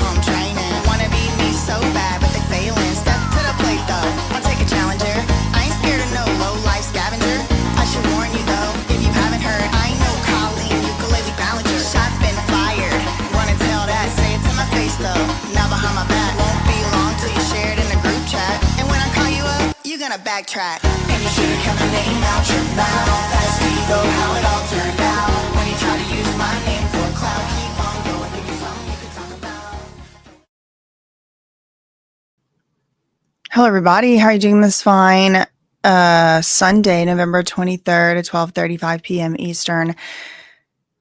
home training. Wanna beat me so bad, but they failing. Step to the plate though, I'll take a challenger. I ain't scared of no low life scavenger. I should warn you though, if you haven't heard, I ain't no Colleen ukulele ballager. Shots been fired, wanna tell that, say it to my face though. Now behind my back, won't be long till you share it in a group chat. And when I call you up, you gonna backtrack. And you should've kept my name out your mouth. That's ego, how it all turned out. When you try to use my name for clout, keep on going, give me something you could talk about. Hello, everybody. How are you doing this fine? Sunday, November 23rd at 12:35 p.m. Eastern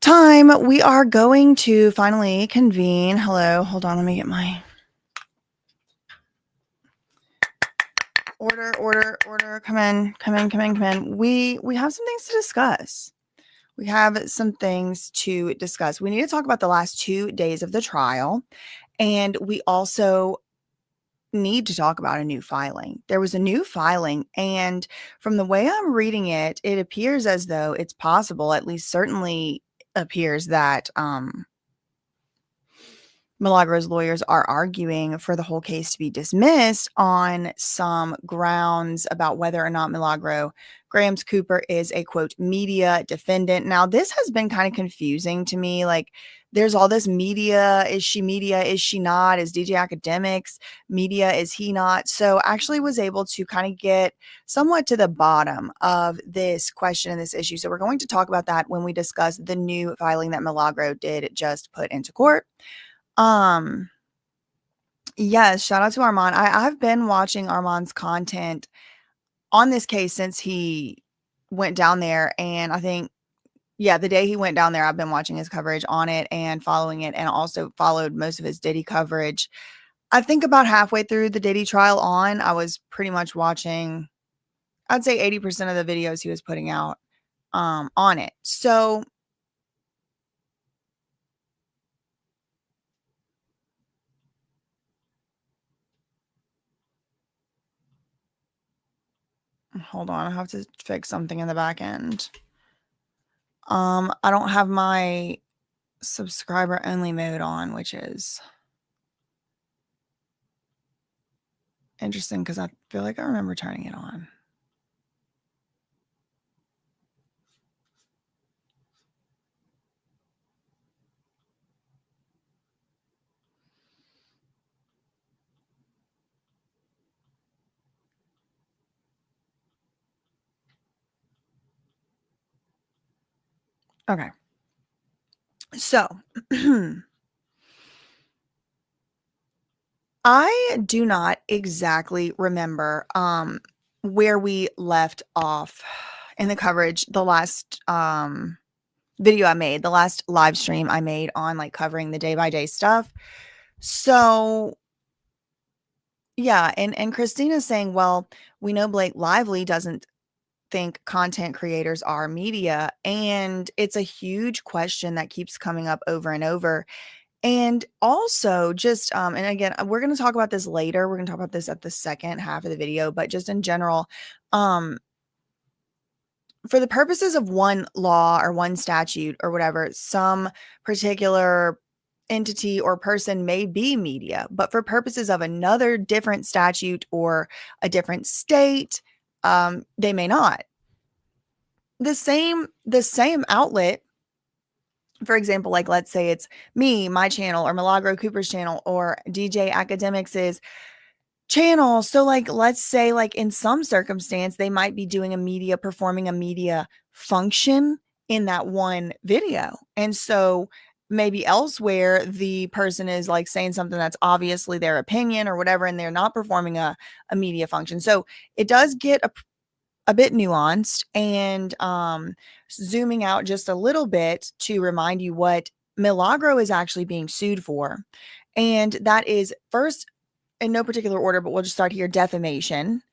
time. We are going to finally convene. Hello. Hold on. Let me get my order. Come in. We have some things to discuss. We need to talk about the last 2 days of the trial. And we also need to talk about a new filing. There was a new filing, and from the way I'm reading it, it appears as though it's possible, at least certainly appears that Milagro's lawyers are arguing for the whole case to be dismissed on some grounds about whether or not Milagro Grams Cooper is a, quote, media defendant. Now, this has been kind of confusing to me. Like, there's all this media. Is she media? Is she not? Is DJ Academics media? Is he not? So I actually was able to kind of get somewhat to the bottom of this question and this issue. So we're going to talk about that when we discuss the new filing that Milagro did just put into court. Yes, shout out to Armand. I've been watching Armand's content on this case since he went down there, and I think, yeah, the day he went down there, I've been watching his coverage on it and following it, and also followed most of his Diddy coverage. I think about halfway through the Diddy trial I was pretty much watching, I'd say 80% of the videos he was putting out on it. So hold on, I have to fix something in the back end. I don't have my subscriber only mode on, which is interesting because I feel like I remember turning it on. Okay. So I do not exactly remember where we left off in the coverage. The last video I made, the last live stream I made on like covering the day by day stuff. So yeah, and Christina's saying, well, we know Blake Lively doesn't think content creators are media, and it's a huge question that keeps coming up over and over. And also just and again, we're going to talk about this later. We're going to talk about this at the second half of the video, but just in general, for the purposes of one law or one statute or whatever, some particular entity or person may be media, but for purposes of another different statute or a different state, they may not. The same outlet, for example, like let's say it's me, my channel, or Milagro Cooper's channel, or DJ Academics' channel. So like, let's say like in some circumstance, they might be performing a media function in that one video. And so maybe elsewhere, the person is like saying something that's obviously their opinion or whatever, and they're not performing a media function. So it does get a bit nuanced, and zooming out just a little bit to remind you what Milagro is actually being sued for. And that is, first, in no particular order, but we'll just start here, defamation,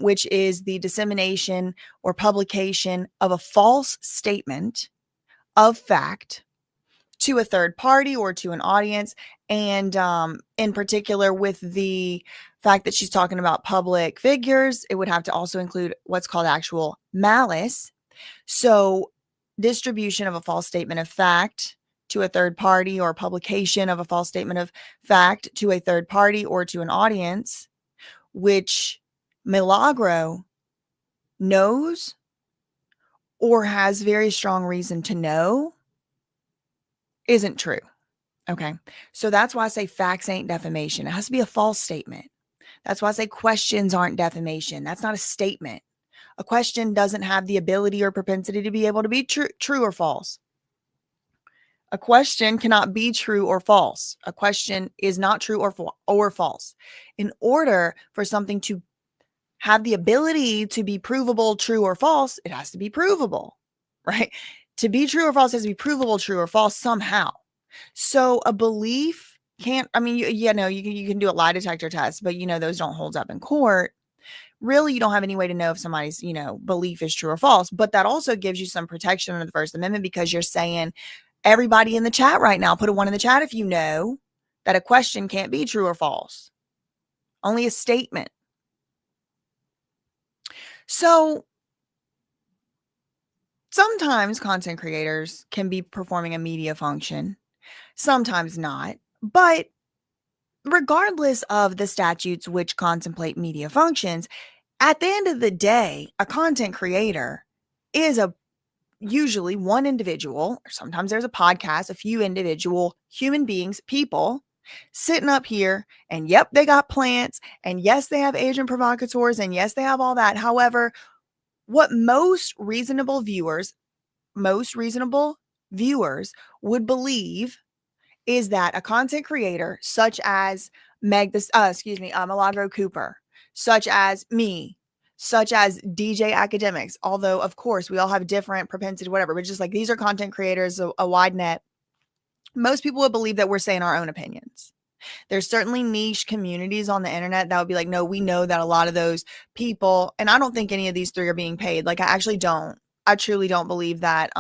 which is the dissemination or publication of a false statement of fact to a third party or to an audience. And in particular, with the fact that she's talking about public figures, it would have to also include what's called actual malice. So distribution of a false statement of fact to a third party, or publication of a false statement of fact to a third party or to an audience, which Milagro knows or has very strong reason to know isn't true. Okay. So that's why I say facts ain't defamation. It has to be a false statement. That's why I say questions aren't defamation. That's not a statement. A question doesn't have the ability or propensity to be able to be true or false. A question cannot be true or false. A question is not true or false. In order for something to have the ability to be provable, true or false, it has to be provable, right? To be true or false, it has to be provable, true or false somehow. So a belief can't, I mean, you can do a lie detector test, but those don't hold up in court. Really, you don't have any way to know if somebody's, belief is true or false. But that also gives you some protection under the First Amendment, because you're saying, everybody in the chat right now, put a 1 in the chat if you know that a question can't be true or false. Only a statement. So sometimes content creators can be performing a media function, sometimes not. But regardless of the statutes which contemplate media functions, at the end of the day, a content creator is usually one individual, or sometimes there's a podcast, a few individual human beings, people sitting up here, and yep, they got plants, and yes, they have agent provocateurs, and yes, they have all that. However, what most reasonable viewers would believe is that a content creator such as Milagro Cooper, such as me, such as DJ Academics, although of course we all have different propensity, whatever, but just like these are content creators, a wide net. Most people would believe that we're saying our own opinions. There's certainly niche communities on the internet that would be like, no, we know that a lot of those people, and I don't think any of these three are being paid. Like, I truly don't believe that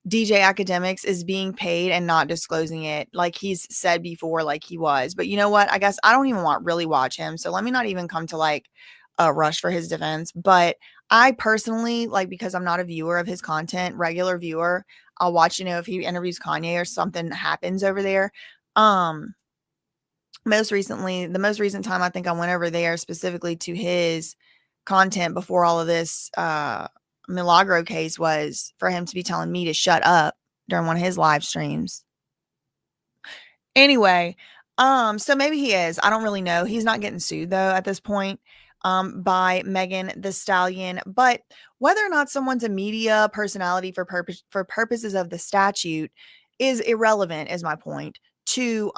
DJ Academics is being paid and not disclosing it, like he's said before, like he was. But you know what? I guess I don't even really watch him. So let me not even come to like a rush for his defense. But I personally, like, because I'm not a viewer of his content, regular viewer, I'll watch, if he interviews Kanye or something happens over there. The most recent time I think I went over there specifically to his content before all of this Milagro case was for him to be telling me to shut up during one of his live streams. Anyway, so maybe he is. I don't really know. He's not getting sued though at this point by Megan Thee Stallion. But whether or not someone's a media personality for purposes of the statute is irrelevant, is my point, to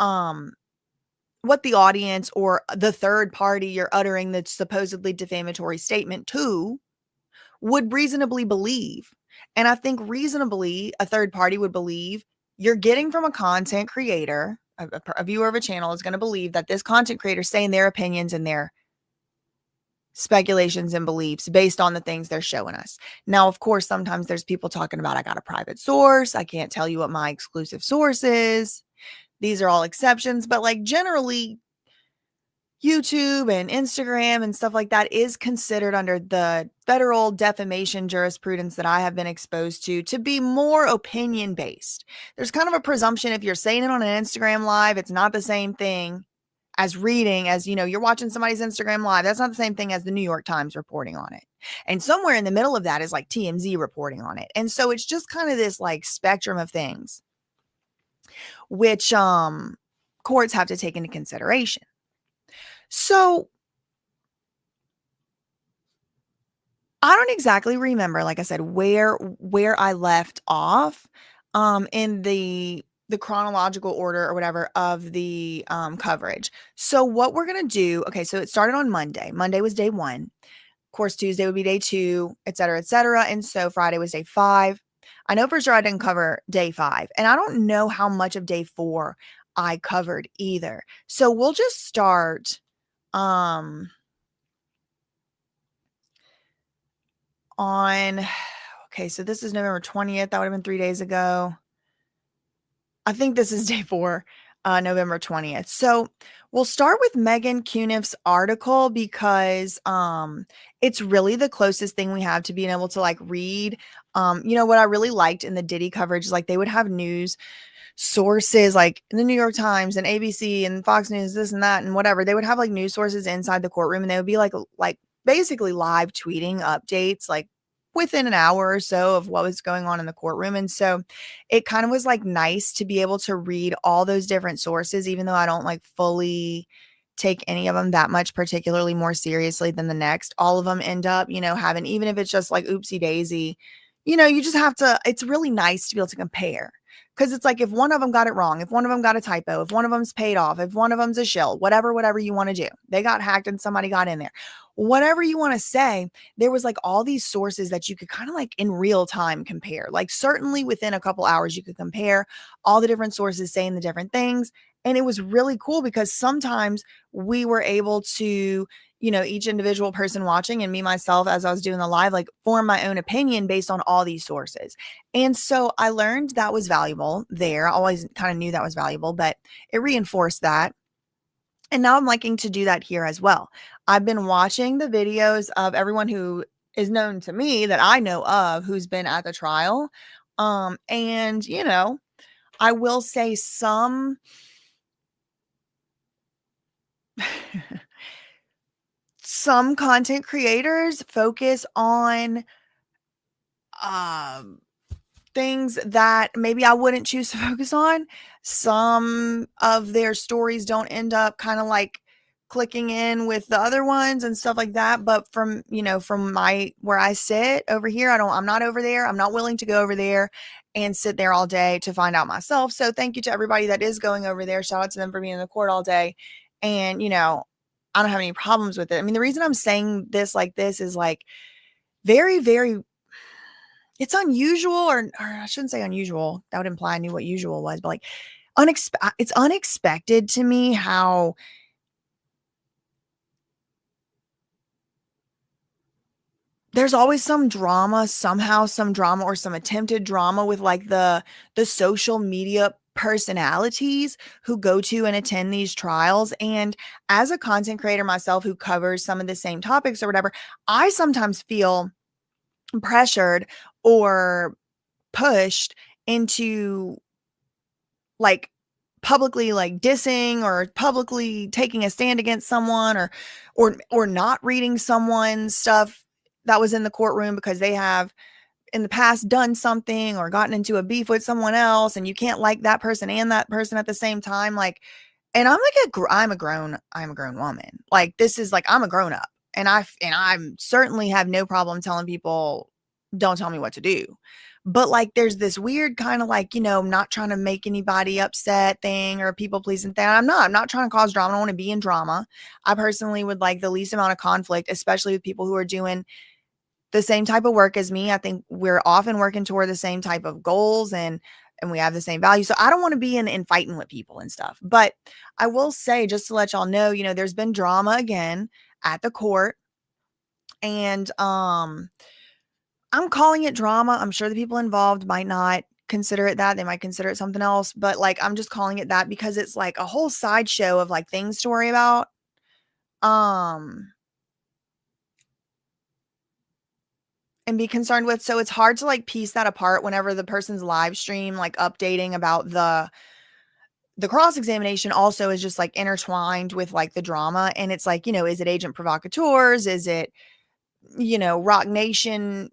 what the audience or the third party you're uttering the supposedly defamatory statement to would reasonably believe. And I think reasonably a third party would believe you're getting from a content creator, a viewer of a channel is going to believe that this content creator is saying their opinions and their speculations and beliefs based on the things they're showing us. Now, of course, sometimes there's people talking about, I got a private source, I can't tell you what my exclusive source is. These are all exceptions, but like generally YouTube and Instagram and stuff like that is considered under the federal defamation jurisprudence that I have been exposed to be more opinion based. There's kind of a presumption if you're saying it on an Instagram live, it's not the same thing as reading, as you're watching somebody's Instagram live. That's not the same thing as the New York Times reporting on it. And somewhere in the middle of that is like TMZ reporting on it. And so it's just kind of this like spectrum of things, which courts have to take into consideration. So I don't exactly remember, like I said, where I left off in the chronological order or whatever of the coverage. So what we're going to do, okay, so it started on Monday. Monday was day 1. Of course, Tuesday would be day 2, et cetera, et cetera. And so Friday was day 5. I know for sure I didn't cover day 5. And I don't know how much of day 4 I covered either. So we'll just start on, okay, so this is November 20th. That would have been 3 days ago. I think this is day 4, November 20th. So we'll start with Megan Cuniff's article because it's really the closest thing we have to being able to like read What I really liked in the Diddy coverage is like they would have news sources like in the New York Times and ABC and Fox News, this and that and whatever. They would have like news sources inside the courtroom and they would be like basically live tweeting updates like within an hour or so of what was going on in the courtroom. And so it kind of was like nice to be able to read all those different sources, even though I don't like fully take any of them that much particularly more seriously than the next. All of them end up, having, even if it's just like oopsie daisy, you just have to, it's really nice to be able to compare. Because it's like if one of them got it wrong, if one of them got a typo, if one of them's paid off, if one of them's a shill, whatever you want to do, they got hacked and somebody got in there. Whatever you want to say, there was like all these sources that you could kind of like in real time compare. Like certainly within a couple hours, you could compare all the different sources saying the different things. And it was really cool because sometimes we were able to, each individual person watching and me, myself, as I was doing the live, like form my own opinion based on all these sources. And so I learned that was valuable there. I always kind of knew that was valuable, but it reinforced that. And now I'm liking to do that here as well. I've been watching the videos of everyone who is known to me that I know of who's been at the trial. And I will say some content creators focus on um things that maybe I wouldn't choose to focus on. Some of their stories don't end up kind of like clicking in with the other ones and stuff like that. But from my where I sit over here, I'm not over there. I'm not willing to go over there and sit there all day to find out myself. So thank you to everybody that is going over there. Shout out to them for being in the court all day. And I don't have any problems with it. I mean, the reason I'm saying this like this is like very, very, it's unusual, or I shouldn't say unusual. That would imply I knew what usual was, but like it's unexpected to me how there's always some drama, somehow some drama or some attempted drama with like the social media personalities who go to and attend these trials. And as a content creator myself who covers some of the same topics or whatever, I sometimes feel pressured or pushed into like publicly like dissing or publicly taking a stand against someone or not reading someone's stuff that was in the courtroom because they have in the past done something or gotten into a beef with someone else and you can't like that person and that person at the same time. Like, and I'm like I'm a grown woman. Like this is like I'm a grown up and I certainly have no problem telling people don't tell me what to do. But like there's this weird kind of like, not trying to make anybody upset thing or people pleasing thing. I'm not trying to cause drama. I don't want to be in drama. I personally would like the least amount of conflict, especially with people who are doing the same type of work as me. I think we're often working toward the same type of goals and we have the same values. So I don't want to be in fighting with people and stuff. But I will say, just to let y'all know, there's been drama again at the court. And I'm calling it drama. I'm sure the people involved might not consider it that. They might consider it something else. But like I'm just calling it that because it's like a whole sideshow of like things to worry about. And be concerned with. So it's hard to like piece that apart whenever the person's live stream, like updating about the cross-examination also is just like intertwined with like the drama. And it's like, is it agent provocateurs? Is it, Rock Nation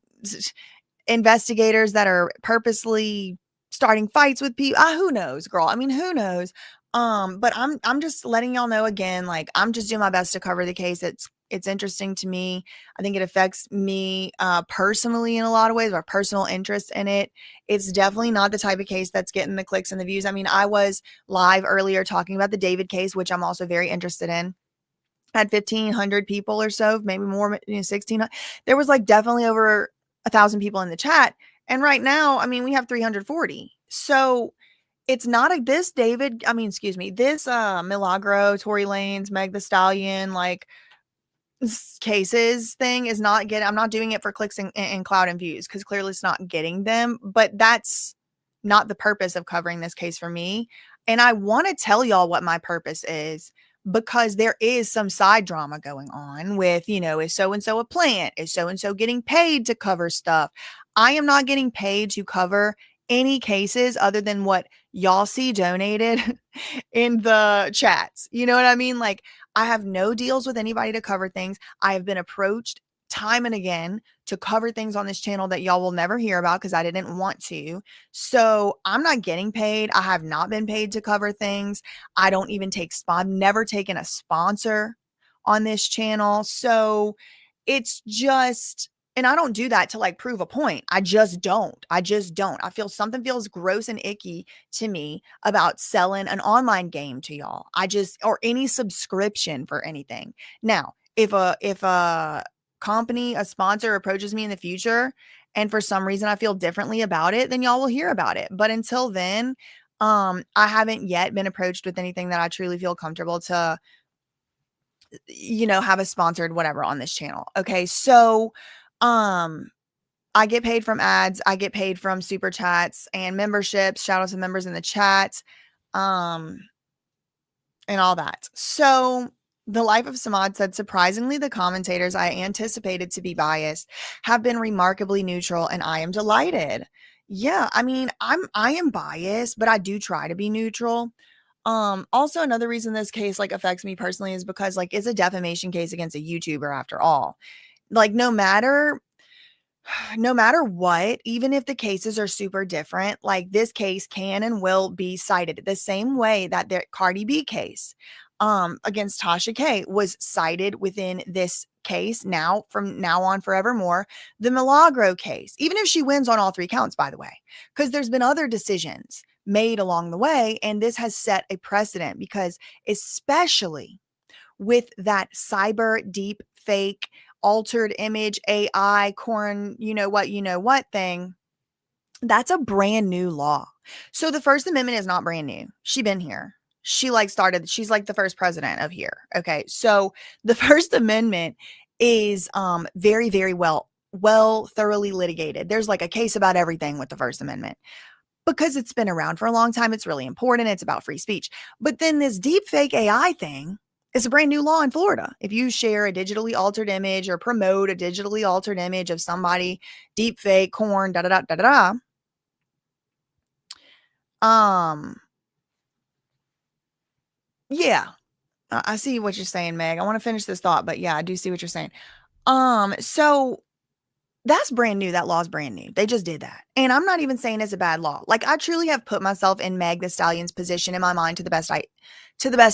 investigators that are purposely starting fights with people? Who knows, girl? I mean, who knows? But I'm just letting y'all know again, like I'm just doing my best to cover the case. It's interesting to me. I think it affects me personally in a lot of ways, or personal interest in it. It's definitely not the type of case that's getting the clicks and the views. I mean, I was live earlier talking about the David case, which I'm also very interested in. Had 1,500 people or so, maybe more, 1,600. There was like definitely over 1,000 people in the chat. And right now, I mean, we have 340. So it's not this this Milagro, Tory Lanez, Meg the Stallion, like cases thing is not getting, I'm not doing it for clicks and cloud and views because clearly it's not getting them. But that's not the purpose of covering this case for me. And I want to tell y'all what my purpose is, because there is some side drama going on with, is so-and-so a plant? Is so-and-so getting paid to cover stuff? I am not getting paid to cover any cases other than what y'all see donated in the chats. You know what I mean? Like, I have no deals with anybody to cover things. I have been approached time and again to cover things on this channel that y'all will never hear about because I didn't want to. So I'm not getting paid. I have not been paid to cover things. I don't even take I've never taken a sponsor on this channel. So it's just, and I don't do that to like prove a point. I just don't. I just don't. I feel something feels gross and icky to me about selling an online game to y'all. Or any subscription for anything. Now, if a company, a sponsor approaches me in the future and for some reason I feel differently about it, then y'all will hear about it. But until then, I haven't yet been approached with anything that I truly feel comfortable to, have a sponsored whatever on this channel. Okay. So, I get paid from ads. I get paid from super chats and memberships. Shout out to members in the chat. And all that. So the Life of Samad said, surprisingly, the commentators I anticipated to be biased have been remarkably neutral, and I am delighted. Yeah, I mean, I am biased, but I do try to be neutral. Also another reason this case like affects me personally is because like it's a defamation case against a YouTuber after all. Like no matter what, even if the cases are super different, like this case can and will be cited the same way that the Cardi B case against Tasha K was cited within this case now from now on forevermore. The Milagro case, even if she wins on all 3 counts, by the way, because there's been other decisions made along the way, and this has set a precedent because especially with that cyber deep fake altered image AI corn, you know what thing, that's a brand new law. So the First Amendment is not brand new. She been here. She's like the first president of here. Okay. So the First Amendment is very, very well thoroughly litigated. There's like a case about everything with the First Amendment because it's been around for a long time. It's really important. It's about free speech. But then this deep fake AI thing, it's a brand new law in Florida. If you share a digitally altered image or promote a digitally altered image of somebody, deep fake, corn, da da da da da da. Yeah, I see what you're saying, Meg. I want to finish this thought, but yeah, I do see what you're saying. So that's brand new. That law is brand new. They just did that. And I'm not even saying it's a bad law. Like I truly have put myself in Meg the Stallion's position in my mind to the best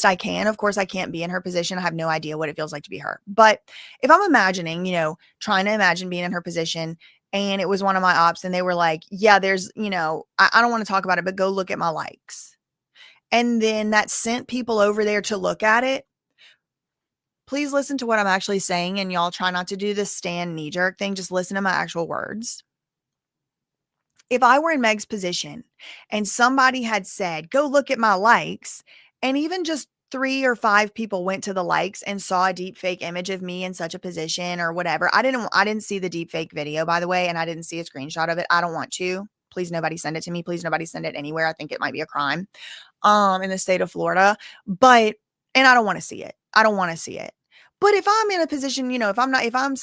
I can. Of course, I can't be in her position. I have no idea what it feels like to be her. But if I'm imagining, trying to imagine being in her position and it was one of my ops and they were like, yeah, there's, I don't want to talk about it, but go look at my likes. And then that sent people over there to look at it. Please listen to what I'm actually saying, and y'all try not to do this stand knee-jerk thing. Just listen to my actual words. If I were in Meg's position and somebody had said, go look at my likes, and even just 3 or 5 people went to the likes and saw a deep fake image of me in such a position or whatever. I didn't see the deep fake video, by the way, and I didn't see a screenshot of it. I don't want to. Please, nobody send it to me. Please, nobody send it anywhere. I think it might be a crime in the state of Florida. And I don't want to see it. I don't want to see it. But if I'm in a position, if I'm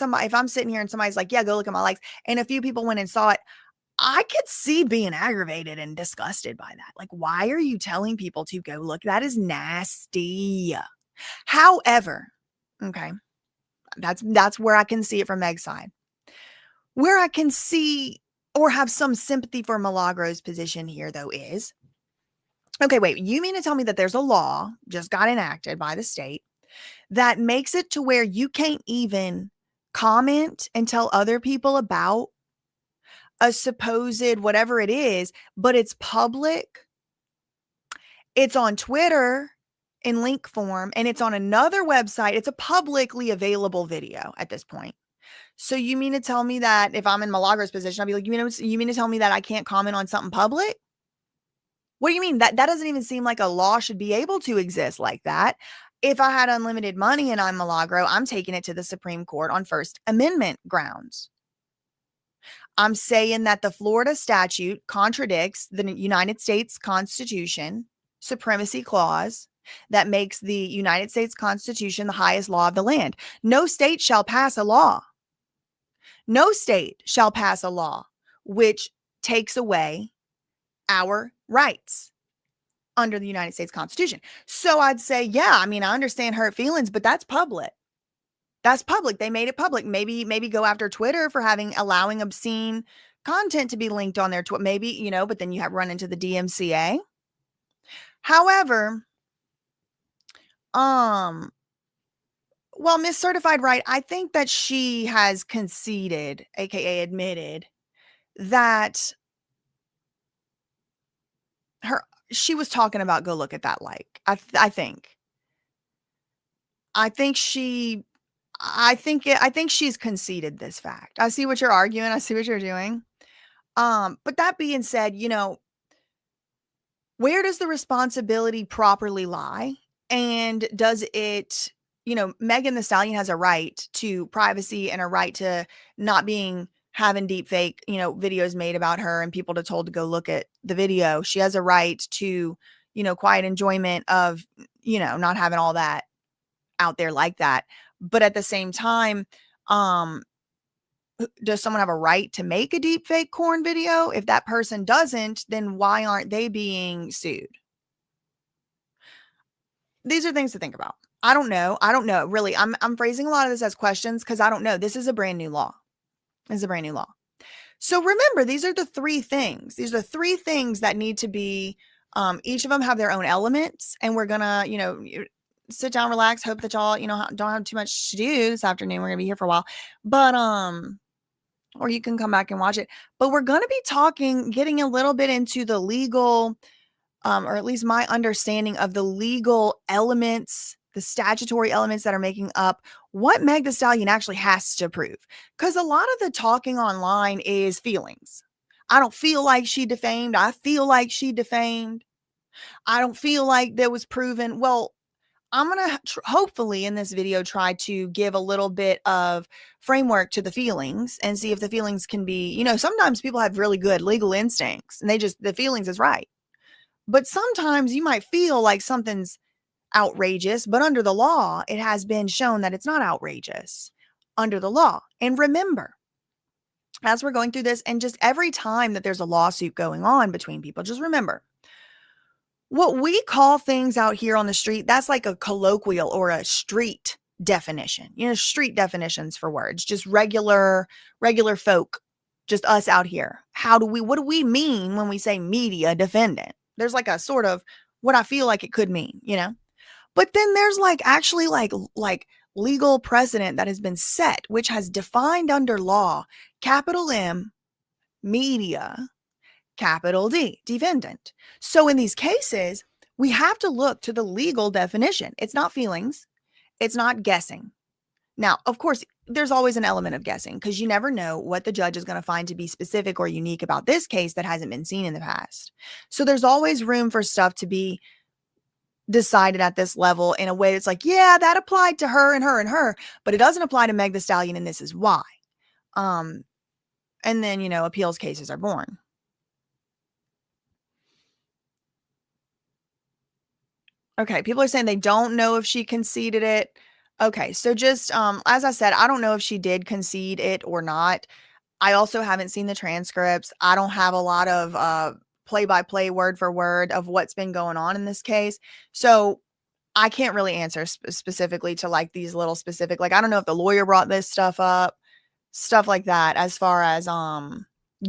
sitting here and somebody's like, yeah, go look at my likes, and a few people went and saw it, I could see being aggravated and disgusted by that. Like, why are you telling people to go look? That is nasty. However, okay, that's where I can see it from Meg's side. Where I can see or have some sympathy for Milagro's position here, though, is, okay, wait, you mean to tell me that there's a law just got enacted by the state that makes it to where you can't even comment and tell other people about a supposed whatever it is, but it's public? It's on Twitter in link form, and it's on another website. It's a publicly available video at this point. So you mean to tell me that if I'm in Milagro's position, I'll be like, you mean to tell me that I can't comment on something public? What do you mean? That doesn't even seem like a law should be able to exist like that. If I had unlimited money and I'm Milagro, I'm taking it to the Supreme Court on First Amendment grounds. I'm saying that the Florida statute contradicts the United States Constitution supremacy clause that makes the United States Constitution the highest law of the land. No state shall pass a law. No state shall pass a law which takes away our rights under the United States Constitution. So I'd say, yeah, I mean, I understand hurt feelings, but that's public. That's public. They made it public. Maybe go after Twitter for allowing obscene content to be linked on their Twitter. Maybe, but then you have run into the DMCA. However, well, Miss Certified Right, I think that she has conceded, aka admitted, that she was talking about go look at that like. I think she's conceded this fact. I see what you're arguing. I see what you're doing. But that being said, where does the responsibility properly lie? And does it, Megan Thee Stallion has a right to privacy and a right to not having deep fake, videos made about her and people told to go look at the video. She has a right to, quiet enjoyment of, not having all that out there like that. But at the same time, does someone have a right to make a deep fake corn video? If that person doesn't, then why aren't they being sued? These are things to think about. I don't know. Really, I'm phrasing a lot of this as questions because I don't know. This is a brand new law. So remember, these are the three things. These are the three things that need to be, each of them have their own elements. And we're going to, sit down, relax, hope that y'all, don't have too much to do this afternoon. We're going to be here for a while. But, or you can come back and watch it. But we're going to be getting a little bit into the legal, or at least my understanding of the legal elements, the statutory elements that are making up what Meg Thee Stallion actually has to prove. Because a lot of the talking online is feelings. I don't feel like she defamed. I feel like she defamed. I don't feel like there was proven. Well, I'm going to hopefully in this video try to give a little bit of framework to the feelings and see if the feelings can be, sometimes people have really good legal instincts and the feelings is right. But sometimes you might feel like something's outrageous, but under the law, it has been shown that it's not outrageous under the law. And remember, as we're going through this and just every time that there's a lawsuit going on between people, just remember, what we call things out here on the street, that's like a colloquial or a street definition. Street definitions for words, just regular folk, just us out here. What do we mean when we say media defendant? There's like a sort of what I feel like it could mean, But then there's actually legal precedent that has been set, which has defined under law, capital M, media, capital D, defendant. So in these cases, we have to look to the legal definition. It's not feelings. It's not guessing. Now, of course, there's always an element of guessing because you never know what the judge is going to find to be specific or unique about this case that hasn't been seen in the past. So there's always room for stuff to be decided at this level in a way that's like, yeah, that applied to her and her and her, but it doesn't apply to Meg Thee Stallion, and this is why. And then, appeals cases are born. Okay, people are saying they don't know if she conceded it. Okay, so just as I said, I don't know if she did concede it or not. I also haven't seen the transcripts. I don't have a lot of play-by-play, word for word of what's been going on in this case. So I can't really answer specifically to these little specific, I don't know if the lawyer brought this stuff up, stuff like that, as far as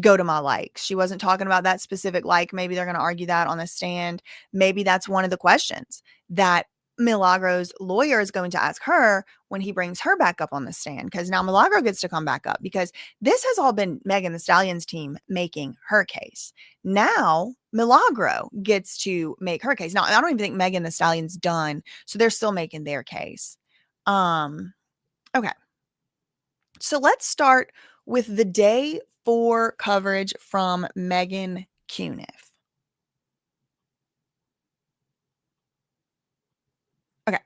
go to my likes. She wasn't talking about that specific maybe they're going to argue that on the stand. Maybe that's one of the questions that Milagro's lawyer is going to ask her when he brings her back up on the stand, because now Milagro gets to come back up because this has all been Megan Thee Stallion's team making her case. Now Milagro gets to make her case. Now I don't even think Megan Thee Stallion's done, so they're still making their case. Okay. So let's start with the day 4 coverage from Megan Cuniff. Okay.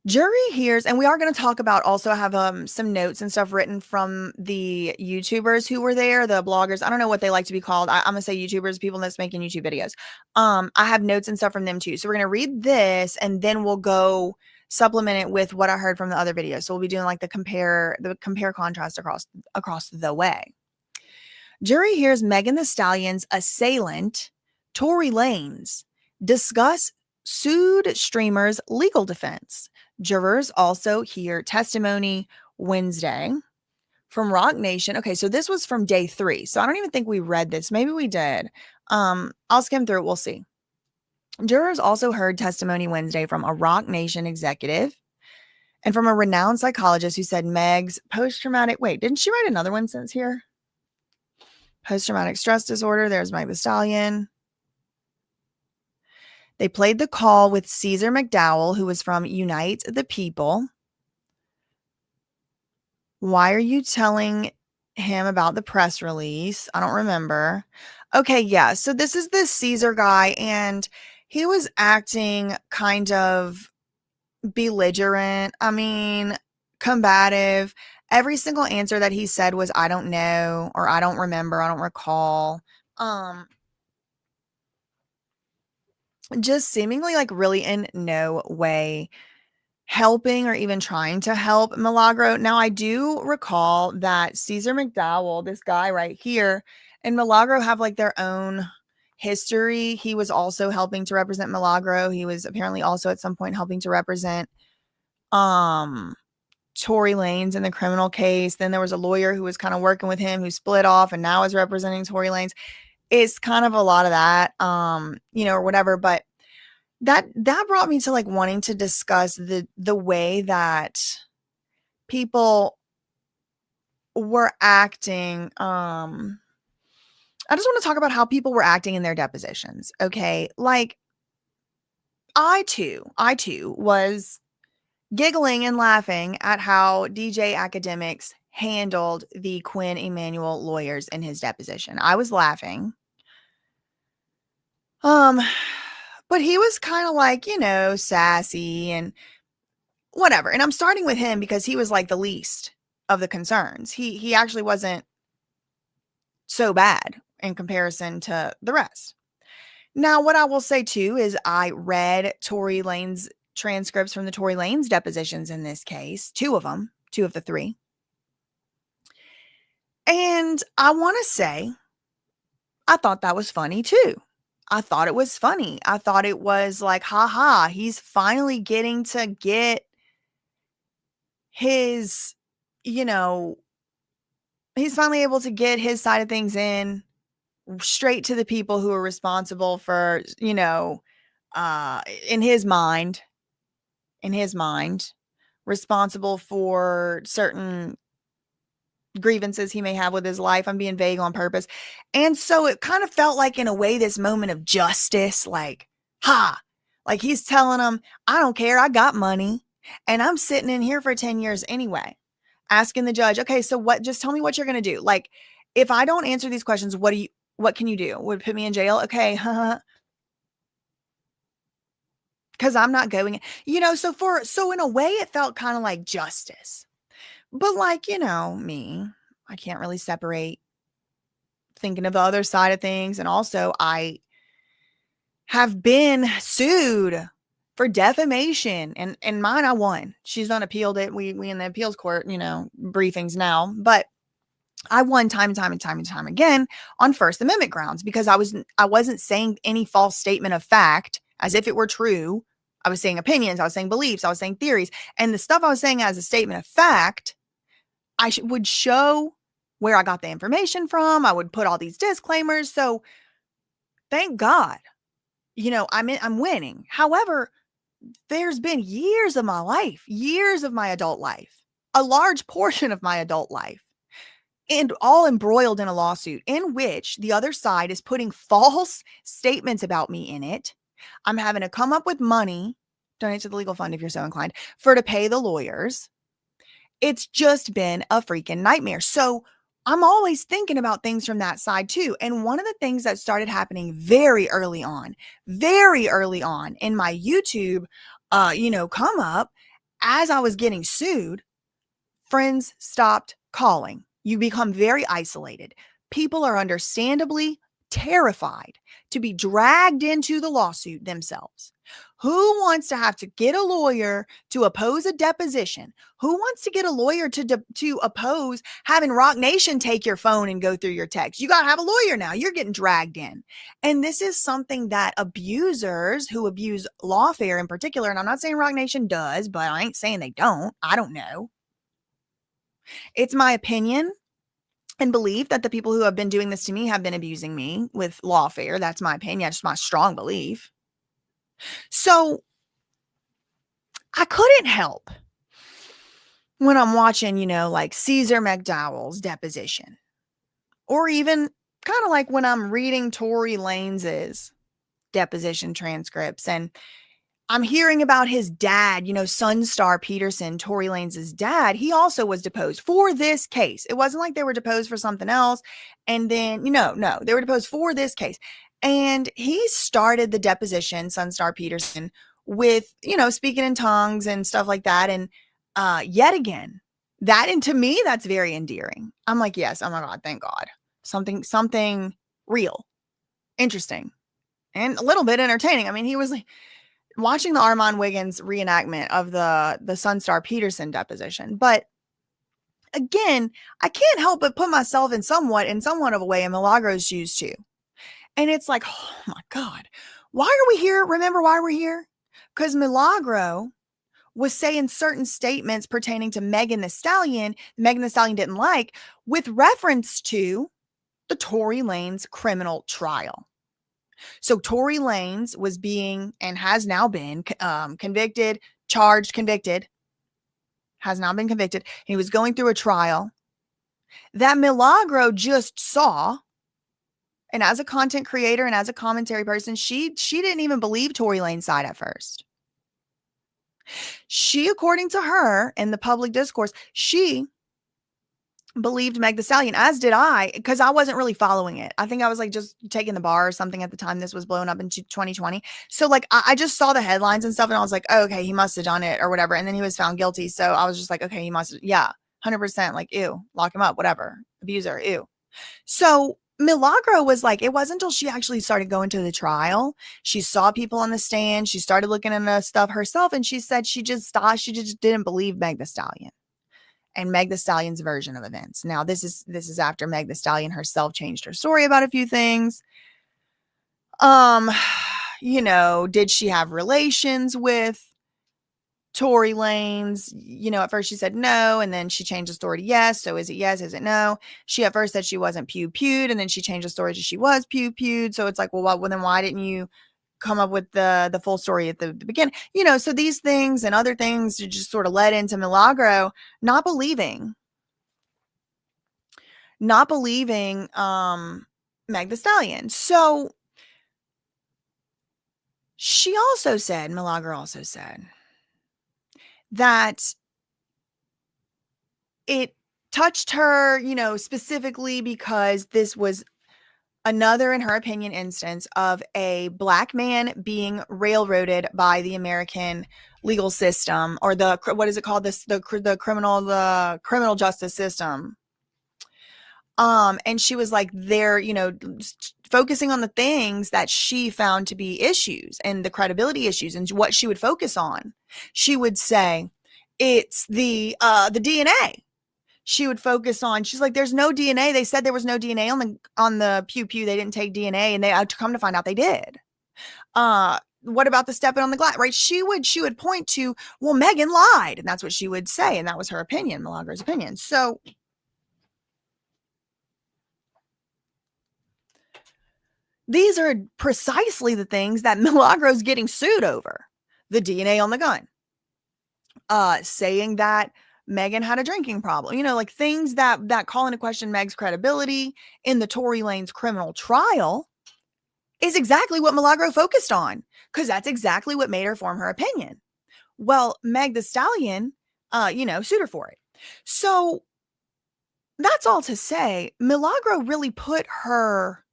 Jury hears, and we are going to talk about also have some notes and stuff written from the YouTubers who were there, the bloggers. I don't know what they like to be called. I'm going to say YouTubers, people that's making YouTube videos. I have notes and stuff from them too. So we're going to read this and then we'll go supplement it with what I heard from the other videos. So we'll be doing the compare contrast across the way. Jury hears Megan Thee Stallion's assailant, Tory Lanez, discuss sued streamer's legal defense. Jurors also hear testimony Wednesday from Rock Nation. Okay, so this was from day 3. So I don't even think we read this. Maybe we did. I'll skim through it. We'll see. Jurors also heard testimony Wednesday from a Rock Nation executive and from a renowned psychologist who said Meg's post-traumatic... Wait, didn't she write another one since here? Post-traumatic stress disorder. There's Meg Thee Stallion. They played the call with Caesar McDowell, who was from Unite the People. Why are you telling him about the press release? I don't remember. Okay, yeah. So this is the Caesar guy, and he was acting kind of belligerent. I mean, combative. Every single answer that he said was, I don't know, or I don't remember, I don't recall. Just seemingly like really in no way helping or even trying to help Milagro. Now, I do recall that Caesar McDowell, this guy right here, and Milagro have like their own history. He was also helping to represent Milagro. He was apparently also at some point helping to represent Tory Lanez in the criminal case. Then there was a lawyer who was kind of working with him who split off and now is representing Tory Lanez. It's kind of a lot of that, or whatever. But that brought me to like wanting to discuss the way that people were acting. I just want to talk about how people were acting in their depositions. Okay. Like I too was giggling and laughing at how DJ Academics handled the Quinn Emanuel lawyers in his deposition. I was laughing. But he was kind of like, sassy and whatever. And I'm starting with him because he was like the least of the concerns. He actually wasn't so bad in comparison to the rest. Now, what I will say too is I read Tory Lanez transcripts from the Tory Lanez depositions in this case, 2 of them, 2 of the 3. And I want to say, I thought that was funny too. I thought it was funny. I thought it was like, haha, he's finally getting to get his, he's finally able to get his side of things in straight to the people who are responsible for, in his mind, responsible for certain grievances he may have with his life. I'm being vague on purpose. And so it kind of felt like, in a way, this moment of justice, like, like he's telling them, I don't care. I got money and I'm sitting in here for 10 years anyway, asking the judge, okay, so just tell me what you're going to do. Like, if I don't answer these questions, what can you do? Would it put me in jail? Okay. Because I'm not going, so in a way it felt kind of like justice. But like, me, I can't really separate thinking of the other side of things. And also I have been sued for defamation, and mine, I won. She's not appealed it. We in the appeals court, briefings now, but I won time and time again on First Amendment grounds, because I wasn't saying any false statement of fact as if it were true. I was saying opinions. I was saying beliefs. I was saying theories, and the stuff I was saying as a statement of fact, I would show where I got the information from. I would put all these disclaimers. So thank God, I'm winning. However, there's been years of my life, years of my adult life, a large portion of my adult life, and all embroiled in a lawsuit in which the other side is putting false statements about me in it. I'm having to come up with money, donate to the legal fund if you're so inclined, to pay the lawyers. It's just been a freaking nightmare. So I'm always thinking about things from that side too. And one of the things that started happening very early on in my YouTube, come up as I was getting sued, friends stopped calling. You become very isolated. People are understandably terrified to be dragged into the lawsuit themselves. Who wants to have to get a lawyer to oppose a deposition? Who wants to get a lawyer to oppose having Rock Nation take your phone and go through your text? You got to have a lawyer now. You're getting dragged in. And this is something that abusers who abuse lawfare in particular, and I'm not saying Rock Nation does, but I ain't saying they don't. I don't know. It's my opinion and belief that the people who have been doing this to me have been abusing me with lawfare. That's my opinion. That's my strong belief. So I couldn't help when I'm watching, like Caesar McDowell's deposition, or even kind of like when I'm reading Tory Lanez's deposition transcripts and I'm hearing about his dad, Sunstar Peterson, Tory Lanez's dad. He also was deposed for this case. It wasn't like they were deposed for something else. And then, no, they were deposed for this case. And he started the deposition, Sunstar Peterson, with, speaking in tongues and stuff like that. And yet again, and to me, that's very endearing. I'm like, yes, oh my God, thank God. Something real, interesting, and a little bit entertaining. I mean, he was like, watching the Armand Wiggins reenactment of the Sunstar Peterson deposition. But again, I can't help but put myself in somewhat of a way in Milagro's shoes too. And it's like, oh my God, why are we here? Remember why we're here? Because Milagro was saying certain statements pertaining to Megan Thee Stallion didn't like, with reference to the Tory Lanez criminal trial. So Tory Lanez was being and has now been convicted. Has now been convicted. He was going through a trial that Milagro just saw. And as a content creator and as a commentary person, she didn't even believe Tory Lanez's side at first. She, according to her in the public discourse, she believed Meg Thee Stallion, as did I, because I wasn't really following it. I think I was like just taking the bar or something at the time this was blowing up in 2020. So like I just saw the headlines and stuff and I was like, oh, okay, he must have done it or whatever. And then he was found guilty. So I was just like, okay, he must have, yeah, 100%, like, ew, lock him up, whatever, abuser, ew. So Milagro was like, it wasn't until she actually started going to the trial. She saw people on the stand. She started looking into stuff herself. And she said she just didn't believe Meg Thee Stallion and Meg Thee Stallion's version of events. Now, this is after Meg Thee Stallion herself changed her story about a few things. Did she have relations with Tory Lanez? At first she said no, and then she changed the story to yes. So is it yes? Is it no? She at first said she wasn't pew-pewed, and then she changed the story to she was pew-pewed. So it's like, well, then why didn't you come up with the full story at the beginning? So these things and other things just sort of led into Milagro not believing Meg Thee Stallion. So Milagro also said that it touched her, specifically because this was another, in her opinion, instance of a Black man being railroaded by the American legal system, or what is it called? The criminal justice system. And she was like, they're, focusing on the things that she found to be issues and the credibility issues, and what she would focus on. She would say, it's the DNA. She would focus on, she's like, there's no DNA. They said there was no DNA on the pew. They didn't take DNA, and they come to find out they did. What about the stepping on the glass, right? She would point to, well, Megan lied. And that's what she would say. And that was her opinion, Milagro's opinion. So these are precisely the things that Milagro's getting sued over. The DNA on the gun. Saying that Megan had a drinking problem, like things that call into question Meg's credibility in the Tory Lanez criminal trial is exactly what Milagro focused on, because that's exactly what made her form her opinion. Well, Meg Thee Stallion, sued her for it. So that's all to say, Milagro really put her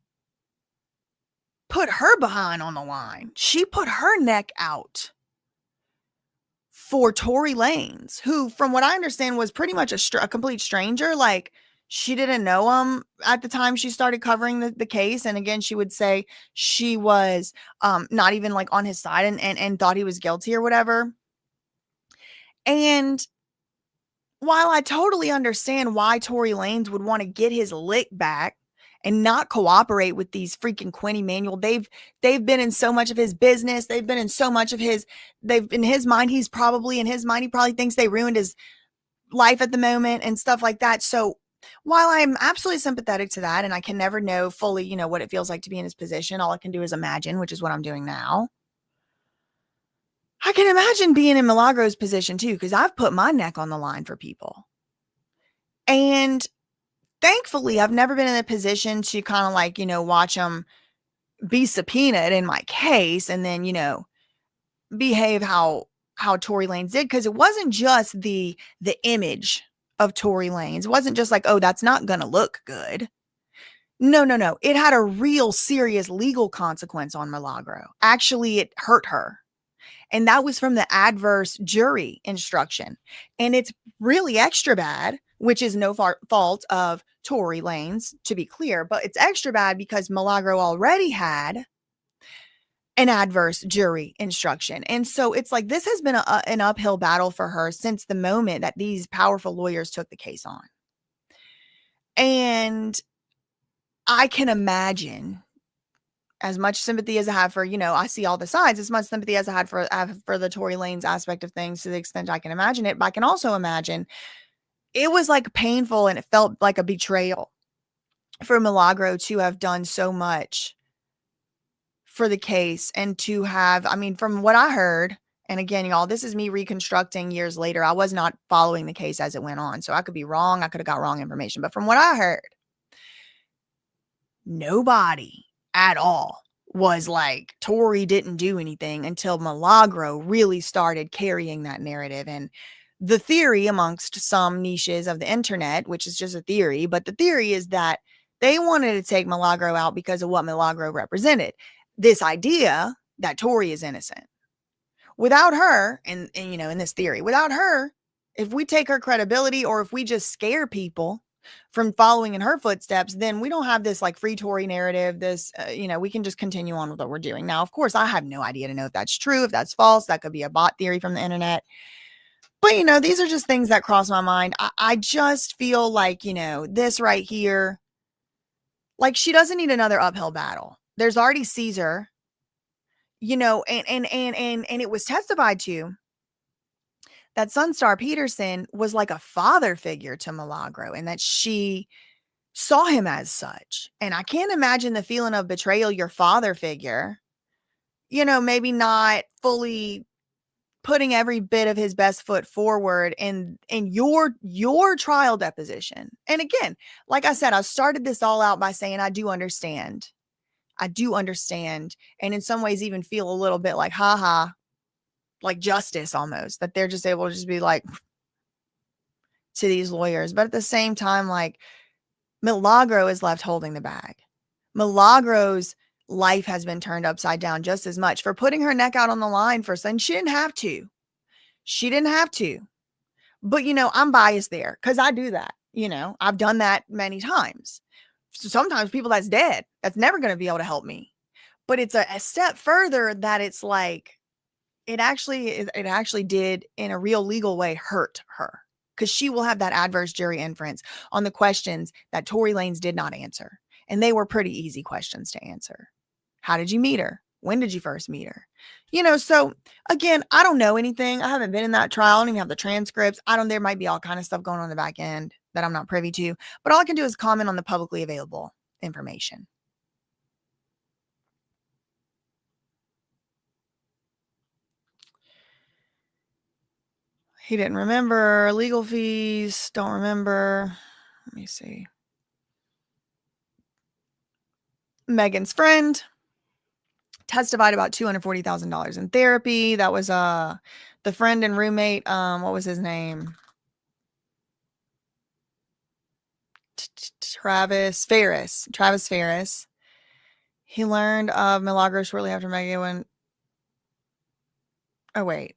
behind on the line. She put her neck out for Tory Lanez, who, from what I understand, was pretty much a complete stranger. Like, She didn't know him at the time she started covering the case. And again, she would say she was not even like on his side and thought he was guilty or whatever. And while I totally understand why Tory Lanez would want to get his lick back and not cooperate with these freaking Quinn Emanuel, they've been in so much of his business. They've been in so much of his, in his mind, he probably thinks they ruined his life at the moment and stuff like that. So while I'm absolutely sympathetic to that, and I can never know fully, you know, what it feels like to be in his position, all I can do is imagine, which is what I'm doing now. I can imagine being in Milagro's position too, because I've put my neck on the line for people. And thankfully, I've never been in a position to kind of like, you know, watch them be subpoenaed in my case and then, you know, behave how Tory Lanez did, because it wasn't just the image of Tory Lanez. It wasn't just like, oh, that's not going to look good. No. It had a real serious legal consequence on Milagro. Actually, it hurt her. And that was from the adverse jury instruction. And it's really extra bad, which is no fault of Tory Lanez, to be clear, but it's extra bad because Milagro already had an adverse jury instruction. And so it's like this has been an uphill battle for her since the moment that these powerful lawyers took the case on. And I can imagine, as much sympathy as I have for, you know, I see all the sides, as much sympathy as I had for the Tory Lanez aspect of things to the extent I can imagine it. But I can also imagine it was like painful and it felt like a betrayal for Milagro to have done so much for the case and to have, I mean, from what I heard, and again, y'all, this is me reconstructing years later. I was not following the case as it went on. So I could be wrong. I could have got wrong information. But from what I heard, nobody at all was like, Tory didn't do anything until Milagro really started carrying that narrative. And the theory amongst some niches of the internet, which is just a theory, but the theory is that they wanted to take Milagro out because of what Milagro represented. This idea that Tory is innocent. Without her, and you know, in this theory, without her, if we take her credibility or if we just scare people from following in her footsteps, then we don't have this like free Tory narrative. This, you know, we can just continue on with what we're doing. Now, of course, I have no idea to know if that's true, if that's false. That could be a bot theory from the internet. But, you know, these are just things that cross my mind. I just feel like, you know, this right here, like she doesn't need another uphill battle. There's already Caesar, you know, and it was testified to that Sunstar Peterson was like a father figure to Milagro and that she saw him as such. And I can't imagine the feeling of betrayal, your father figure, you know, maybe not fully putting every bit of his best foot forward in your trial deposition. And again, like I said, I started this all out by saying I do understand. And in some ways even feel a little bit like, haha, like justice almost, that they're just able to just be like to these lawyers. But at the same time, like Milagro is left holding the bag. Milagro's life has been turned upside down just as much for putting her neck out on the line for something she didn't have to. But, you know, I'm biased there because I do that. You know, I've done that many times. So sometimes people that's dead, that's never going to be able to help me. But it's a step further that it's like, it actually did in a real legal way hurt her because she will have that adverse jury inference on the questions that Tory Lanez did not answer. And they were pretty easy questions to answer. How did you meet her? When did you first meet her? You know, so again, I don't know anything. I haven't been in that trial. I don't even have the transcripts. There might be all kind of stuff going on in the back end that I'm not privy to, but all I can do is comment on the publicly available information. He didn't remember legal fees. Don't remember. Let me see. Megan's friend testified about $240,000 in therapy. That was the friend and roommate. What was his name? Travis Ferris. He learned of Milagro shortly after Megan went. Oh wait.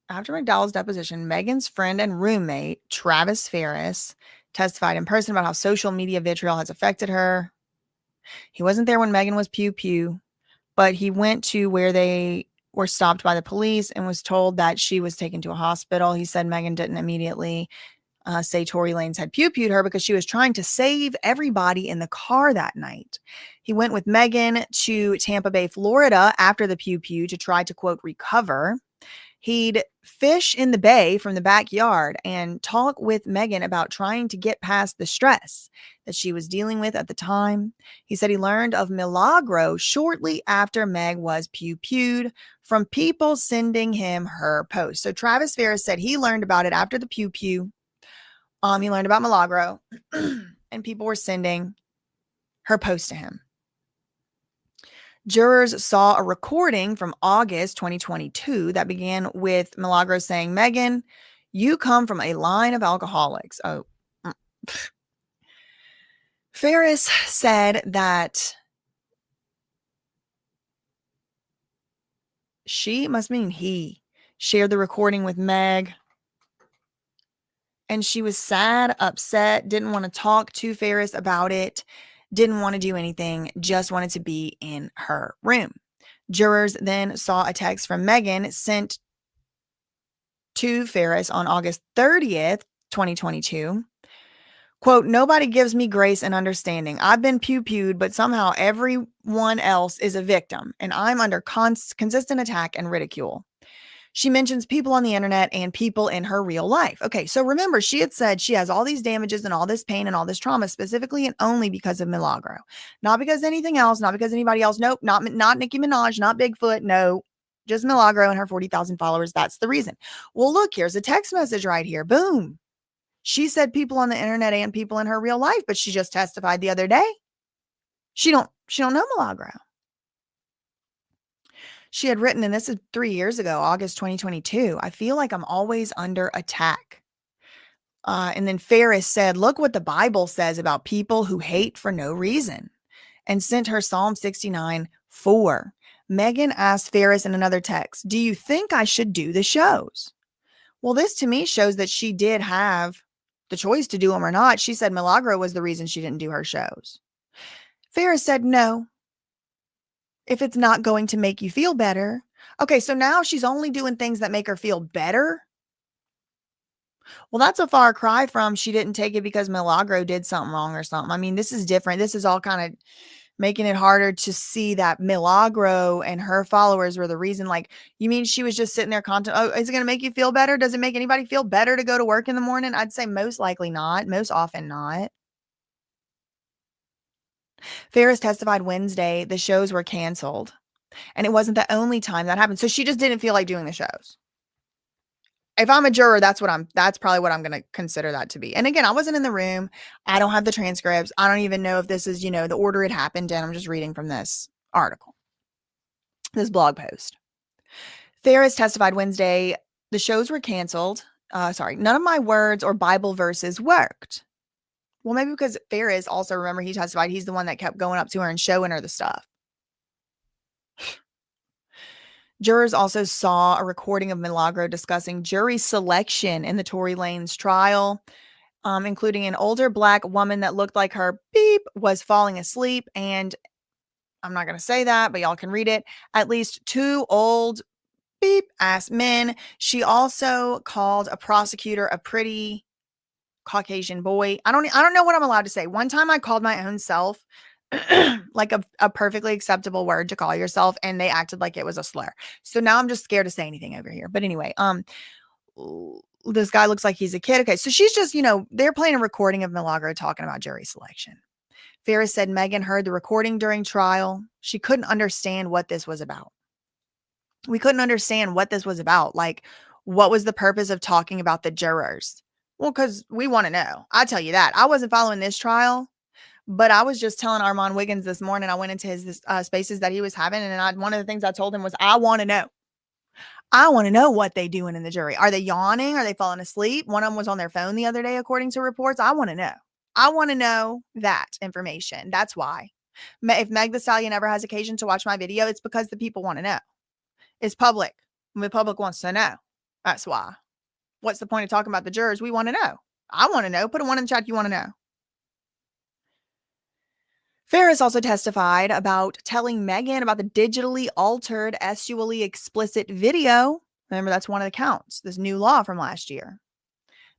After McDowell's deposition, Megan's friend and roommate, Travis Ferris, testified in person about how social media vitriol has affected her. He wasn't there when Megan was pew pew, but he went to where they were stopped by the police and was told that she was taken to a hospital. He said Megan didn't immediately say Tory Lanez had pew-pewed her because she was trying to save everybody in the car that night. He went with Megan to Tampa Bay, Florida after the pew-pew to try to, quote, recover. He'd fish in the bay from the backyard and talk with Megan about trying to get past the stress that she was dealing with at the time. He said he learned of Milagro shortly after Meg was pew-pewed from people sending him her post. So Travis Ferris said he learned about it after the pew-pew. He learned about Milagro and people were sending her post to him. Jurors saw a recording from August 2022 that began with Milagro saying, Megan, you come from a line of alcoholics. Oh, Ferris said that she, must mean he, shared the recording with Meg. And she was sad, upset, didn't want to talk to Ferris about it, didn't want to do anything, just wanted to be in her room. Jurors then saw a text from Megan sent to Ferris on August 30th, 2022. Quote, nobody gives me grace and understanding. I've been pew-pewed, but somehow everyone else is a victim, and I'm under consistent attack and ridicule. She mentions people on the internet and people in her real life. Okay, so remember, she had said she has all these damages and all this pain and all this trauma specifically and only because of Milagro. Not because of anything else, not because of anybody else. Nope, not Nicki Minaj, not Bigfoot. No, just Milagro and her 40,000 followers. That's the reason. Well, look, here's a text message right here. Boom. She said people on the internet and people in her real life, but she just testified the other day. She don't know Milagro. She had written, and this is 3 years ago, August 2022, I feel like I'm always under attack. And then Ferris said, look what the Bible says about people who hate for no reason, and sent her Psalm 69:4. Megan asked Ferris in another text, do you think I should do the shows? Well, this to me shows that she did have the choice to do them or not. She said Milagro was the reason she didn't do her shows. Ferris said no. If it's not going to make you feel better. Okay, so now she's only doing things that make her feel better. Well, that's a far cry from she didn't take it because Milagro did something wrong or something. I mean, this is different. This is all kind of making it harder to see that Milagro and her followers were the reason. Like, you mean she was just sitting there oh, is it going to make you feel better? Does it make anybody feel better to go to work in the morning? I'd say most likely not. Most often not. Ferris testified Wednesday the shows were canceled. And it wasn't the only time that happened. So she just didn't feel like doing the shows. If I'm a juror, that's probably what I'm going to consider that to be. And again, I wasn't in the room. I don't have the transcripts. I don't even know if this is, the order it happened in. I'm just reading from this article, this blog post. Ferris testified Wednesday. The shows were canceled. None of my words or Bible verses worked. Well, maybe because Ferris also, remember, he testified he's the one that kept going up to her and showing her the stuff. Jurors also saw a recording of Milagro discussing jury selection in the Tory Lanez trial, including an older Black woman that looked like her was falling asleep. And I'm not going to say that, but y'all can read it. At least 2 old ass men. She also called a prosecutor a pretty Caucasian boy. I don't know what I'm allowed to say. One time I called my own self like a perfectly acceptable word to call yourself, and they acted like it was a slur. So now I'm just scared to say anything over here. But anyway, this guy looks like he's a kid. Okay, so she's just, they're playing a recording of Milagro talking about jury selection. Ferris said Megan heard the recording during trial. She couldn't understand what this was about. We couldn't understand what this was about. Like, what was the purpose of talking about the jurors? Well, because we want to know. I tell you that. I wasn't following this trial. But I was just telling Armand Wiggins this morning, I went into his spaces that he was having. And one of the things I told him was, I want to know. I want to know what they doing in the jury. Are they yawning? Are they falling asleep? One of them was on their phone the other day, according to reports. I want to know. I want to know that information. That's why. If Meg the Stallion ever has occasion to watch my video, it's because the people want to know. It's public. The public wants to know. That's why. What's the point of talking about the jurors? We want to know. I want to know. Put a 1 in the chat if you want to know. Ferris also testified about telling Megan about the digitally altered, sexually explicit video. Remember, that's one of the counts, this new law from last year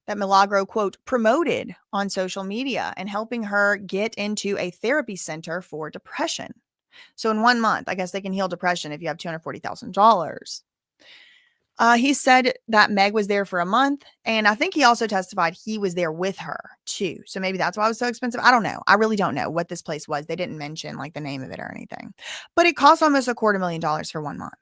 that Milagro, quote, promoted on social media and helping her get into a therapy center for depression. So in 1 month, I guess they can heal depression if you have $240,000. He said that Meg was there for a month, and I think he also testified he was there with her too. So maybe that's why it was so expensive. I don't know. I really don't know what this place was. They didn't mention like the name of it or anything, but it cost almost $250,000 for 1 month.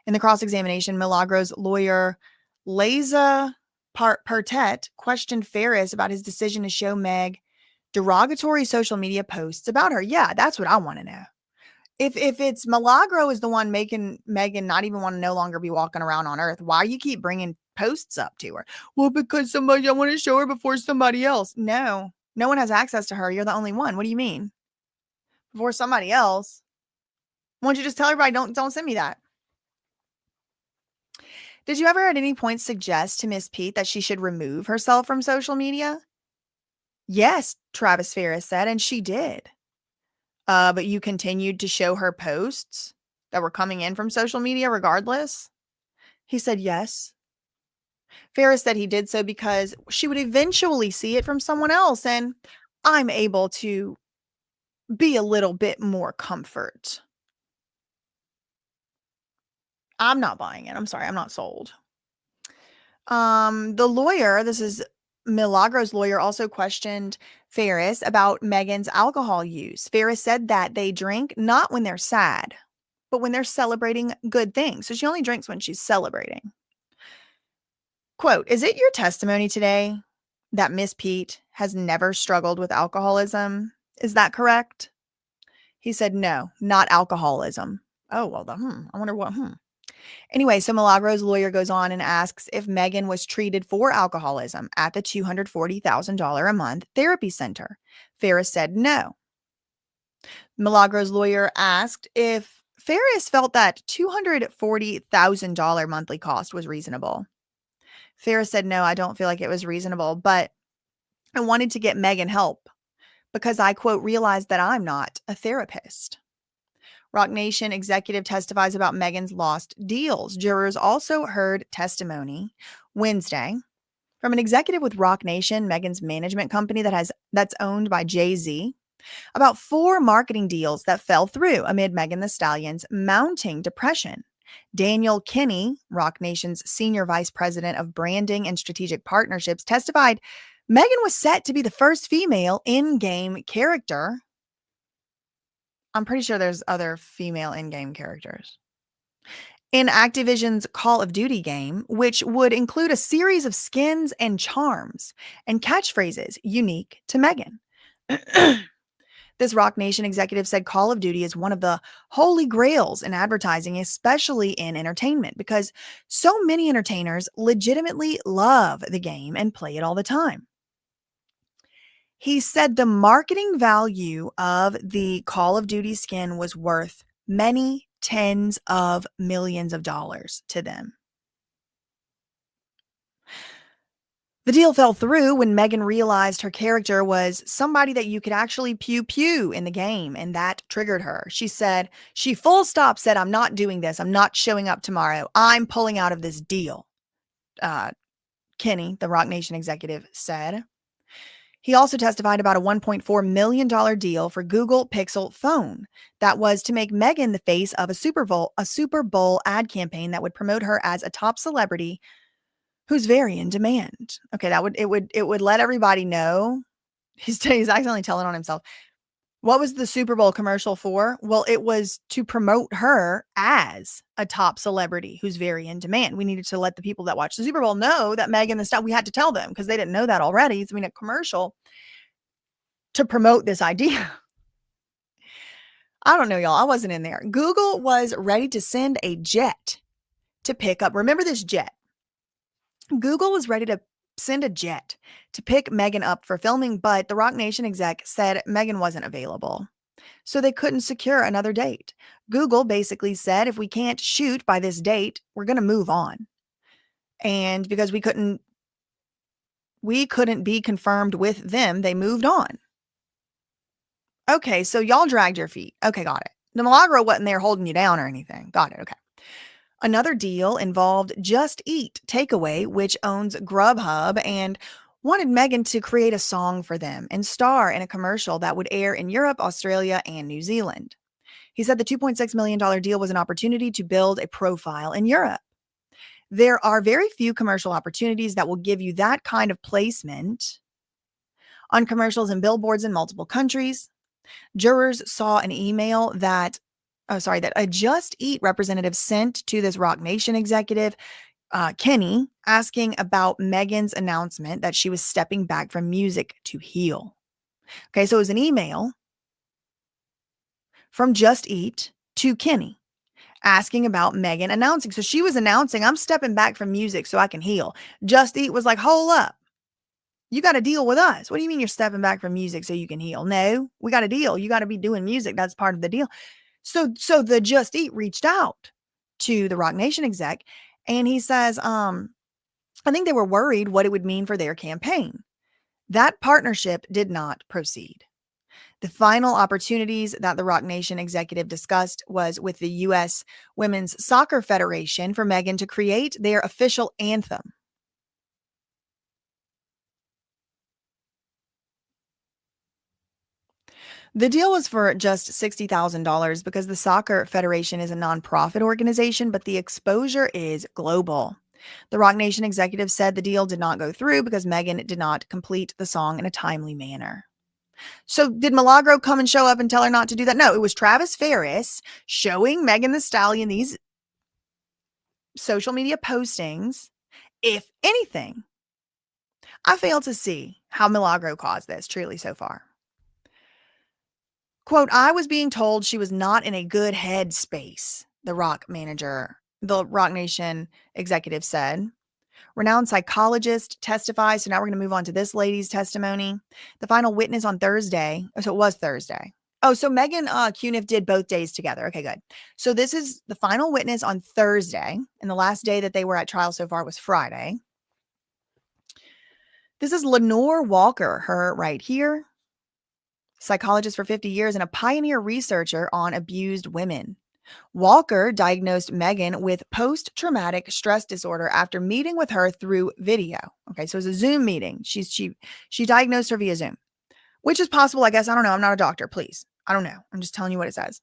In the cross-examination, Milagro's lawyer, Liza Pertet, questioned Ferris about his decision to show Meg derogatory social media posts about her. Yeah, that's what I want to know. If it's Milagro is the one making Megan not even want to no longer be walking around on Earth, why you keep bringing posts up to her? Well, because I want to show her before somebody else. No one has access to her. You're the only one. What do you mean? Before somebody else? Why don't you just tell everybody, don't send me that? Did you ever at any point suggest to Miss Pete that she should remove herself from social media? Yes, Travis Ferris said, and she did. But you continued to show her posts that were coming in from social media regardless? He said yes. Ferris said he did so because she would eventually see it from someone else, and I'm able to be a little bit more comfort. I'm not buying it. I'm sorry. I'm not sold. The lawyer, this is Milagro's lawyer, also questioned Ferris about Megan's alcohol use. Ferris said that they drink not when they're sad, but when they're celebrating good things. So she only drinks when she's celebrating. Quote, is it your testimony today that Miss Pete has never struggled with alcoholism? Is that correct? He said, no, not alcoholism. Oh, well, I wonder what, Anyway, so Milagro's lawyer goes on and asks if Megan was treated for alcoholism at the $240,000 a month therapy center. Ferris said no. Milagro's lawyer asked if Ferris felt that $240,000 monthly cost was reasonable. Ferris said, no, I don't feel like it was reasonable, but I wanted to get Megan help because I, quote, realized that I'm not a therapist. Rock Nation executive testifies about Megan's lost deals. Jurors also heard testimony Wednesday from an executive with Rock Nation, Megan's management company that's owned by Jay-Z, about 4 marketing deals that fell through amid Megan Thee Stallion's mounting depression. Daniel Kinney, Rock Nation's senior vice president of branding and strategic partnerships, testified Megan was set to be the first female in-game character. I'm pretty sure there's other female in-game characters in Activision's Call of Duty game, which would include a series of skins and charms and catchphrases unique to Megan. This Rock Nation executive said Call of Duty is one of the holy grails in advertising, especially in entertainment, because so many entertainers legitimately love the game and play it all the time. He said the marketing value of the Call of Duty skin was worth many tens of millions of dollars to them. The deal fell through when Megan realized her character was somebody that you could actually pew in the game, and that triggered her. She said, she full stop said, I'm not doing this. I'm not showing up tomorrow. I'm pulling out of this deal. Kinney, the Rock Nation executive, said. He also testified about a $1.4 million deal for Google Pixel phone that was to make Megan the face of a Super Bowl ad campaign that would promote her as a top celebrity who's very in demand. Okay, it would let everybody know. He's accidentally telling on himself. What was the Super Bowl commercial for? Well, it was to promote her as a top celebrity who's very in demand. We needed to let the people that watch the Super Bowl know that Megan and stuff, we had to tell them because they didn't know that already. So, a commercial to promote this idea. I don't know, y'all. I wasn't in there. Google was ready to send a jet to pick up. Remember this jet? Google was ready to send a jet to pick Megan up for filming, but the Rock Nation exec said Megan wasn't available. So they couldn't secure another date. Google basically said, if we can't shoot by this date, we're going to move on. And because we couldn't We couldn't be confirmed with them. They moved on. Okay, so y'all dragged your feet. Okay, got it. The Milagro wasn't there holding you down or anything. Got it. Okay. Another deal involved Just Eat Takeaway, which owns Grubhub, and wanted Megan to create a song for them and star in a commercial that would air in Europe, Australia, and New Zealand. He said the $2.6 million deal was an opportunity to build a profile in Europe. There are very few commercial opportunities that will give you that kind of placement on commercials and billboards in multiple countries. Jurors saw an email that a Just Eat representative sent to this Rock Nation executive, Kenny, asking about Megan's announcement that she was stepping back from music to heal. Okay, so it was an email from Just Eat to Kenny asking about Megan announcing. So she was announcing, I'm stepping back from music so I can heal. Just Eat was like, hold up. You got to deal with us. What do you mean you're stepping back from music so you can heal? No, we got a deal. You got to be doing music. That's part of the deal. So the Just Eat reached out to the Rock Nation exec, and he says, I think they were worried what it would mean for their campaign. That partnership did not proceed. The final opportunities that the Rock Nation executive discussed was with the U.S. Women's Soccer Federation for Megan to create their official anthem. The deal was for just $60,000 because the Soccer Federation is a nonprofit organization, but the exposure is global. The Rock Nation executive said the deal did not go through because Megan did not complete the song in a timely manner. So did Milagro come and show up and tell her not to do that? No, it was Travis Ferris showing Megan Thee Stallion these social media postings. If anything, I fail to see how Milagro caused this truly so far. Quote, I was being told she was not in a good headspace, the Rock Nation executive said. Renowned psychologist testifies. So now we're going to move on to this lady's testimony. The final witness on Thursday. So it was Thursday. Oh, so Megan Cuniff did both days together. Okay, good. So this is the final witness on Thursday. And the last day that they were at trial so far was Friday. This is Lenore Walker, her right here. Psychologist for 50 years and a pioneer researcher on abused women. Walker diagnosed Megan with post-traumatic stress disorder after meeting with her through video. Okay, so it was a Zoom meeting. She diagnosed her via Zoom, which is possible, I guess. I don't know. I'm not a doctor, please. I don't know. I'm just telling you what it says.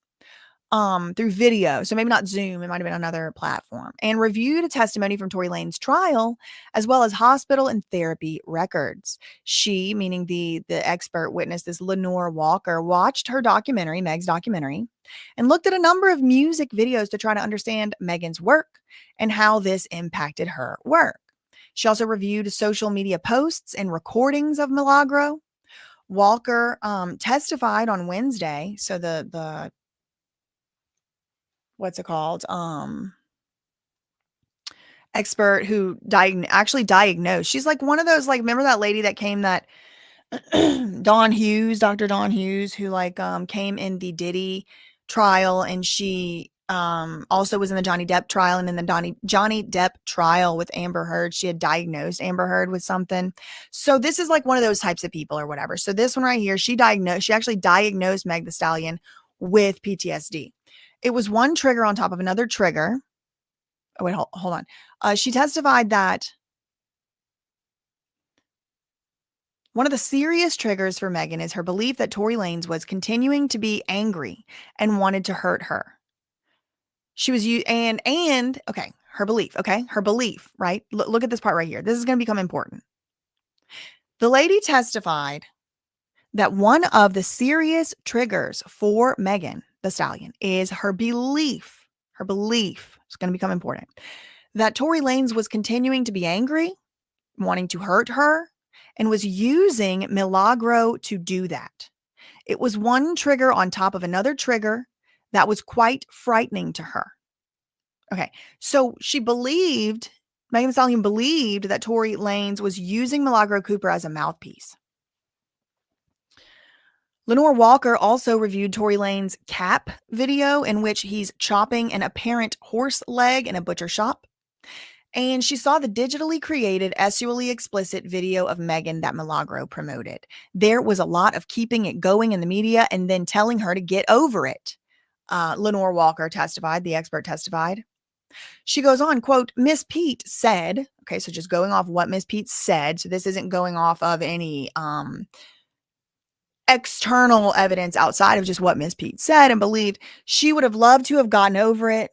Through video. So maybe not Zoom. It might have been another platform. And reviewed a testimony from Tory Lane's trial, as well as hospital and therapy records. She, meaning the expert witness, this Lenore Walker, watched her documentary, Meg's documentary, and looked at a number of music videos to try to understand Megan's work and how this impacted her work. She also reviewed social media posts and recordings of Milagro. Walker testified on Wednesday. So the what's it called? Expert who actually diagnosed. She's like one of those, like, remember that lady that came, that Dr. Dawn Hughes, who came in the Diddy trial, and she also was in the Johnny Depp trial, and in the Johnny Depp trial with Amber Heard, she had diagnosed Amber Heard with something. So this is like one of those types of people or whatever. So this one right here, she actually diagnosed Meg Thee Stallion with PTSD. It was one trigger on top of another trigger. Oh, wait, hold on. She testified that one of the serious triggers for Megan is her belief that Tory Lanez was continuing to be angry and wanted to hurt her. She was okay, her belief, right? Look at this part right here. This is going to become important. The lady testified that one of the serious triggers for Megan Thee Stallion is her belief. Her belief is going to become important. That Tory Lanez was continuing to be angry, wanting to hurt her, and was using Milagro to do that. It was one trigger on top of another trigger that was quite frightening to her. Okay, so Megan Thee Stallion believed that Tory Lanez was using Milagro Cooper as a mouthpiece. Lenore Walker also reviewed Tory Lanez Cap video, in which he's chopping an apparent horse leg in a butcher shop. And she saw the digitally created, sexually explicit video of Megan that Milagro promoted. There was a lot of keeping it going in the media and then telling her to get over it. Lenore Walker testified, the expert testified. She goes on, quote, Miss Pete said, okay, so just going off what Miss Pete said. So this isn't going off of any external evidence outside of just what Miss Pete said and believed. She would have loved to have gotten over it.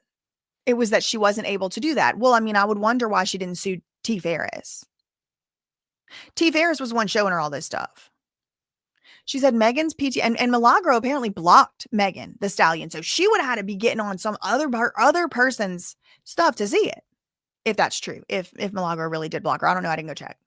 It was that she wasn't able to do that. Well, I mean, I would wonder why she didn't sue T. Ferris. T. Ferris was the one showing her all this stuff. She said Megan's PT and Milagro apparently blocked Megan, the Stallion. So she would have had to be getting on some other person's stuff to see it. If that's true. If Milagro really did block her. I don't know. I didn't go check.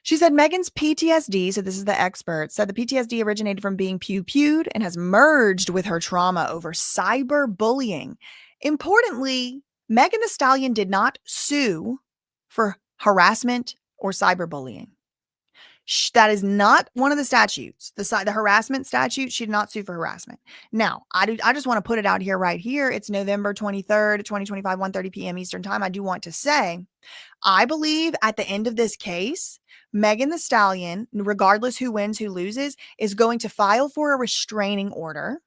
She said Megan's PTSD, so this is the expert, said the PTSD originated from being pew-pewed and has merged with her trauma over cyberbullying. Importantly, Megan Thee Stallion did not sue for harassment or cyberbullying. That is not one of the statutes. The harassment statute, she did not sue for harassment. Now, I just want to put it out here right here. It's November 23rd, 2025, 1:30 p.m. Eastern time. I do want to say, I believe at the end of this case, Megan Thee Stallion, regardless who wins, who loses, is going to file for a restraining order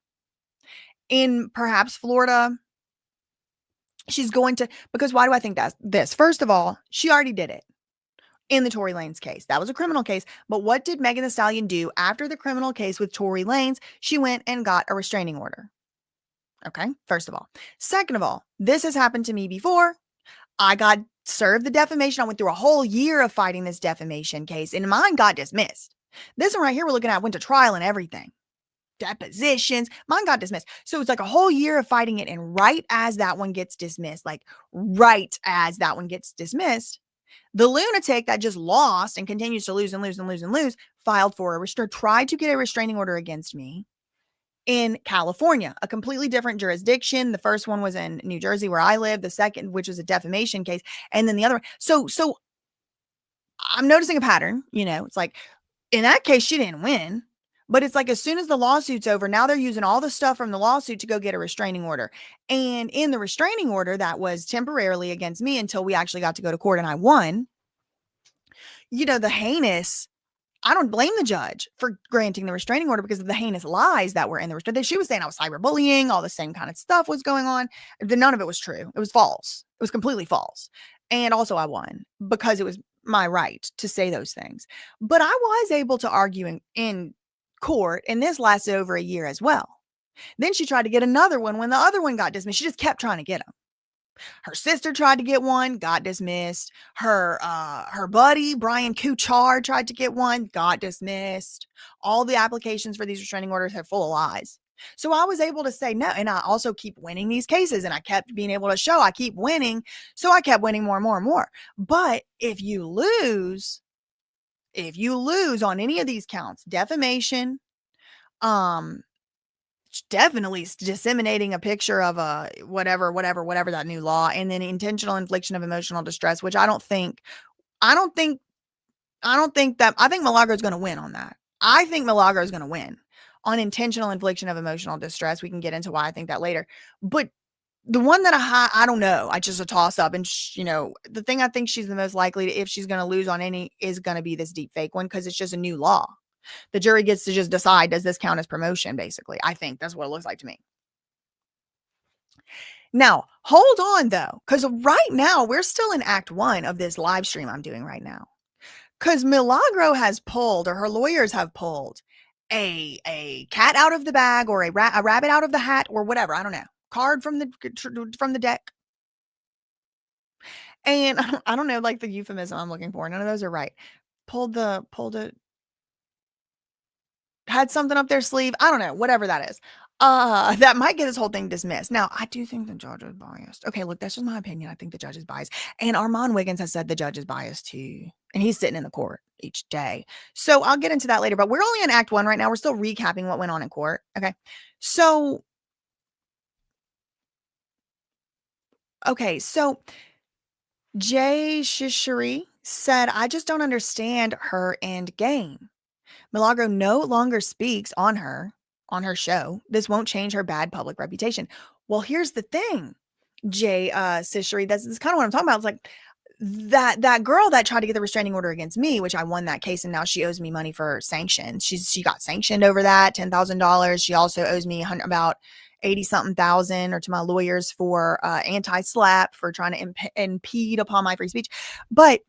in perhaps Florida. She's going to, because why do I think that's this? First of all, she already did it in the Tory Lanez case. That was a criminal case. But what did Megan Thee Stallion do after the criminal case with Tory Lanez? She went and got a restraining order. Okay, first of all. Second of all, this has happened to me before. I got served the defamation. I went through a whole year of fighting this defamation case, and mine got dismissed. This one right here we're looking at went to trial and everything. Depositions. Mine got dismissed. So it's like a whole year of fighting it, and right as that one gets dismissed, the lunatic that just lost and continues to lose and lose and lose and lose filed for tried to get a restraining order against me in California, a completely different jurisdiction. The first one was in New Jersey where I live. The second, which was a defamation case. And then the other one. So I'm noticing a pattern, it's like in that case, she didn't win, but it's like, as soon as the lawsuit's over, now they're using all the stuff from the lawsuit to go get a restraining order. And in the restraining order that was temporarily against me until we actually got to go to court and I won, the heinous, I don't blame the judge for granting the restraining order because of the heinous lies that were in the restraining. She was saying I was cyberbullying, all the same kind of stuff was going on. None of it was true. It was false. It was completely false. And also I won because it was my right to say those things. But I was able to argue in court, and this lasted over a year as well. Then she tried to get another one when the other one got dismissed. She just kept trying to get them. Her sister tried to get one, got dismissed. Her buddy, Brian Kuchar, tried to get one, got dismissed. All the applications for these restraining orders are full of lies. So I was able to say no, and I also keep winning these cases, and I kept being able to show I keep winning. So I kept winning more and more and more. But if you lose on any of these counts, defamation, definitely disseminating a picture of a whatever that new law, and then intentional infliction of emotional distress, which I think Milagro is going to win on that. I think Milagro is going to win on intentional infliction of emotional distress. We can get into why I think that later. But the one that I don't know, I just a toss up. And the thing I think she's the most likely to, if she's going to lose on any, is going to be this deep fake one, because it's just a new law. The jury gets to just decide, does this count as promotion, basically. I think that's what it looks like to me. Now, hold on, though, because right now, we're still in Act 1 of this live stream I'm doing right now. Because Milagro has pulled, or her lawyers have pulled, a cat out of the bag, or a rabbit out of the hat, or whatever, I don't know, card from the deck. And I don't know, like the euphemism I'm looking for. None of those are right. Pulled it. Had something up their sleeve. I don't know, whatever that is. That might get this whole thing dismissed. Now, I do think the judge is biased. Okay, look, that's just my opinion. I think the judge is biased. And Armand Wiggins has said the judge is biased too. And he's sitting in the court each day. So I'll get into that later. But we're only in Act 1 right now. We're still recapping what went on in court. Okay. So Jay Shishri said, I just don't understand her end game. Milagro no longer speaks on her show. This won't change her bad public reputation. Well, here's the thing. Jay Sishery, that's kind of what I'm talking about. It's like that girl that tried to get the restraining order against me, which I won that case, and now she owes me money for sanctions. She got sanctioned over that $10,000. She also owes me about 80 something thousand, or to my lawyers for anti-slap for trying to impede upon my free speech. But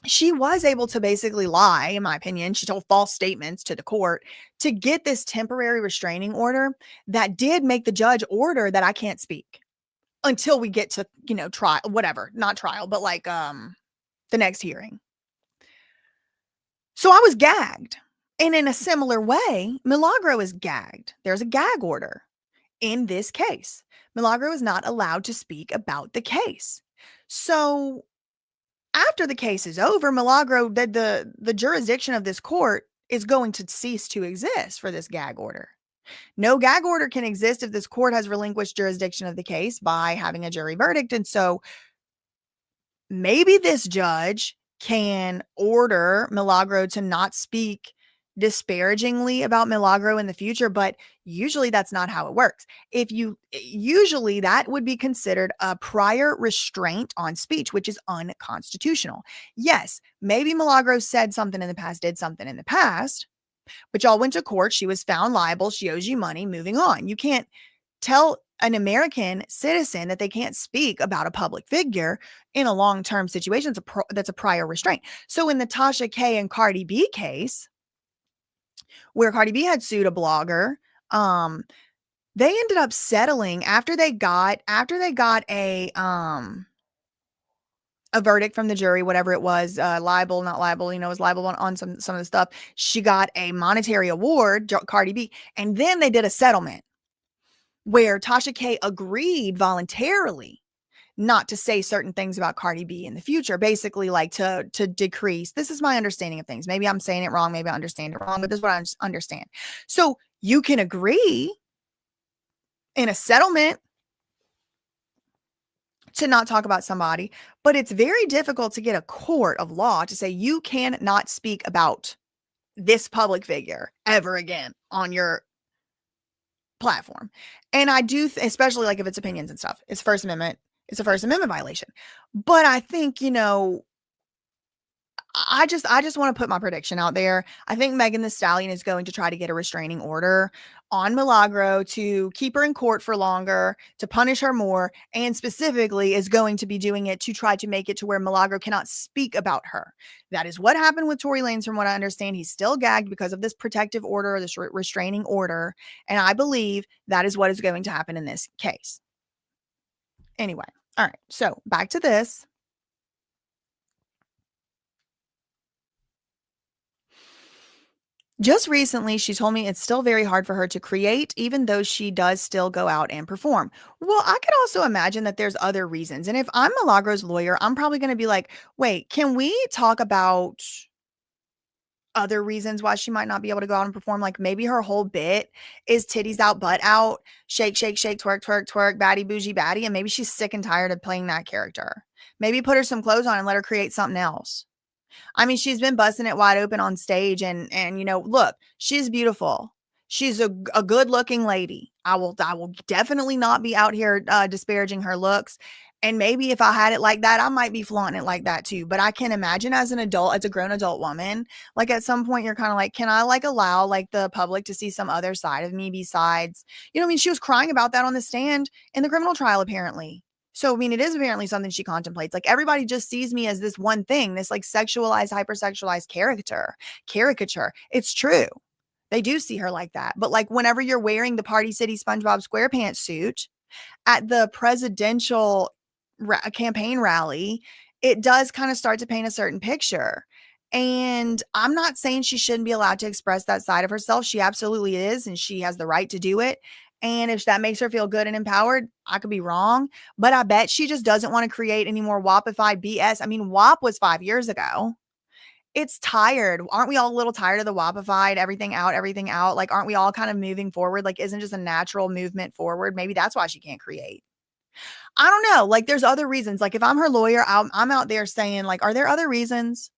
she was able to basically lie, in my opinion. She told false statements to the court to get this temporary restraining order that did make the judge order that I can't speak until we get to, trial, whatever, not trial, but like the next hearing. So I was gagged. And in a similar way, Milagro is gagged. There's a gag order in this case. Milagro is not allowed to speak about the case. So after the case is over, Milagro, the jurisdiction of this court is going to cease to exist for this gag order. No gag order can exist if this court has relinquished jurisdiction of the case by having a jury verdict. And so maybe this judge can order Milagro to not speak disparagingly about Milagro in the future, but usually that's not how it works. Usually that would be considered a prior restraint on speech, which is unconstitutional. Yes, maybe Milagro said something in the past, did something in the past, but y'all went to court. She was found liable. She owes you money. Moving on. You can't tell an American citizen that they can't speak about a public figure in a long-term situation. That's a prior restraint. So in the Tasha K and Cardi B case, where Cardi B had sued a blogger, they ended up settling after they got a verdict from the jury, whatever it was, liable, not liable, it was liable on some of the stuff. She got a monetary award, Cardi B, and then they did a settlement where Tasha K agreed voluntarily not to say certain things about Cardi B in the future, basically like to decrease. This is my understanding of things. Maybe I'm saying it wrong. Maybe I understand it wrong, but this is what I understand. So you can agree in a settlement to not talk about somebody, but it's very difficult to get a court of law to say you cannot speak about this public figure ever again on your platform. And I do, especially like if it's opinions and stuff, it's a First Amendment violation. But I think, I just want to put my prediction out there. I think Megan Thee Stallion is going to try to get a restraining order on Milagro to keep her in court for longer, to punish her more, and specifically is going to be doing it to try to make it to where Milagro cannot speak about her. That is what happened with Tory Lanez, from what I understand. He's still gagged because of this protective order, this restraining order, and I believe that is what is going to happen in this case. Anyway, all right, so back to this. Just recently, she told me it's still very hard for her to create, even though she does still go out and perform. Well, I could also imagine that there's other reasons. And if I'm Milagro's lawyer, I'm probably going to be like, wait, can we talk about other reasons why she might not be able to go out and perform? Like maybe her whole bit is titties out, butt out, shake, shake, shake, twerk, twerk, twerk, baddie, bougie, baddie. And maybe she's sick and tired of playing that character. Maybe put her some clothes on and let her create something else. I mean, she's been busting it wide open on stage, and look, she's beautiful. She's a good looking lady. I will definitely not be out here disparaging her looks. And maybe if I had it like that, I might be flaunting it like that too. But I can imagine as an adult, as a grown adult woman, like at some point you're kind of like, can I like allow like the public to see some other side of me besides, she was crying about that on the stand in the criminal trial, apparently. So, it is apparently something she contemplates. Like everybody just sees me as this one thing, this like sexualized, hypersexualized caricature. It's true. They do see her like that. But like whenever you're wearing the Party City SpongeBob SquarePants suit at the presidential campaign rally, it does kind of start to paint a certain picture. And I'm not saying she shouldn't be allowed to express that side of herself. She absolutely is, and she has the right to do it. And if that makes her feel good and empowered, I could be wrong. But I bet she just doesn't want to create any more WAPified BS. I mean, WAP was 5 years ago. It's tired. Aren't we all a little tired of the WAPified, everything out? Like, aren't we all kind of moving forward? Like, isn't just a natural movement forward? Maybe that's why she can't create. I don't know. Like, there's other reasons. Like, if I'm her lawyer, I'm out there saying, like, are there other reasons?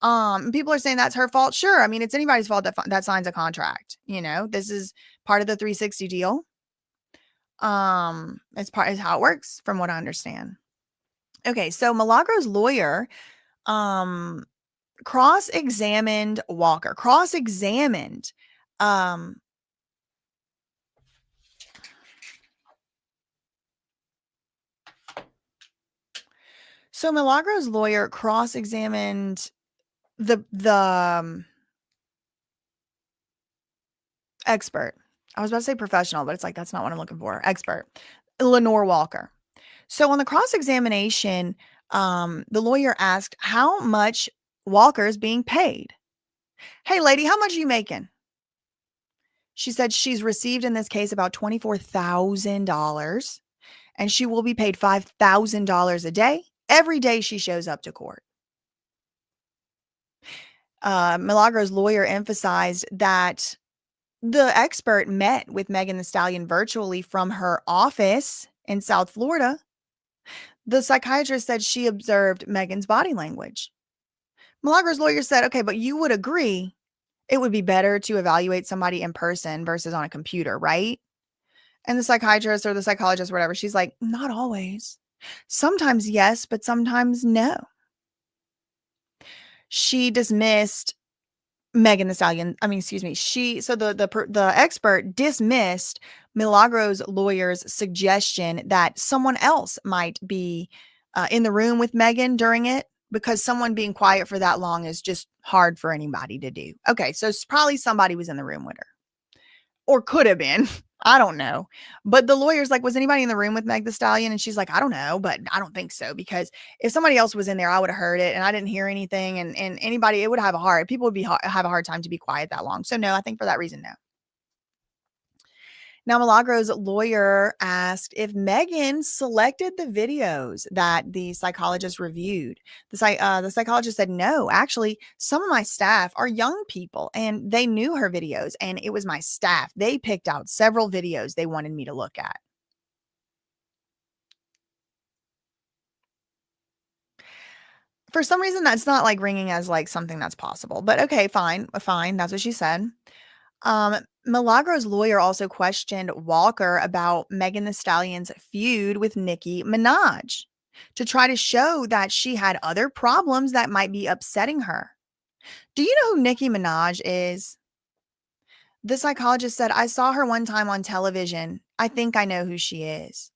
People are saying that's her fault. Sure. I mean, it's anybody's fault that signs a contract. This is part of the 360 deal. It's how it works from what I understand. Okay, so Milagro's lawyer um cross-examined Walker. Cross-examined. Um so Milagro's lawyer cross-examined the expert. I was about to say professional, but it's like that's not what I'm looking for. Expert. Lenore Walker. So on the cross-examination, the lawyer asked how much Walker is being paid. Hey, lady, how much are you making? She said she's received in this case about $24,000 and she will be paid $5,000 a day every day she shows up to court. Milagro's lawyer emphasized that the expert met with Megan Thee Stallion virtually from her office in South Florida. The psychiatrist said she observed Megan's body language. Milagro's lawyer said, okay, but you would agree it would be better to evaluate somebody in person versus on a computer, right? And the psychiatrist or the psychologist, whatever, she's like, not always. Sometimes yes, but sometimes no. She dismissed Megan Thee Stallion. I mean, excuse me. The expert dismissed Milagro's lawyer's suggestion that someone else might be in the room with Megan during it because someone being quiet for that long is just hard for anybody to do. Okay, so it's probably somebody was in the room with her. Or could have been. I don't know. But the lawyer's like, was anybody in the room with Meg Thee Stallion? And she's like, I don't know, but I don't think so. Because if somebody else was in there, I would have heard it and I didn't hear anything. And anybody, it would have people would have a hard time to be quiet that long. So no, I think for that reason, no. Now, Milagro's lawyer asked if Megan selected the videos that the psychologist reviewed. The psychologist said, no, actually, some of my staff are young people and they knew her videos, and it was my staff. They picked out several videos they wanted me to look at. For some reason, that's not like ringing as like something that's possible, but okay, fine. Fine. That's what she said. Milagro's lawyer also questioned Walker about Megan Thee Stallion's feud with Nicki Minaj to try to show that she had other problems that might be upsetting her. Do you know who Nicki Minaj is? The psychologist said, I saw her one time on television. I think I know who she is.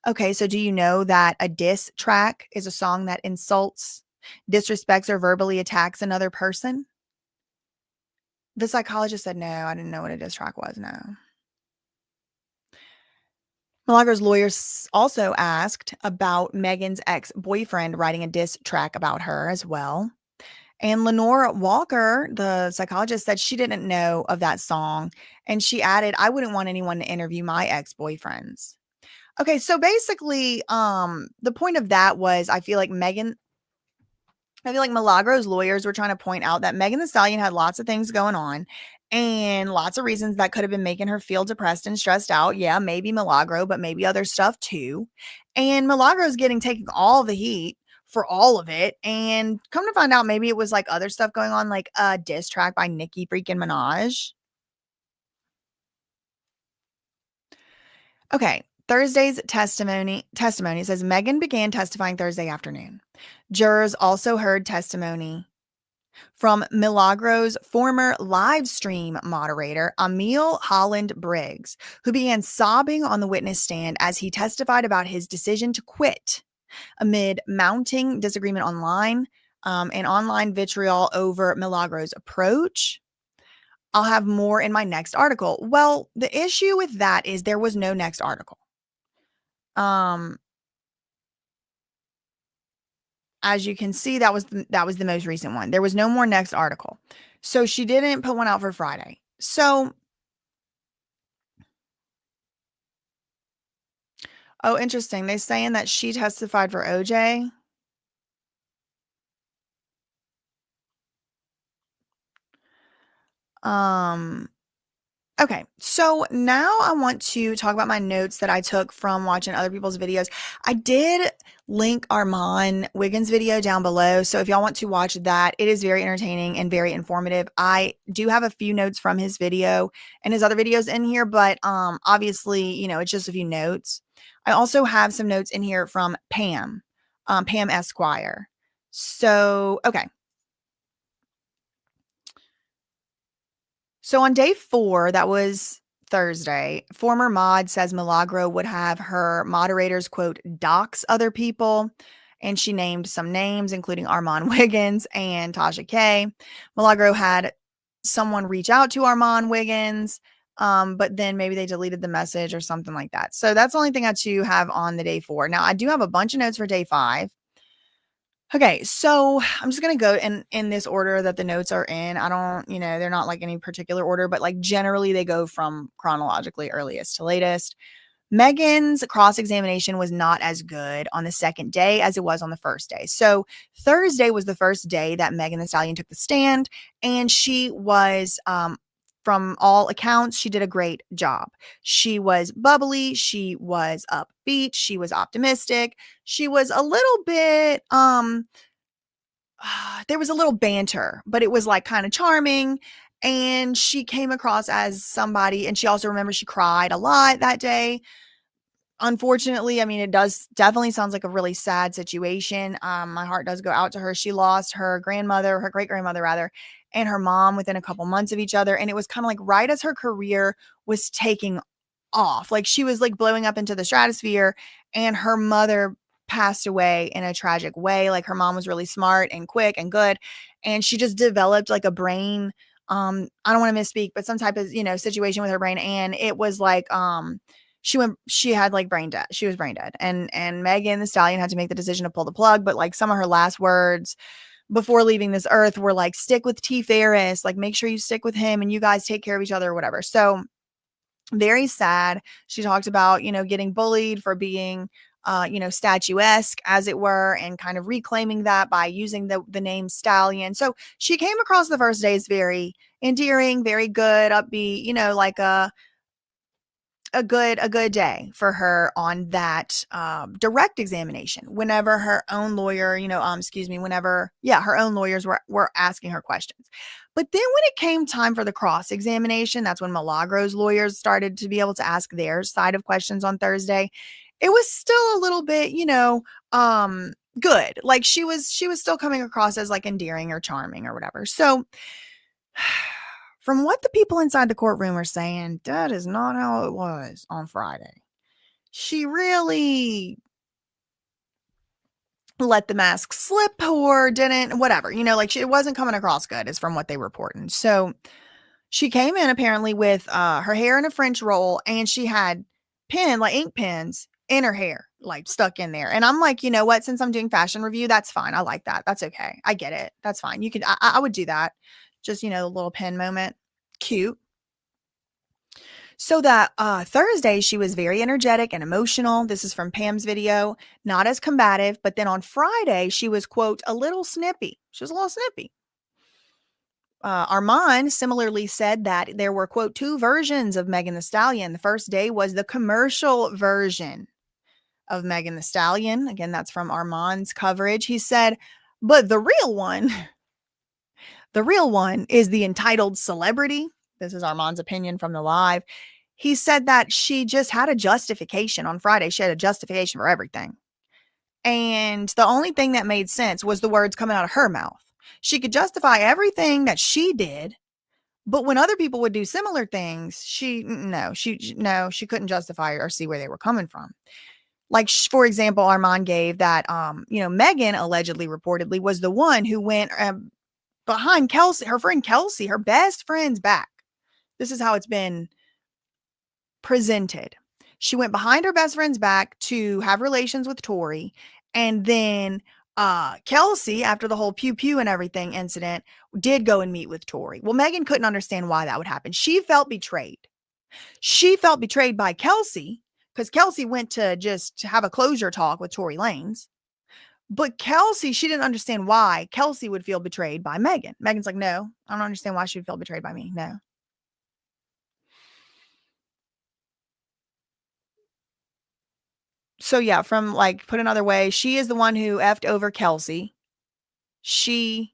Okay, so do you know that a diss track is a song that insults, disrespects, or verbally attacks another person? The psychologist said, no, I didn't know what a diss track was. No. Milagro's lawyers also asked about Megan's ex-boyfriend writing a diss track about her as well. And Lenore Walker, the psychologist, said she didn't know of that song. And she added, I wouldn't want anyone to interview my ex-boyfriends. Okay, so basically, the point of that was I feel like Milagro's lawyers were trying to point out that Megan Thee Stallion had lots of things going on and lots of reasons that could have been making her feel depressed and stressed out. Yeah, maybe Milagro, but maybe other stuff too. And Milagro's taking all the heat for all of it. And come to find out, maybe it was like other stuff going on, like a diss track by Nicki freaking Minaj. Okay. Thursday's testimony says Megan began testifying Thursday afternoon. Jurors also heard testimony from Milagro's former live stream moderator, Emil Holland Briggs, who began sobbing on the witness stand as he testified about his decision to quit amid mounting disagreement online and online vitriol over Milagro's approach. I'll have more in my next article. Well, the issue with that is there was no next article. Um, as you can see, that was the most recent one. There was no more next article. So she didn't put one out for Friday. So, oh, interesting. They're saying that she testified for OJ. Um, Okay, so now I want to talk about my notes that I took from watching other people's videos. I did link Armand Wiggins' video down below, so if y'all want to watch that, it is very entertaining and very informative. I do have a few notes from his video and his other videos in here, but obviously, it's just a few notes. I also have some notes in here from Pam, Pam Esquire. So, okay. So on day 4, that was Thursday, former mod says Milagro would have her moderators, quote, dox other people. And she named some names, including Armand Wiggins and Tasha K. Milagro had someone reach out to Armand Wiggins, but then maybe they deleted the message or something like that. So that's the only thing I do have on the day 4. Now, I do have a bunch of notes for day 5. Okay, so I'm just gonna go in this order that the notes are in. I don't, they're not like any particular order, but like generally they go from chronologically earliest to latest. Megan's cross-examination was not as good on the second day as it was on the first day. So Thursday was the first day that Megan Thee Stallion took the stand, and she was, from all accounts, she did a great job. She was bubbly, she was upbeat, she was optimistic, she was a little bit, there was a little banter, but it was like kind of charming. And she came across as somebody, and she also remembers she cried a lot that day. Unfortunately, I mean, it does definitely sounds like a really sad situation. My heart does go out to her. She lost her grandmother, her great grandmother rather, and her mom within a couple months of each other. And it was kind of like right as her career was taking off, like she was like blowing up into the stratosphere, and her mother passed away in a tragic way. Like her mom was really smart and quick and good, and she just developed like a brain. I don't want to misspeak, but some type of, situation with her brain. And it was like, she had like brain dead. She was brain dead. And Megan Thee Stallion had to make the decision to pull the plug. But like some of her last words before leaving this earth were like, stick with T Ferris, like make sure you stick with him and you guys take care of each other or whatever. So very sad. She talked about, getting bullied for being, statuesque, as it were, and kind of reclaiming that by using the name Stallion. So she came across the first day as very endearing, very good, upbeat, like a good day for her on that direct examination. Whenever her own lawyer, her own lawyers were asking her questions. But then when it came time for the cross examination, that's when Milagro's lawyers started to be able to ask their side of questions on Thursday. It was still a little bit, good. Like she was still coming across as like endearing or charming or whatever. So from what the people inside the courtroom are saying, that is not how it was on Friday. She really let the mask slip or didn't, whatever, like it wasn't coming across good, is from what they reporting. So she came in apparently with her hair in a French roll, and she had ink pens in her hair, like stuck in there. And I'm like, you know what? Since I'm doing fashion review, that's fine. I like that. That's okay. I get it. That's fine. You could, I would do that. Just, a little pen moment. Cute. So that Thursday, she was very energetic and emotional. This is from Pam's video, not as combative. But then on Friday, she was, quote, a little snippy. She was a little snippy. Armand similarly said that there were, quote, 2 versions of Megan Thee Stallion. The first day was the commercial version of Megan Thee Stallion. Again, that's from Armand's coverage. He said, but the real one is the entitled celebrity. This is Armand's opinion from the live. He said that she just had a justification on Friday. She had a justification for everything. And the only thing that made sense was the words coming out of her mouth. She could justify everything that she did, but when other people would do similar things, she couldn't justify or see where they were coming from. Like, for example, Armand gave that, Megan allegedly reportedly was the one who went behind Kelsey, her friend Kelsey, her best friend's back. This is how it's been presented. She went behind her best friend's back to have relations with Tori. And then Kelsey, after the whole pew pew and everything incident, did go and meet with Tori. Well, Megan couldn't understand why that would happen. She felt betrayed. She felt betrayed by Kelsey because Kelsey went to just have a closure talk with Tory Lanez. But Kelsey, she didn't understand why Kelsey would feel betrayed by Megan. Megan's like, no, I don't understand why she would feel betrayed by me. No. So yeah, from like put another way, she is the one who effed over Kelsey. She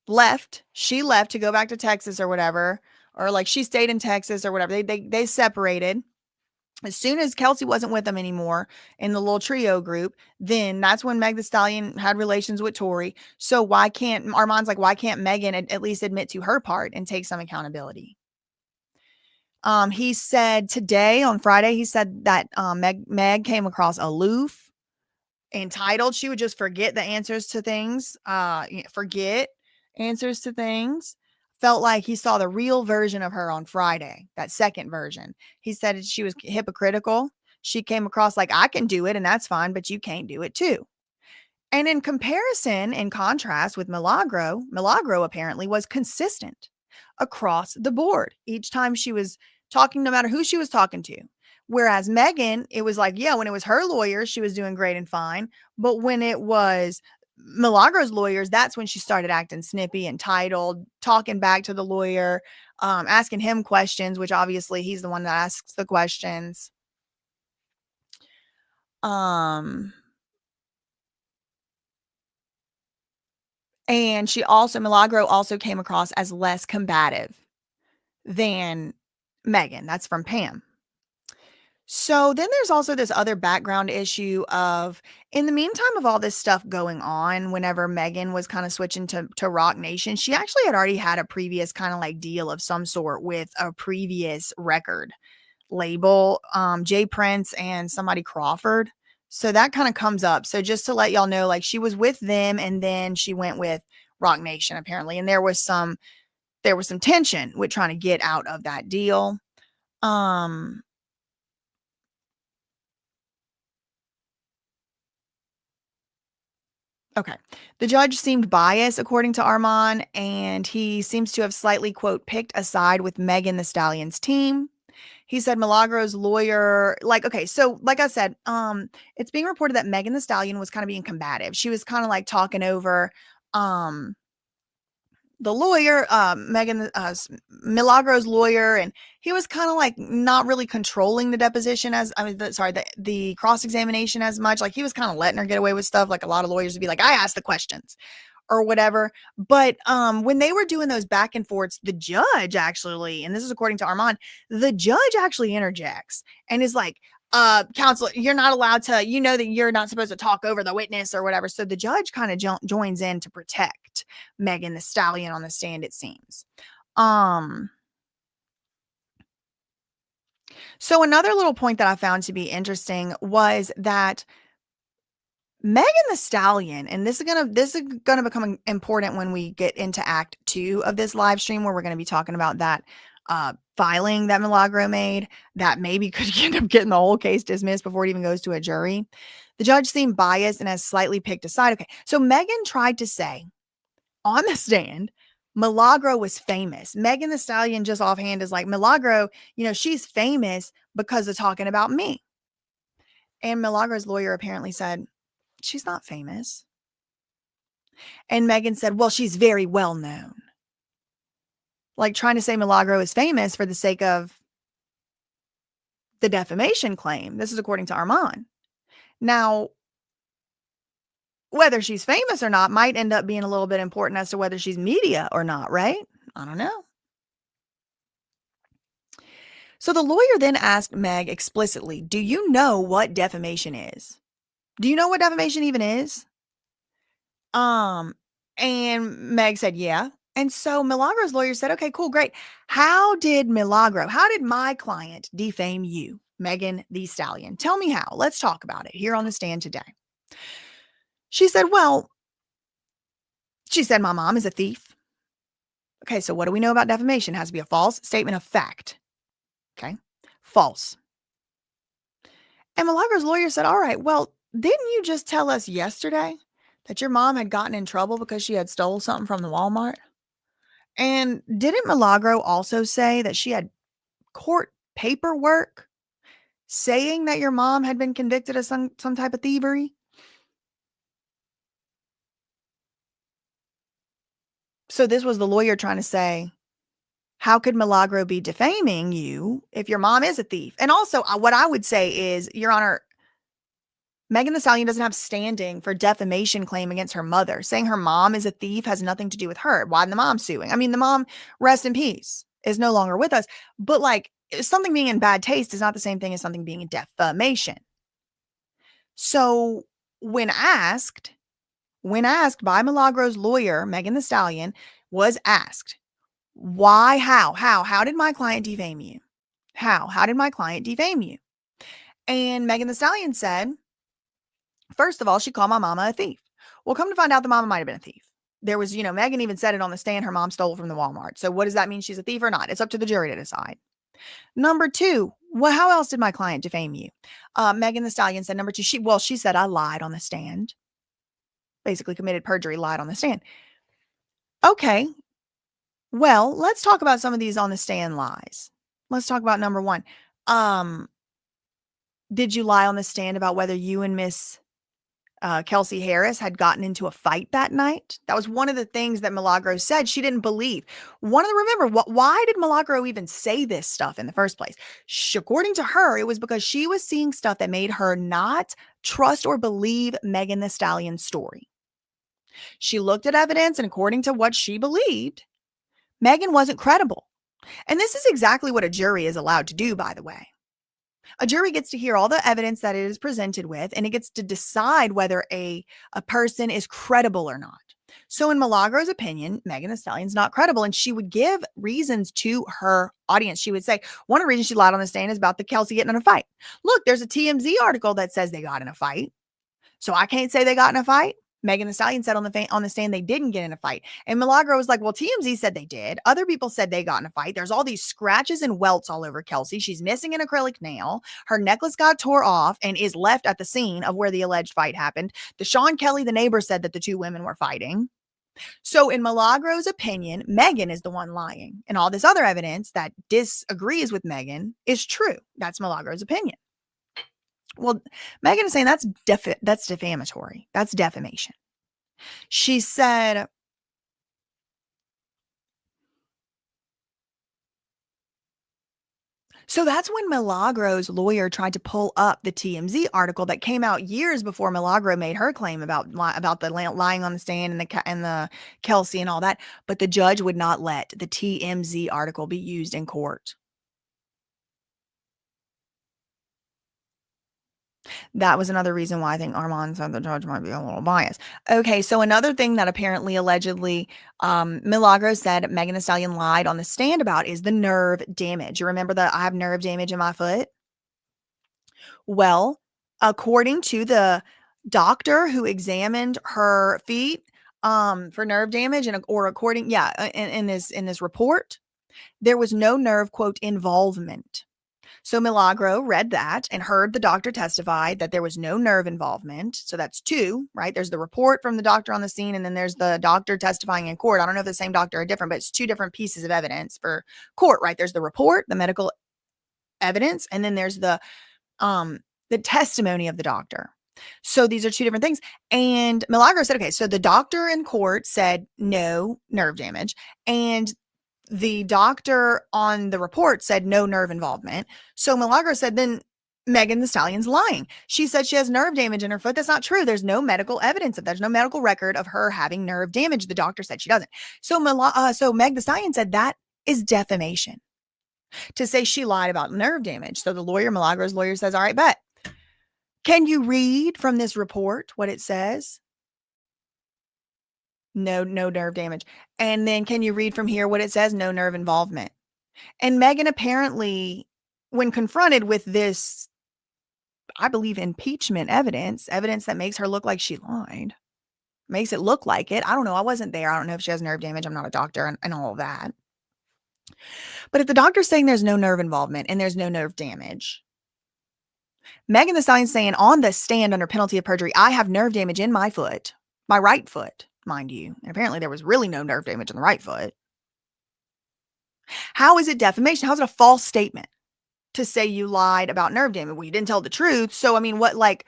left. She left to go back to Texas or whatever, or like she stayed in Texas or whatever. They separated. As soon as Kelsey wasn't with them anymore in the little trio group, then that's when Meg the Stallion had relations with Tori. So why can't Armand's like, why can't Megan at least admit to her part and take some accountability? He said today on Friday, he said that Meg came across aloof, entitled. She would just forget the answers to things, forget answers to things. Felt like he saw the real version of her on Friday, that second version. He said she was hypocritical. She came across like, I can do it and that's fine, but you can't do it too. And in comparison, in contrast with Milagro, Milagro apparently was consistent across the board each time she was talking, no matter who she was talking to. Whereas Megan, it was like, yeah, when it was her lawyers, she was doing great and fine. But when it was Milagro's lawyers, that's when she started acting snippy, entitled, talking back to the lawyer, asking him questions, which obviously he's the one that asks the questions. And Milagro also came across as less combative than Megan. That's from Pam. So then there's also this other background issue of, in the meantime of all this stuff going on, whenever Megan was kind of switching to Rock Nation, she actually had already had a previous kind of like deal of some sort with a previous record label, Jay Prince and somebody Crawford. So that kind of comes up. So just to let y'all know, like she was with them and then she went with Rock Nation apparently. And there was some tension with trying to get out of that deal. Okay. The judge seemed biased, according to Armand, and he seems to have slightly, quote, picked a side with Megan the Stallion's team. He said Milagro's lawyer, like, okay, so like I said, it's being reported that Megan the Stallion was kind of being combative. She was kind of like talking over the lawyer, Milagro's lawyer, and he was kind of like not really controlling the deposition the cross-examination as much. Like he was kind of letting her get away with stuff. Like a lot of lawyers would be like, I asked the questions or whatever. But when they were doing those back and forths, the judge actually, and this is according to Armand, the judge actually interjects and is like, counsel, you're not allowed to, you know that you're not supposed to talk over the witness or whatever. So the judge kind of joins in to protect Megan the Stallion on the stand, it seems. So another little point that I found to be interesting was that Megan the Stallion, and this is gonna become important when we get into Act 2 of this live stream, where we're gonna be talking about that filing that Milagro made that maybe could end up getting the whole case dismissed before it even goes to a jury. The judge seemed biased and has slightly picked a side. Okay, so Megan tried to say on the stand, Milagro was famous. Megan the Stallion just offhand is like, Milagro, she's famous because of talking about me. And Milagro's lawyer apparently said, she's not famous. And Megan said, well, she's very well known. Like trying to say Milagro is famous for the sake of the defamation claim. This is according to Armand. Now, whether she's famous or not might end up being a little bit important as to whether she's media or not, right? I don't know. So the lawyer then asked Meg explicitly, do you know what defamation is? Do you know what defamation even is? And Meg said, yeah. And so Milagro's lawyer said, okay, cool, great. How did my client defame you, Megan the Stallion? Tell me how. Let's talk about it here on the stand today. She said, my mom is a thief. Okay, so what do we know about defamation? It has to be a false statement of fact. Okay, false. And Milagro's lawyer said, all right, well, didn't you just tell us yesterday that your mom had gotten in trouble because she had stole something from the Walmart? And didn't Milagro also say that she had court paperwork saying that your mom had been convicted of some type of thievery? So this was the lawyer trying to say, how could Milagro be defaming you if your mom is a thief? And also what I would say is, Your Honor, Megan Thee Stallion doesn't have standing for defamation claim against her mother. Saying her mom is a thief has nothing to do with her. Why the mom suing? I mean, the mom, rest in peace, is no longer with us. But like something being in bad taste is not the same thing as something being in defamation. So when asked by Milagro's lawyer, Megan Thee Stallion, was asked, why, how did my client defame you? How did my client defame you? And Megan Thee Stallion said, first of all, she called my mama a thief. Well, come to find out, the mama might have been a thief. There was, Megan even said it on the stand, her mom stole from the Walmart. So what does that mean? She's a thief or not? It's up to the jury to decide. Number two, well, how else did my client defame you? Megan Thee Stallion said, number two, she said I lied on the stand. Basically committed perjury, lied on the stand. Okay. Well, let's talk about some of these on the stand lies. Let's talk about number one. Did you lie on the stand about whether you and Miss Kelsey Harris had gotten into a fight that night? That was one of the things that Milagro said she didn't believe. Why did Milagro even say this stuff in the first place? According to her, it was because she was seeing stuff that made her not trust or believe Megan Thee Stallion's story. She looked at evidence, and according to what she believed, Megan wasn't credible. And this is exactly what a jury is allowed to do, by the way. A jury gets to hear all the evidence that it is presented with, and it gets to decide whether a person is credible or not. So in Milagro's opinion, Megan Thee Stallion's not credible, and she would give reasons to her audience. She would say, one of the reasons she lied on the stand is about the Kelsey getting in a fight. Look, there's a TMZ article that says they got in a fight. So I can't say they got in a fight. Megan Thee Stallion said on the stand they didn't get in a fight. And Milagro was like, well, TMZ said they did. Other people said they got in a fight. There's all these scratches and welts all over Kelsey. She's missing an acrylic nail. Her necklace got tore off and is left at the scene of where the alleged fight happened. Deshaun Kelly, the neighbor, said that the two women were fighting. So in Milagro's opinion, Megan is the one lying. And all this other evidence that disagrees with Megan is true. That's Milagro's opinion. Well, Megan is saying that's defamatory. That's defamation. She said, so that's when Milagro's lawyer tried to pull up the TMZ article that came out years before Milagro made her claim about the lying on the stand and the Kelsey and all that. But the judge would not let the TMZ article be used in court. That was another reason why I think Armand said the judge might be a little biased. Okay, so another thing that apparently, allegedly, Milagro said Megan Thee Stallion lied on the stand about is the nerve damage. You remember that I have nerve damage in my foot? Well, according to the doctor who examined her feet for nerve damage, in this report, there was no nerve, quote, involvement. So Milagro read that and heard the doctor testify that there was no nerve involvement. So that's two, right? There's the report from the doctor on the scene, and then there's the doctor testifying in court. I don't know if the same doctor or different, but it's two different pieces of evidence for court, right? There's the report, the medical evidence, and then there's the testimony of the doctor. So these are two different things. And Milagro said, okay, so the doctor in court said no nerve damage, and the doctor on the report said no nerve involvement. So Milagro said, then Megan Thee Stallion's lying. She said she has nerve damage in her foot. That's not true. There's no medical evidence of that. There's no medical record of her having nerve damage. The doctor said she doesn't. So Meg Thee Stallion said that is defamation to say she lied about nerve damage. So the lawyer, Milagro's lawyer, says, all right, bet. Can you read from this report what it says? No nerve damage. And then can you read from here what it says? No nerve involvement. And Megan apparently, when confronted with this, I believe, impeachment evidence that makes her look like she lied, makes it look like it. I don't know. I wasn't there. I don't know if she has nerve damage. I'm not a doctor and all of that. But if the doctor's saying there's no nerve involvement and there's no nerve damage, Megan Thee Stallion saying on the stand under penalty of perjury, I have nerve damage in my foot, my right foot, mind you. And apparently there was really no nerve damage in the right foot. How is it defamation? How is it a false statement to say you lied about nerve damage? Well, you didn't tell the truth. So, I mean, what, like,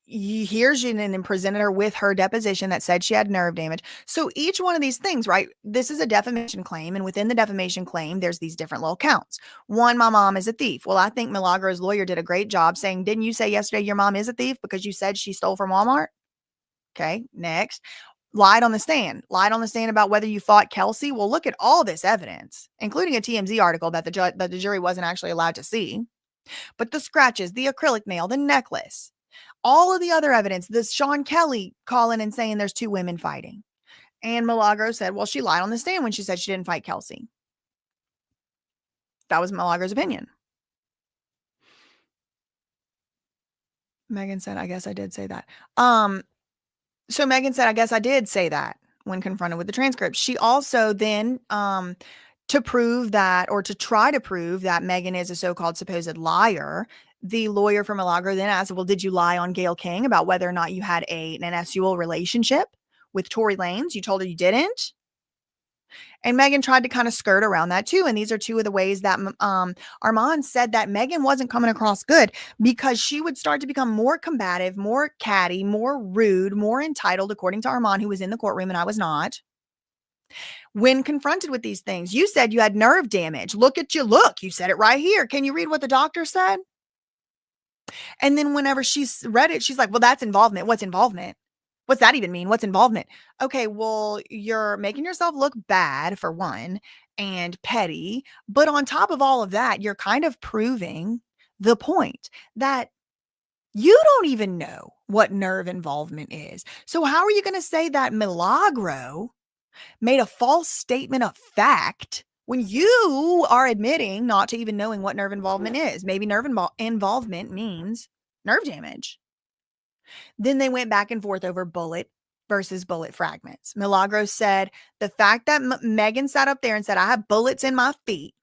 here's you and then presented her with her deposition that said she had nerve damage. So each one of these things, right? This is a defamation claim. And within the defamation claim, there's these different little counts. One, my mom is a thief. Well, I think Milagro's lawyer did a great job saying, didn't you say yesterday your mom is a thief because you said she stole from Walmart? Okay, next. Lied on the stand about whether you fought Kelsey. Well, look at all this evidence, including a TMZ article that the jury wasn't actually allowed to see. But the scratches, the acrylic nail, the necklace, all of the other evidence, this Sean Kelly calling and saying there's two women fighting. And Milagro said, well, she lied on the stand when she said she didn't fight Kelsey. That was Milagro's opinion. Megan said, I guess I did say that. So Megan said, I guess I did say that when confronted with the transcript. She also then, to prove that, or to try to prove that Megan is a so-called supposed liar, the lawyer for Milagro then asked, well, did you lie on Gayle King about whether or not you had an incestual relationship with Tory Lanez? You told her you didn't. And Megan tried to kind of skirt around that too. And these are two of the ways that Armand said that Megan wasn't coming across good, because she would start to become more combative, more catty, more rude, more entitled, according to Armand, who was in the courtroom and I was not. When confronted with these things, you said you had nerve damage. Look at you. Look, you said it right here. Can you read what the doctor said? And then whenever she read it, she's like, well, that's involvement. What's involvement? What's that even mean? What's involvement? Okay, well, you're making yourself look bad, for one, and petty. But on top of all of that, you're kind of proving the point that you don't even know what nerve involvement is. So how are you going to say that Milagro made a false statement of fact when you are admitting not to even knowing what nerve involvement is? Maybe nerve involvement means nerve damage. Then they went back and forth over bullet versus bullet fragments. Milagro said the fact that Megan sat up there and said, I have bullets in my feet,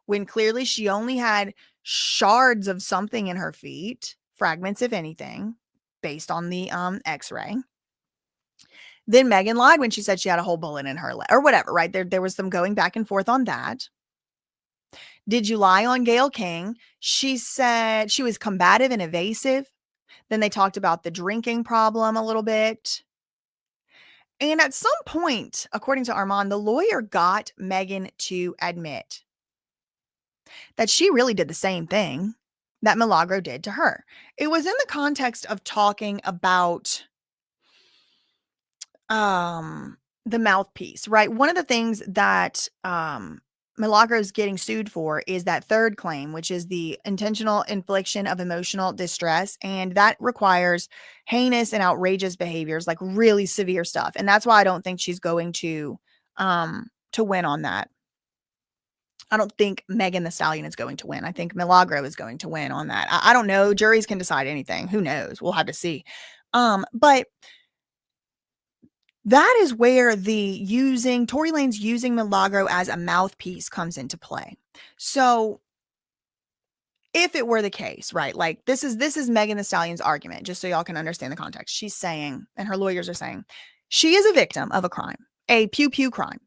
when clearly she only had shards of something in her feet, fragments, if anything, based on the x-ray. Then Megan lied when she said she had a whole bullet in her leg or whatever, right? There was some going back and forth on that. Did you lie on Gayle King? She said she was combative and evasive. Then they talked about the drinking problem a little bit. And at some point, according to Armand, the lawyer got Megan to admit that she really did the same thing that Milagro did to her. It was in the context of talking about the mouthpiece, right? One of the things that Milagro is getting sued for is that third claim, which is the intentional infliction of emotional distress. And that requires heinous and outrageous behaviors, like really severe stuff. And that's why I don't think she's going to win on that. I don't think Megan the Stallion is going to win. I think Milagro is going to win on that. I don't know. Juries can decide anything. Who knows? We'll have to see. But that is where Tory Lanez using Milagro as a mouthpiece comes into play. So if it were the case, right, like this is Megan the Stallion's argument, just so y'all can understand the context. She's saying, and her lawyers are saying, she is a victim of a crime, a pew-pew crime.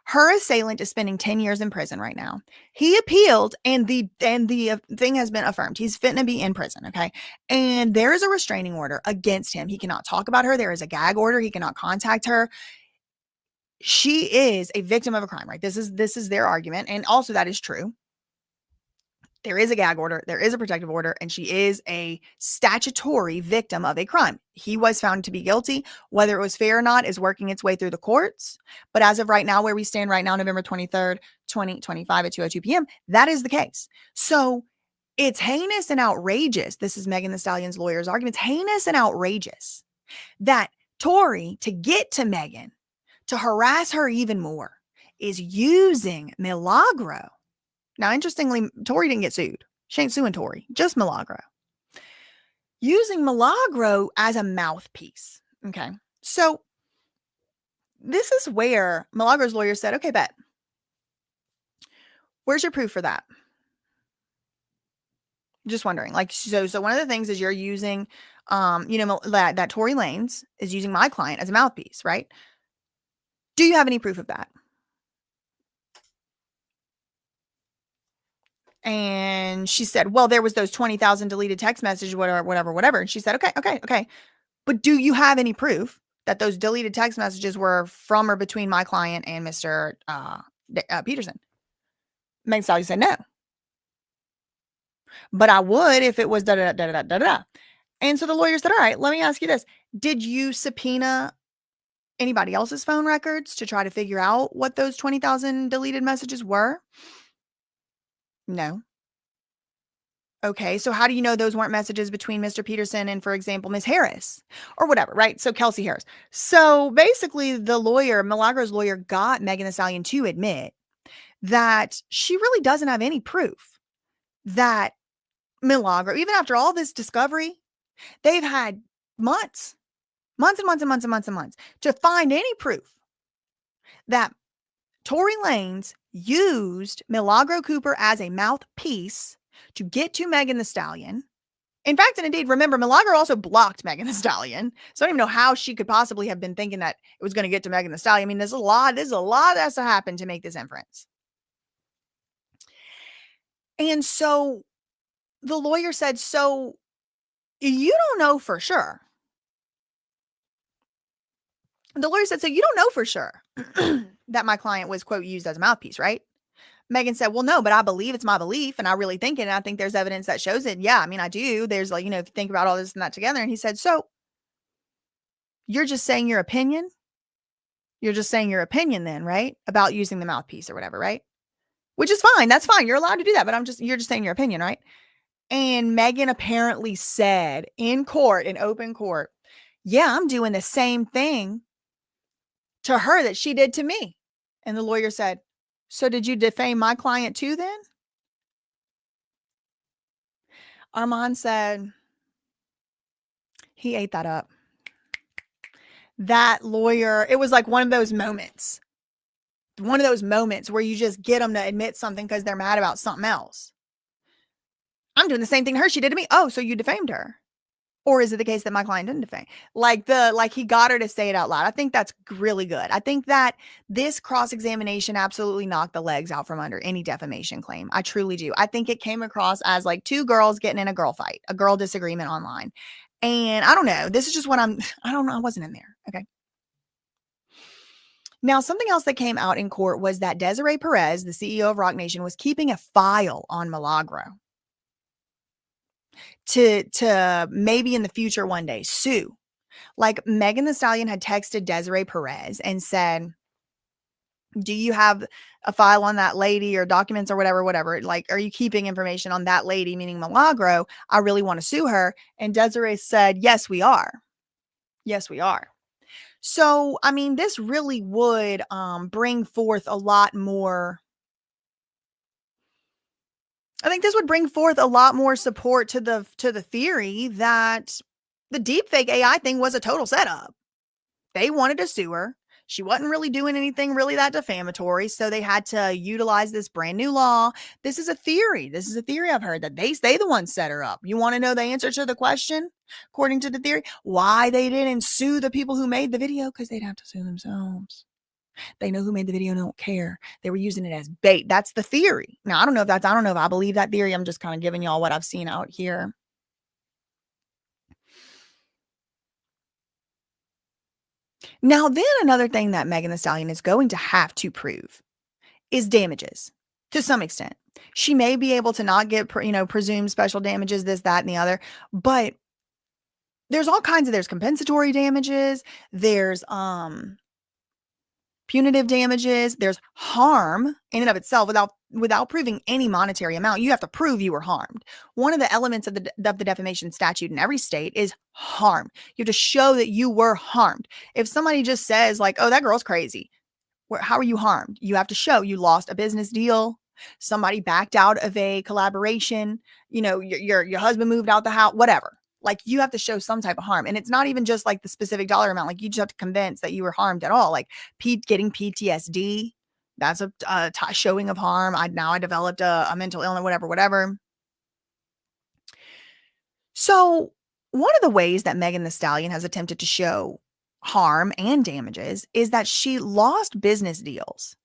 Her assailant is spending 10 years in prison right now. He appealed and the thing has been affirmed. He's fitting to be in prison, okay? And there is a restraining order against him. He cannot talk about her. There is a gag order. He cannot contact her. She is a victim of a crime, right? This is their argument. And also that is true. There is a gag order, there is a protective order, and she is a statutory victim of a crime. He was found to be guilty. Whether it was fair or not is working its way through the courts. But as of right now, where we stand right now, November 23rd, 2025 at 2:02 p.m., that is the case. So it's heinous and outrageous. This is Megan the Stallion's lawyer's argument. It's heinous and outrageous that Tory, to get to Megan, to harass her even more, is using Milagro. Now, interestingly, Tory didn't get sued. She ain't suing Tory, just Milagro. Using Milagro as a mouthpiece. Okay. So this is where Milagro's lawyer said, okay, bet. Where's your proof for that? Just wondering. Like, so one of the things is you're using, that Tory Lanez is using my client as a mouthpiece, right? Do you have any proof of that? And she said, well, there was those 20,000 deleted text messages, whatever. And she said, okay. But do you have any proof that those deleted text messages were from or between my client and Mr. Peterson? Megan Stallion said no. But I would if it was da da da da da da. And so the lawyer said, all right, let me ask you this. Did you subpoena anybody else's phone records to try to figure out what those 20,000 deleted messages were? No. Okay, so how do you know those weren't messages between Mr. Peterson and, for example, Ms. Harris or whatever, right? So Kelsey Harris. So basically, the lawyer, Milagro's lawyer, got Megan Thee Stallion to admit that she really doesn't have any proof that Milagro, even after all this discovery, they've had months to find any proof that Tory Lanez used Milagro Cooper as a mouthpiece to get to Megan Thee Stallion. In fact, and indeed, remember, Milagro also blocked Megan Thee Stallion. So I don't even know how she could possibly have been thinking that it was going to get to Megan Thee Stallion. I mean, there's a lot that has to happen to make this inference. And so the lawyer said, so you don't know for sure. The lawyer said, so you don't know for sure that my client was, quote, used as a mouthpiece, right? Megan said, well, no, but I believe it's my belief. And I really think it. And I think there's evidence that shows it. Yeah, I mean, I do. There's like, if you think about all this and that together. And he said, so you're just saying your opinion? You're just saying your opinion then, right? About using the mouthpiece or whatever, right? Which is fine. That's fine. You're allowed to do that. But you're just saying your opinion, right? And Megan apparently said in court, in open court, yeah, I'm doing the same thing to her that she did to me. And the lawyer said, so did you defame my client too then? Armand said he ate that up. That lawyer, it was like one of those moments where you just get them to admit something because they're mad about something else. I'm doing the same thing to her. She did to me. Oh, so you defamed her. Or is it the case that my client didn't defame? Like he got her to say it out loud. I think that's really good. I think that this cross-examination absolutely knocked the legs out from under any defamation claim. I truly do. I think it came across as like two girls getting in a girl fight, a girl disagreement online. And I don't know. This is just what I don't know. I wasn't in there. Okay. Now, something else that came out in court was that Desiree Perez, the CEO of Roc Nation, was keeping a file on Milagro to maybe in the future one day sue. Like Megan Thee Stallion had texted Desiree Perez and said, do you have a file on that lady or documents or whatever? Like, are you keeping information on that lady, meaning Milagro? I really want to sue her. And Desiree said, yes, we are. Yes, we are. So, I mean, this really would bring forth a lot more. I think this would bring forth a lot more support to the theory that the deepfake AI thing was a total setup. They wanted to sue her. She wasn't really doing anything really that defamatory, so they had to utilize this brand new law. This is a theory. This is a theory I've heard that they the ones set her up. You want to know the answer to the question, according to the theory? Why they didn't sue the people who made the video? Because they'd have to sue themselves. They know who made the video and don't care. They were using it as bait. That's the theory. Now, I don't know if I believe that theory. I'm just kind of giving y'all what I've seen out here. Now, then another thing that Megan Thee Stallion is going to have to prove is damages to some extent. She may be able to not get, presumed special damages, this, that, and the other, but there's all kinds of, there's compensatory damages. There's, punitive damages, there's harm in and of itself without proving any monetary amount. You have to prove you were harmed. One of the elements of the defamation statute in every state is harm. You have to show that you were harmed. If somebody just says like, oh, that girl's crazy, how are you harmed? You have to show you lost a business deal. Somebody backed out of a collaboration. Your husband moved out the house, whatever. Like you have to show some type of harm. And it's not even just like the specific dollar amount. Like you just have to convince that you were harmed at all. Like getting PTSD, that's a showing of harm. I developed a mental illness, whatever. So one of the ways that Megan Thee Stallion has attempted to show harm and damages is that she lost business deals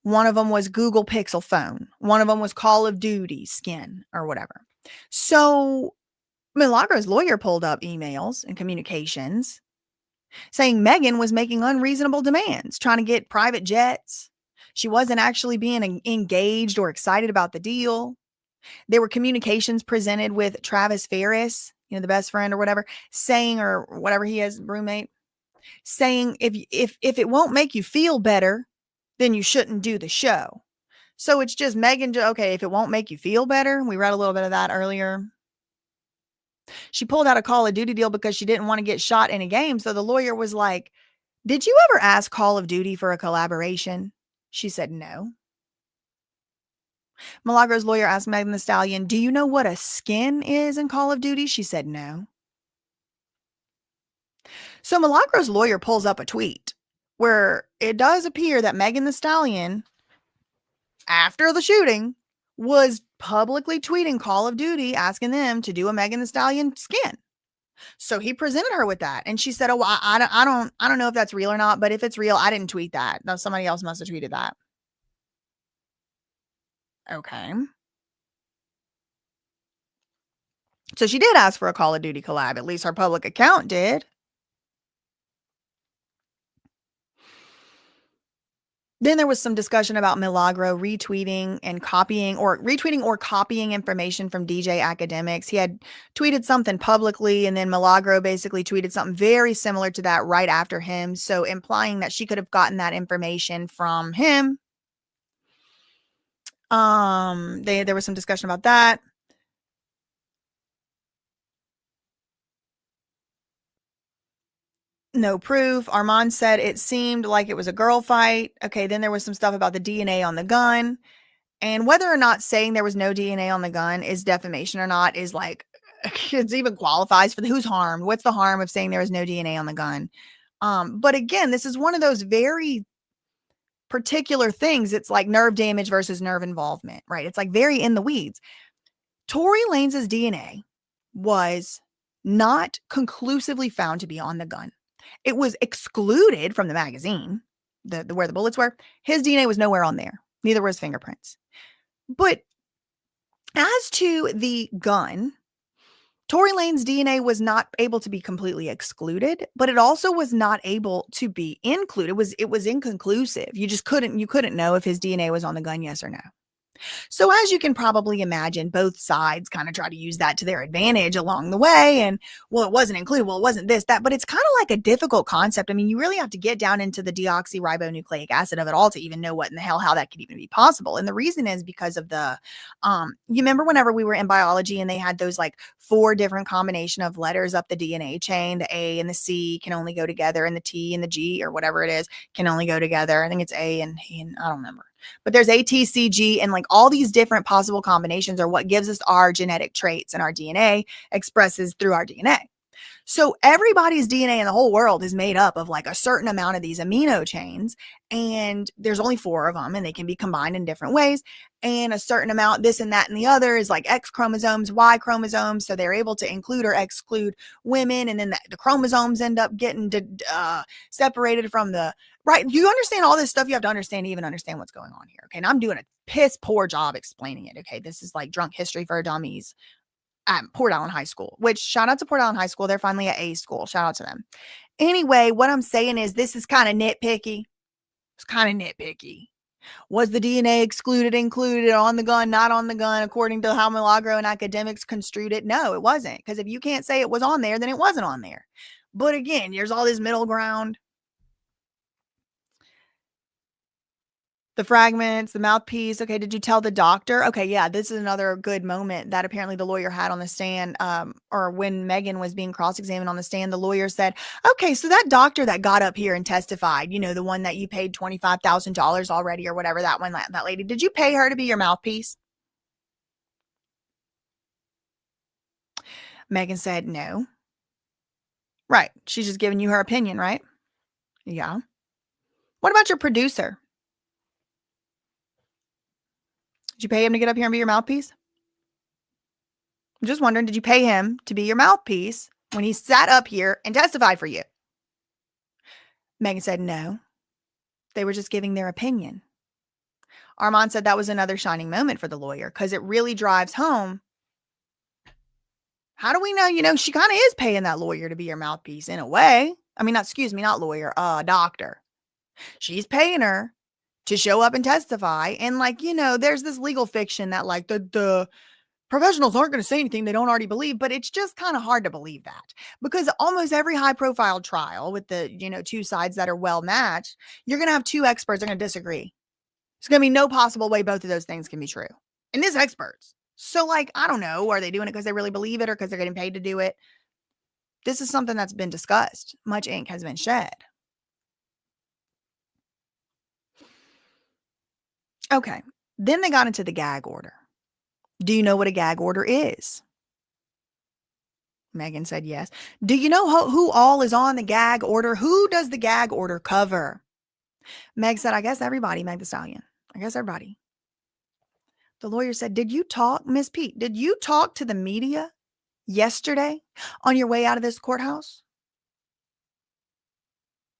One of them was Google Pixel phone. One of them was Call of Duty skin or whatever. So Milagro's lawyer pulled up emails and communications saying Megan was making unreasonable demands, trying to get private jets. She wasn't actually being engaged or excited about the deal. There were communications presented with Travis Ferris, the best friend or whatever, saying, or whatever he is, roommate, saying if it won't make you feel better, then you shouldn't do the show. So it's just Megan, okay, if it won't make you feel better, we read a little bit of that earlier. She pulled out a Call of Duty deal because she didn't want to get shot in a game. So the lawyer was like, did you ever ask Call of Duty for a collaboration? She said no. Milagro's lawyer asked Megan Thee Stallion, do you know what a skin is in Call of Duty? She said no. So Milagro's lawyer pulls up a tweet where it does appear that Megan Thee Stallion, after the shooting, was publicly tweeting Call of Duty, asking them to do a Megan Thee Stallion skin. So he presented her with that, and she said, "Oh, I don't know if that's real or not, but if it's real, I didn't tweet that. No, somebody else must have tweeted that." Okay. So she did ask for a Call of Duty collab. At least her public account did. Then there was some discussion about Milagro retweeting or copying information from DJ Academics. He had tweeted something publicly, and then Milagro basically tweeted something very similar to that right after him. So implying that she could have gotten that information from him. There was some discussion about that. No proof. Armand said it seemed like it was a girl fight. Okay, then there was some stuff about the DNA on the gun. And whether or not saying there was no DNA on the gun is defamation or not is like, it even qualifies for who's harmed. What's the harm of saying there was no DNA on the gun? But again, this is one of those very particular things. It's like nerve damage versus nerve involvement, right? It's like very in the weeds. Tory Lanez's DNA was not conclusively found to be on the gun. It was excluded from the magazine, the where the bullets were. His DNA was nowhere on there. Neither were his fingerprints. But as to the gun, Tory Lanez's DNA was not able to be completely excluded, but it also was not able to be included. It was inconclusive. You couldn't know if his DNA was on the gun, yes or no. So as you can probably imagine, both sides kind of try to use that to their advantage along the way. And, well, it wasn't included. Well, it wasn't this, that, but it's kind of like a difficult concept. I mean, you really have to get down into the deoxyribonucleic acid of it all to even know what in the hell, how that could even be possible. And the reason is because of you remember whenever we were in biology and they had those like 4 different combination of letters up the DNA chain, the A and the C can only go together, and the T and the G or whatever it is can only go together. I think it's A and E, and I don't remember. But there's A, T, C, G, and like all these different possible combinations are what gives us our genetic traits, and our DNA expresses through our DNA. So everybody's DNA in the whole world is made up of like a certain amount of these amino chains, and there's only 4 of them, and they can be combined in different ways. And a certain amount, this and that and the other, is like X chromosomes, Y chromosomes. So they're able to include or exclude women, and then the chromosomes end up getting separated from the right. You understand all this stuff. You have to understand to even understand what's going on here. Okay, and I'm doing a piss poor job explaining it. Okay, this is like drunk history for dummies at Port Allen High School, which shout out to Port Allen High School. They're finally at A school. Shout out to them. Anyway, what I'm saying is this is kind of nitpicky. It's kind of nitpicky. Was the DNA included on the gun, not on the gun, according to how Milagro and academics construed it? No, it wasn't. Because if you can't say it was on there, then it wasn't on there. But again, there's all this middle ground. The fragments, the mouthpiece. Okay, did you tell the doctor? Okay, yeah, this is another good moment that apparently the lawyer had on the stand, or when Megan was being cross-examined on the stand, the lawyer said, okay, so that doctor that got up here and testified, the one that you paid $25,000 already or whatever, that one, that lady, did you pay her to be your mouthpiece? Megan said, no. Right, she's just giving you her opinion, right? Yeah. What about your producer? Did you pay him to get up here and be your mouthpiece? I'm just wondering, did you pay him to be your mouthpiece when he sat up here and testified for you? Megan said no. They were just giving their opinion. Armand said that was another shining moment for the lawyer because it really drives home. How do we know? She kind of is paying that lawyer to be your mouthpiece in a way. I mean, not lawyer, doctor. She's paying her to show up and testify. And there's this legal fiction that the professionals aren't going to say anything they don't already believe, but it's just kind of hard to believe that because almost every high profile trial with the, two sides that are well matched, you're going to have two experts that are going to disagree. There's going to be no possible way both of those things can be true. And this experts. So I don't know, are they doing it because they really believe it or because they're getting paid to do it? This is something that's been discussed. Much ink has been shed. Okay. Then they got into the gag order. Do you know what a gag order is? Megan said yes. Do you know who all is on the gag order? Who does the gag order cover? Meg said, I guess everybody, Meg the Stallion. I guess everybody. The lawyer said, Miss Pete, did you talk to the media yesterday on your way out of this courthouse?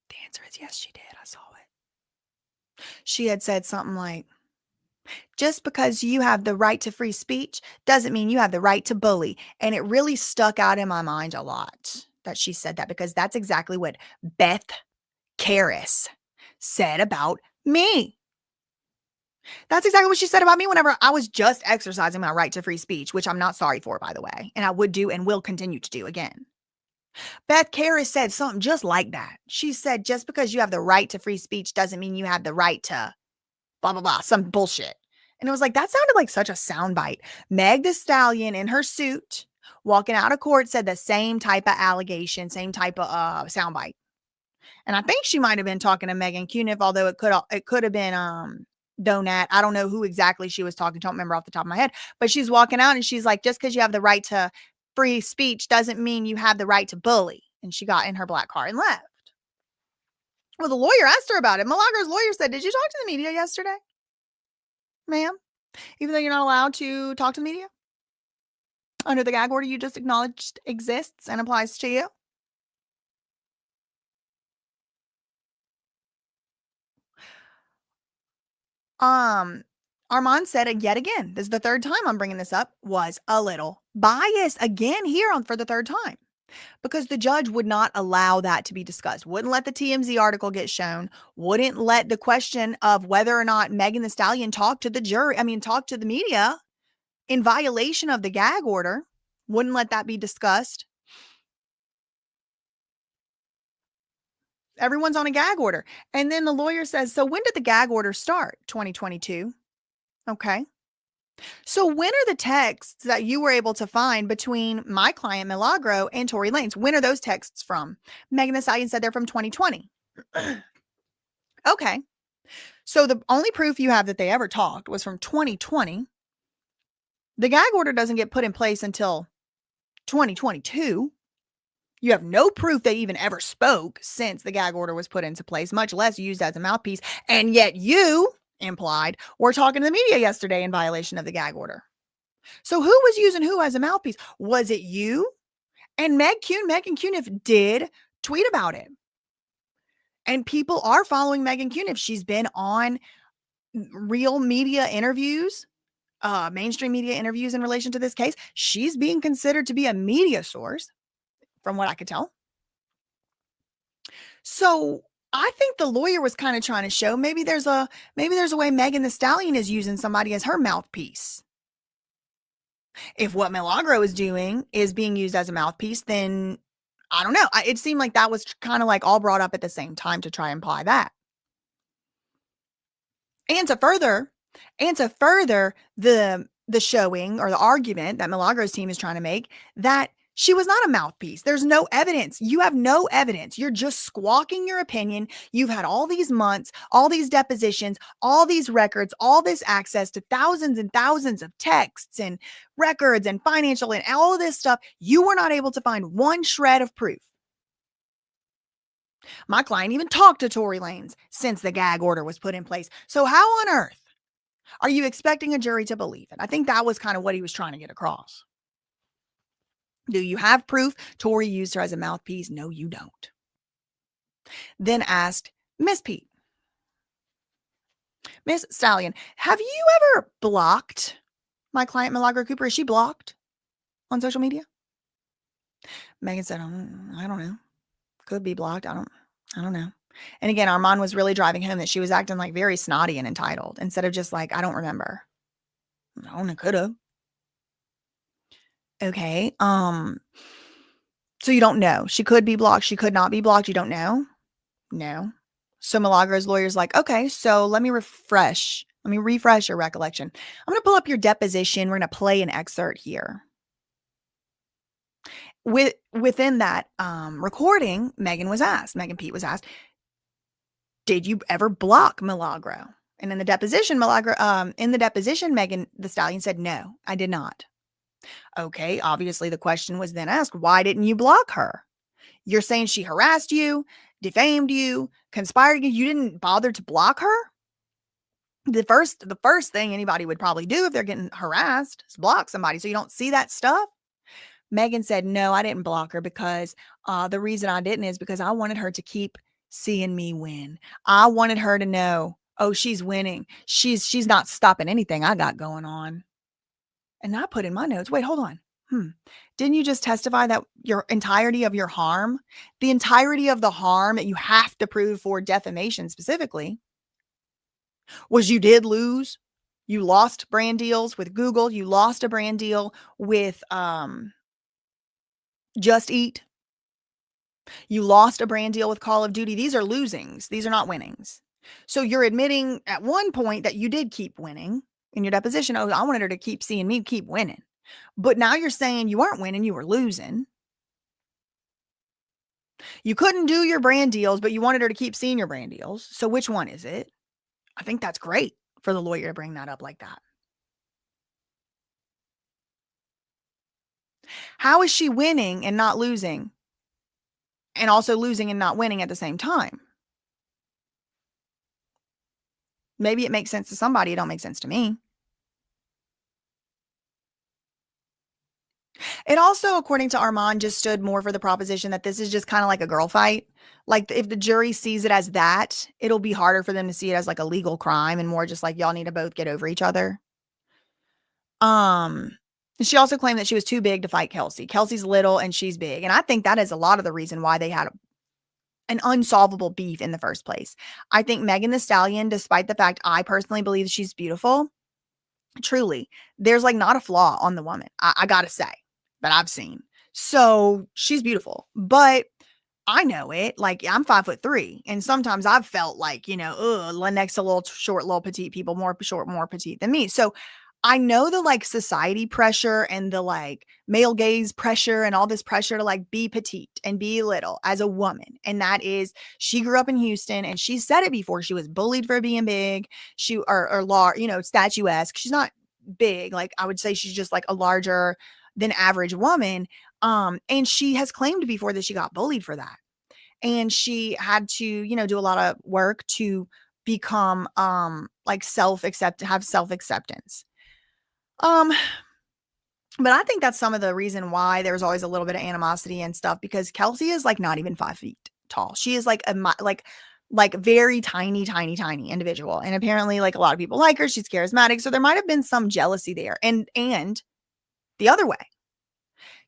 The answer is yes, she did. I saw it. She had said something like, just because you have the right to free speech doesn't mean you have the right to bully. And it really stuck out in my mind a lot that she said that because that's exactly what Beth Karras said about me. That's exactly what she said about me whenever I was just exercising my right to free speech, which I'm not sorry for, by the way. And I would do and will continue to do again. Beth Karras said something just like that. She said, just because you have the right to free speech doesn't mean you have the right to blah, blah, blah, some bullshit. And it was like, that sounded like such a soundbite. Meg the Stallion in her suit, walking out of court, said the same type of allegation, same type of soundbite. And I think she might have been talking to Megan Cuniff, although it could have been Donat. I don't know who exactly she was talking to. I don't remember off the top of my head. But she's walking out and she's like, just because you have the right to free speech doesn't mean you have the right to bully. And she got in her black car and left. Well, the lawyer asked her about it. Milagro's lawyer said, did you talk to the media yesterday, ma'am? Even though you're not allowed to talk to the media? Under the gag order you just acknowledged exists and applies to you? Armand said yet again, this is the third time I'm bringing this up, was a little biased again here for the third time. Because the judge would not allow that to be discussed, wouldn't let the TMZ article get shown, wouldn't let the question of whether or not Megan the Stallion talk to the media in violation of the gag order, wouldn't let that be discussed. Everyone's on a gag order. And then the lawyer says, so when did the gag order start? 2022. Okay. So when are the texts that you were able to find between my client Milagro and Tory Lanez? When are those texts from? Megan Thee Stallion said they're from 2020. Okay. So the only proof you have that they ever talked was from 2020. The gag order doesn't get put in place until 2022. You have no proof they even ever spoke since the gag order was put into place, much less used as a mouthpiece. And yet you implied we're talking to the media yesterday in violation of the gag order. So who was using who as a mouthpiece? Was it you? And Megan Cuniff did tweet about it. And people are following Megan Cuniff. She's been on real media interviews, mainstream media interviews in relation to this case. She's being considered to be a media source, from what I could tell. So I think the lawyer was kind of trying to show maybe there's a way Megan the Stallion is using somebody as her mouthpiece. If what Milagro is doing is being used as a mouthpiece, then I don't know. It seemed like that was kind of like all brought up at the same time to try and imply that. And to further the showing or the argument that Milagro's team is trying to make that she was not a mouthpiece. There's no evidence. You have no evidence. You're just squawking your opinion. You've had all these months, all these depositions, all these records, all this access to thousands and thousands of texts and records and financial and all of this stuff. You were not able to find one shred of proof. My client even talked to Tory Lanez since the gag order was put in place. So how on earth are you expecting a jury to believe it? I think that was kind of what he was trying to get across. Do you have proof Tory used her as a mouthpiece? No, you don't. Then asked Miss Pete. Miss Stallion, have you ever blocked my client Milagro Cooper? Is she blocked on social media? Megan said, I don't know. Could be blocked. I don't know. And again, Armand was really driving home that she was acting like very snotty and entitled instead of just like, I don't remember. I don't know, could have. Okay. So you don't know. She could be blocked. She could not be blocked. You don't know? No. So Milagro's lawyer's like, okay, so let me refresh your recollection. I'm going to pull up your deposition. We're going to play an excerpt here. Within that recording, Megan Pete was asked, did you ever block Milagro? And in the deposition, Megan the Stallion said, no, I did not. Okay, obviously the question was then asked, why didn't you block her? You're saying she harassed you, defamed you, conspired you. You didn't bother to block her? The first thing anybody would probably do if they're getting harassed is block somebody so you don't see that stuff. Megan said, no, I didn't block her because the reason I didn't is because I wanted her to keep seeing me win. I wanted her to know, oh, she's winning. She's not stopping anything I got going on. And I put in my notes, wait, hold on. Didn't you just testify that the entirety of the harm that you have to prove for defamation specifically was you did lose? You lost brand deals with Google. You lost a brand deal with Just Eat. You lost a brand deal with Call of Duty. These are losings. These are not winnings. So you're admitting at one point that you did keep winning in your deposition. Oh, I wanted her to keep seeing me keep winning. But now you're saying you weren't winning, you were losing. You couldn't do your brand deals, but you wanted her to keep seeing your brand deals. So which one is it? I think that's great for the lawyer to bring that up like that. How is she winning and not losing? And also losing and not winning at the same time? Maybe it makes sense to somebody. It don't make sense to me. It also, according to Armand, just stood more for the proposition that this is just kind of like a girl fight. Like if the jury sees it as that, it'll be harder for them to see it as like a legal crime and more just like y'all need to both get over each other. She also claimed that she was too big to fight Kelsey. Kelsey's little and she's big. And I think that is a lot of the reason why they had an unsolvable beef in the first place. I think Megan the Stallion, despite the fact I personally believe she's beautiful, truly, there's like not a flaw on the woman. I gotta say. That I've seen. So she's beautiful, but I know it. Like I'm 5'3", and sometimes I've felt like, next to little short, little petite people, more short, more petite than me. So I know the like society pressure and the like male gaze pressure and all this pressure to like be petite and be little as a woman. And that is, she grew up in Houston and she said it before. She was bullied for being big. Or large, statuesque. She's not big. Like I would say she's just like a larger than average woman. And she has claimed before that she got bullied for that. And she had to, do a lot of work to become like have self-acceptance. But I think that's some of the reason why there's always a little bit of animosity and stuff, because Kelsey is like not even 5 feet tall. She is like very tiny, tiny, tiny individual. And apparently like a lot of people like her. She's charismatic. So there might have been some jealousy there. And the other way,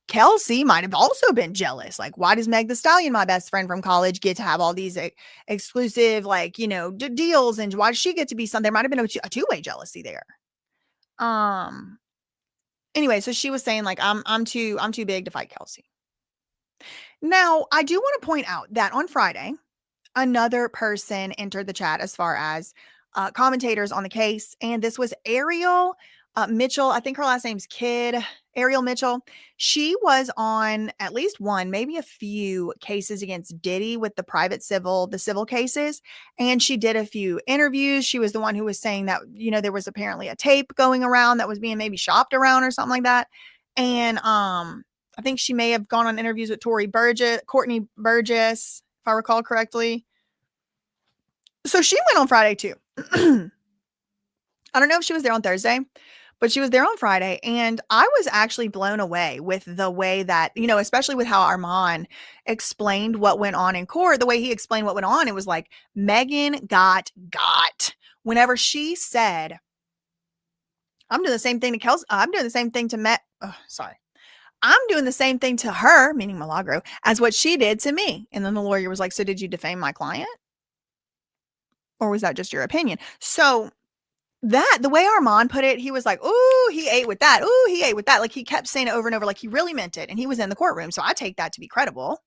Kelsey might have also been jealous. Like, why does Meg the Stallion, my best friend from college, get to have all these exclusive, deals? And why does she get to be some? There might have been a two-way jealousy there. Anyway, so she was saying like, I'm too big to fight Kelsey. Now, I do want to point out that on Friday, another person entered the chat as far as commentators on the case, and this was Ariel Mitchell. I think her last name's Kidd. Ariel Mitchell. She was on at least one, maybe a few cases against Diddy with the civil cases. And she did a few interviews. She was the one who was saying that, there was apparently a tape going around that was being maybe shopped around or something like that. And I think she may have gone on interviews with Courtney Burgess, if I recall correctly. So she went on Friday too. I don't know if she was there on Thursday, but she was there on Friday, and I was actually blown away with the way that, especially with how Armand explained what went on in court, the way he explained what went on. It was like Megan got whenever she said, I'm doing the same thing to Kelsey. I'm doing the same thing to I'm doing the same thing to her, meaning Milagro, as what she did to me. And then the lawyer was like, so did you defame my client? Or was that just your opinion? So the way Armand put it, he was like, ooh, he ate with that. Ooh, he ate with that. Like he kept saying it over and over, like he really meant it. And he was in the courtroom. So I take that to be credible.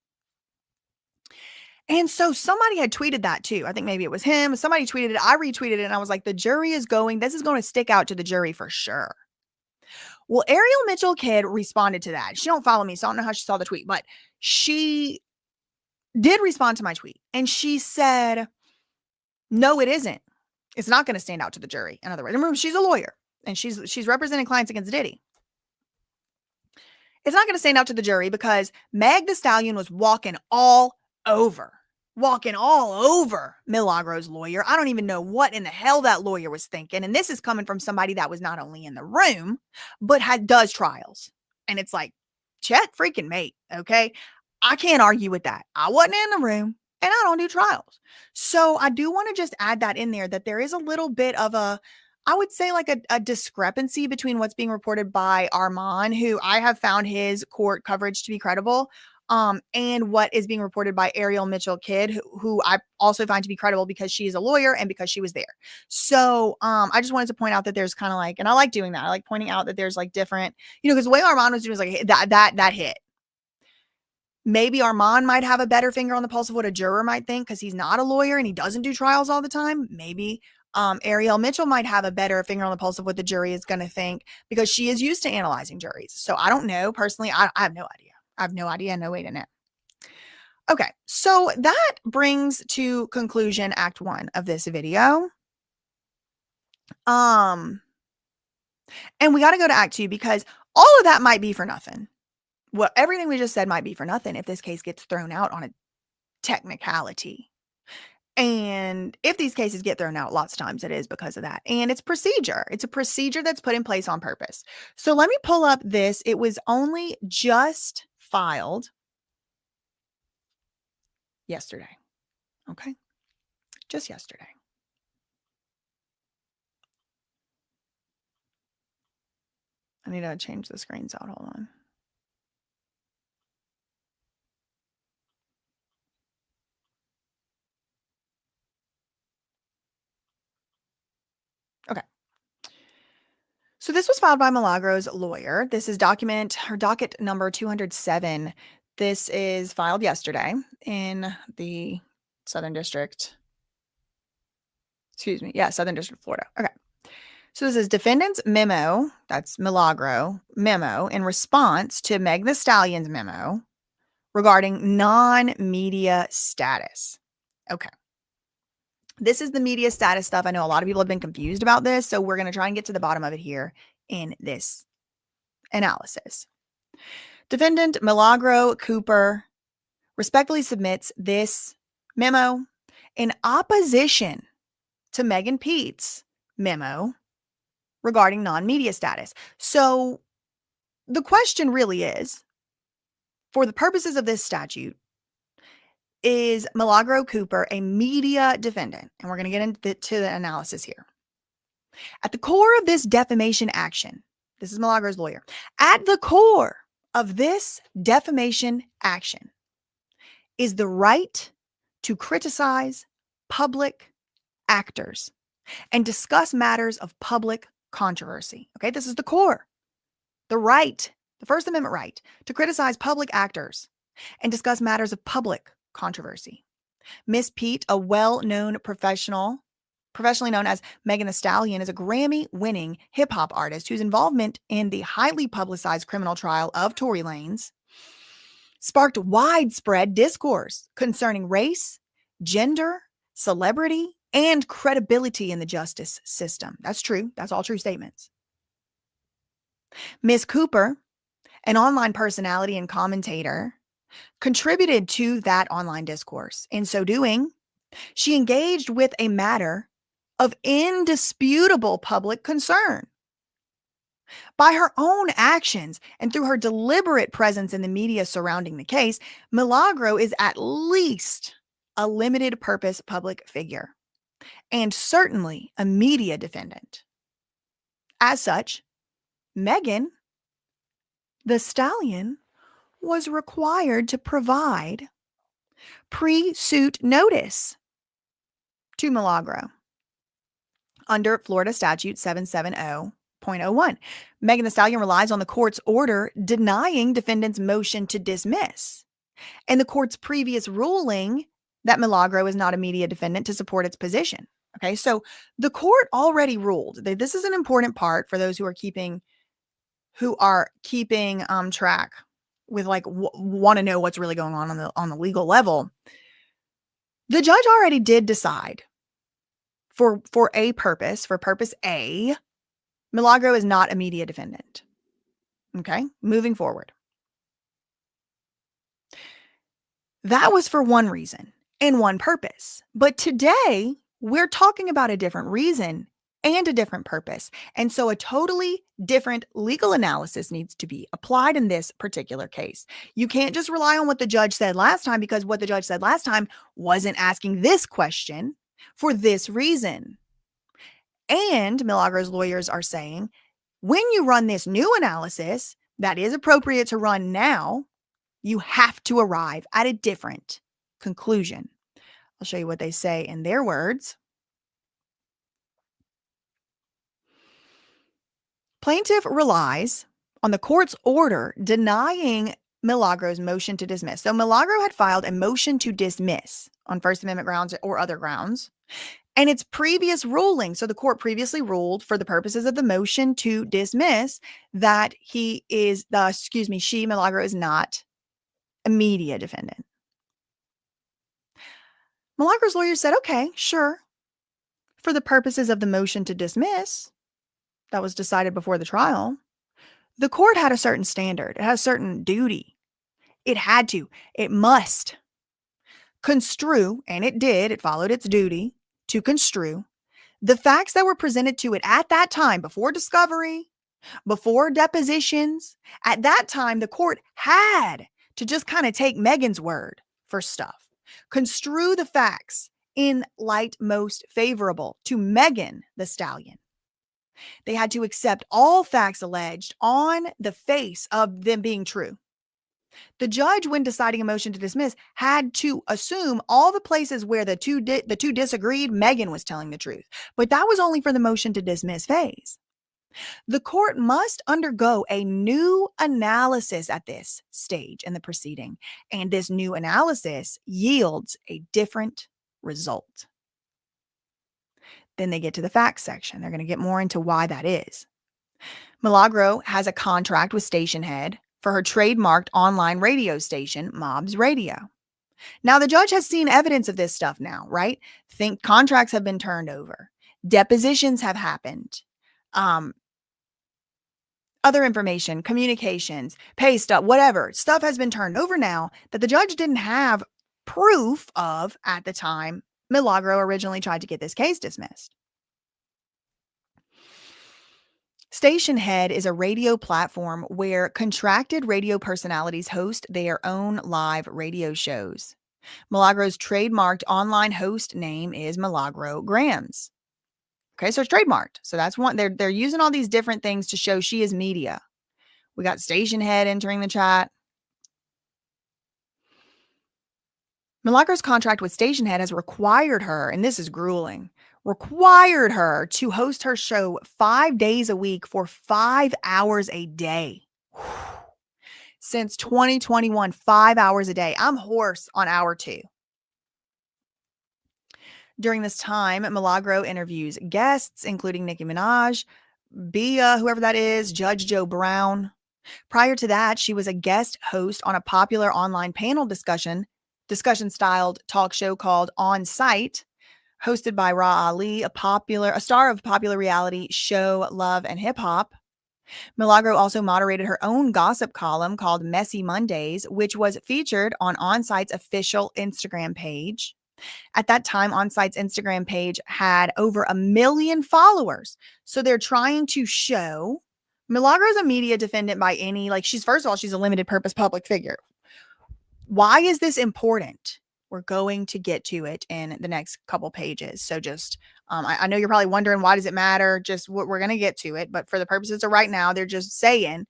And so somebody had tweeted that too. I think maybe it was him. Somebody tweeted it. I retweeted it. And I was like, this is going to stick out to the jury for sure. Well, Ariel Mitchell Kidd responded to that. She don't follow me, so I don't know how she saw the tweet, but she did respond to my tweet. And she said, no, it isn't. It's not going to stand out to the jury. In other words, remember, she's a lawyer and she's representing clients against Diddy. It's not going to stand out to the jury because Meg the Stallion was walking all over Milagro's lawyer. I don't even know what in the hell that lawyer was thinking. And this is coming from somebody that was not only in the room, but does trials. And it's like, check freaking mate. Okay. I can't argue with that. I wasn't in the room and I don't do trials. So I do want to just add that in there, that there is a little bit of I would say like a discrepancy between what's being reported by Armand, who I have found his court coverage to be credible, and what is being reported by Ariel Mitchell Kidd, who I also find to be credible because she is a lawyer and because she was there. So I just wanted to point out that there's kind of like, and I like doing that. I like pointing out that there's like different, because the way Armand was doing was like, hey, that hit. Maybe Armand might have a better finger on the pulse of what a juror might think because he's not a lawyer and he doesn't do trials all the time. Maybe Ariel Mitchell might have a better finger on the pulse of what the jury is going to think because she is used to analyzing juries. So I don't know. Personally, I have no idea. I have no idea. No way to know. Okay, so that brings to conclusion Act 1 of this video. And we got to go to Act 2 because all of that might be for nothing. Well, everything we just said might be for nothing if this case gets thrown out on a technicality. And if these cases get thrown out, lots of times it is because of that. And it's procedure. It's a procedure that's put in place on purpose. So let me pull up this. It was only just filed yesterday. Okay. Just yesterday. I need to change the screens out. Hold on. Okay. So this was filed by Milagro's lawyer. This is docket number 207. This is filed yesterday in the Southern District. Excuse me. Yeah, Southern District of Florida. Okay. So this is defendant's memo, that's Milagro memo, in response to Meg the Stallion's memo regarding non-media status. Okay. This is the media status stuff. I know a lot of people have been confused about this, so we're going to try and get to the bottom of it here in this analysis. Defendant Milagro Cooper respectfully submits this memo in opposition to Megan Pete's memo regarding non-media status. So the question really is, for the purposes of this statute, is Milagro Cooper a media defendant? And we're going to get into the analysis here. At the core of this defamation action, this is Milagro's lawyer, at the core of this defamation action is the right to criticize public actors and discuss matters of public controversy. Okay, this is the core. The right, the First Amendment right to criticize public actors and discuss matters of public controversy. Miss Pete, a well-known professionally known as Megan Thee Stallion, is a Grammy-winning hip-hop artist whose involvement in the highly publicized criminal trial of Tory Lanez sparked widespread discourse concerning race, gender, celebrity, and credibility in the justice system. That's true. That's all true statements. Miss Cooper, an online personality and commentator, contributed to that online discourse. In so doing, she engaged with a matter of indisputable public concern. By her own actions and through her deliberate presence in the media surrounding the case, Milagro is at least a limited purpose public figure. and certainly a media defendant. As such, Megan, the Stallion, was required to provide pre-suit notice to Milagro under Florida Statute 770.01. Megan Thee Stallion relies on the court's order denying defendant's motion to dismiss and the court's previous ruling that Milagro is not a media defendant to support its position. Okay, so the court already ruled. This is an important part for those who are keeping track with want to know what's really going on the legal level. The judge already did decide for purpose A, Milagro is not a media defendant. Okay, moving forward. That was for one reason and one purpose. But today, we're talking about a different reason and a different purpose. And so a totally different legal analysis needs to be applied in this particular case. You can't just rely on what the judge said last time, because what the judge said last time wasn't asking this question for this reason. And Milagro's lawyers are saying, when you run this new analysis that is appropriate to run now, you have to arrive at a different conclusion. I'll show you what they say in their words. Plaintiff relies on the court's order denying Milagro's motion to dismiss. So Milagro had filed a motion to dismiss on First Amendment grounds or other grounds. And its previous ruling, so the court previously ruled for the purposes of the motion to dismiss that Milagro is not a media defendant. Milagro's lawyer said, okay, sure. For the purposes of the motion to dismiss that was decided before the trial, the court had a certain standard. It has a certain duty. It must construe, and it did, it followed its duty to construe the facts that were presented to it at that time, before discovery, before depositions. At that time, the court had to just kind of take Megan's word for stuff. Construe the facts in light most favorable to Megan the Stallion. They had to accept all facts alleged on the face of them being true. The judge, when deciding a motion to dismiss, had to assume all the places where the two disagreed, Megan was telling the truth. But that was only for the motion to dismiss phase. The court must undergo a new analysis at this stage in the proceeding, and this new analysis yields a different result. Then they get to the facts section. They're going to get more into why that is. Milagro has a contract with Station Head for her trademarked online radio station, Mobs Radio. Now, the judge has seen evidence of this stuff now, right? Think contracts have been turned over. Depositions have happened. Other information, communications, pay stub, whatever. Stuff has been turned over now that the judge didn't have proof of at the time Milagro originally tried to get this case dismissed. Station Head is a radio platform where contracted radio personalities host their own live radio shows. Milagro's trademarked online host name is Milagro Grams. Okay, so it's trademarked. So that's one. They're using all these different things to show she is media. We got Station Head entering the chat. Milagro's contract with Station Head has required her, and this is grueling, required her to host her show 5 days a week for 5 hours a day. Since 2021, 5 hours a day. I'm hoarse on hour 2. During this time, Milagro interviews guests, including Nicki Minaj, Bia, whoever that is, Judge Joe Brown. Prior to that, she was a guest host on a popular online panel discussion-styled talk show called On Site, hosted by Ra Ali, a star of popular reality show Love and Hip Hop. Milagro also moderated her own gossip column called Messy Mondays, which was featured on On-Site's official Instagram page. At that time, On-Site's Instagram page had over 1 million followers. So they're trying to show Milagro's a media defendant by any, first of all, she's a limited purpose public figure. Why is this important? We're going to get to it in the next couple pages. So just, I know you're probably wondering, why does it matter? Just what we're going to get to it. But for the purposes of right now, they're just saying,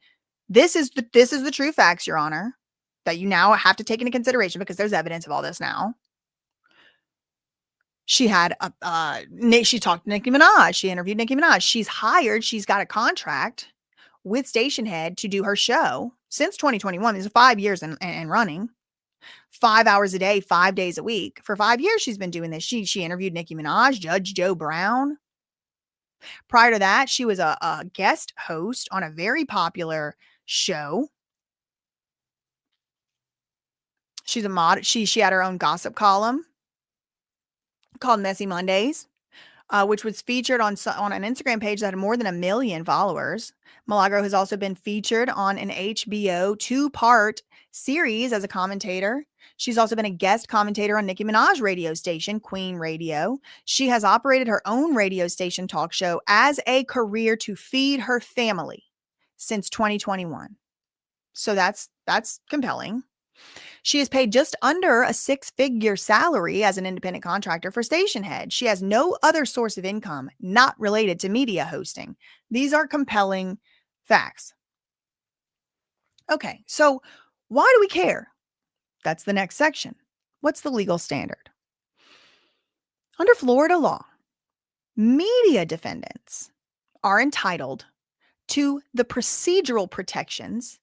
this is the true facts, Your Honor, that you now have to take into consideration because there's evidence of all this now. She had she talked to Nicki Minaj. She interviewed Nicki Minaj. She's hired. She's got a contract with Station Head to do her show since 2021. It's 5 years and running. 5 hours a day, 5 days a week. For 5 years, she's been doing this. She interviewed Nicki Minaj, Judge Joe Brown. Prior to that, she was a guest host on a very popular show. She's a mod. She had her own gossip column called Messy Mondays, which was featured on an Instagram page that had more than 1 million followers. Milagro has also been featured on an HBO 2-part series as a commentator. She's also been a guest commentator on Nicki Minaj radio station, Queen Radio. She has operated her own radio station talk show as a career to feed her family since 2021. So that's compelling. She is paid just under a 6-figure salary as an independent contractor for Station Head. She has no other source of income not related to media hosting. These are compelling facts. Okay, so why do we care? That's the next section. What's the legal standard? Under Florida law, media defendants are entitled to the procedural protections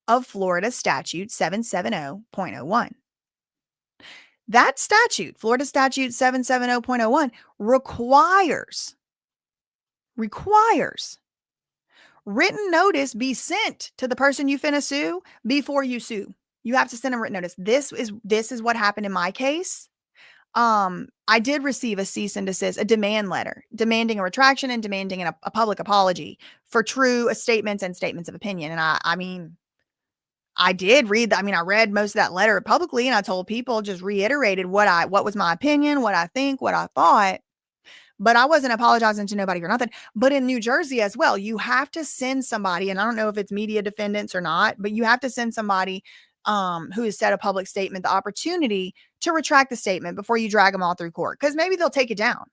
of Florida Statute 770.01. That statute, Florida Statute 770.01, requires written notice be sent to the person you finna sue before you sue. You have to send a written notice. This is what happened in my case. I did receive a cease and desist, a demand letter demanding a retraction and demanding a public apology for true statements and statements of opinion. And I mean, I did read that. I mean, I read most of that letter publicly, and I told people, just reiterated what was my opinion, what I think, what I thought. But I wasn't apologizing to nobody or nothing. But in New Jersey as well, you have to send somebody, and I don't know if it's media defendants or not, but you have to send somebody who has said a public statement the opportunity to retract the statement before you drag them all through court, because maybe they'll take it down.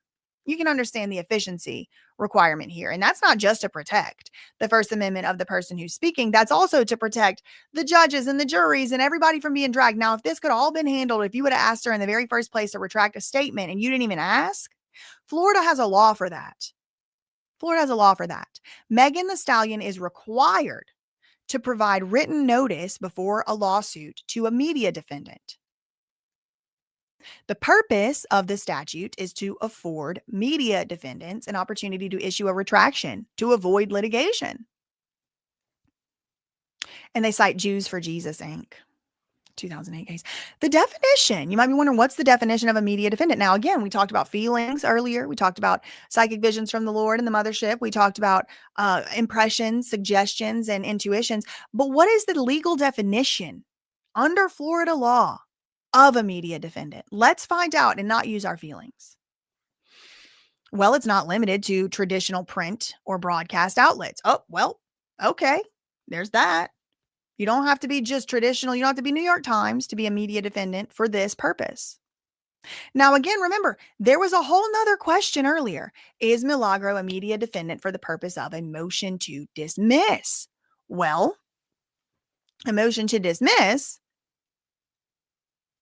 You can understand the efficiency requirement here. And that's not just to protect the First Amendment of the person who's speaking. That's also to protect the judges and the juries and everybody from being dragged. Now, if this could all been handled, if you would have asked her in the very first place to retract a statement and you didn't even ask, Florida has a law for that. Florida has a law for that. Megan Thee Stallion is required to provide written notice before a lawsuit to a media defendant. The purpose of the statute is to afford media defendants an opportunity to issue a retraction to avoid litigation. And they cite Jews for Jesus, Inc. 2008 case. The definition, you might be wondering, what's the definition of a media defendant? Now, again, we talked about feelings earlier. We talked about psychic visions from the Lord and the mothership. We talked about impressions, suggestions, and intuitions. But what is the legal definition under Florida law of a media defendant? Let's find out and not use our feelings. Well, it's not limited to traditional print or broadcast outlets. Oh, well, okay, there's that. You don't have to be just traditional. You don't have to be New York Times to be a media defendant for this purpose. Now, again, remember, there was a whole nother question earlier. Is Milagro a media defendant for the purpose of a motion to dismiss? Well, a motion to dismiss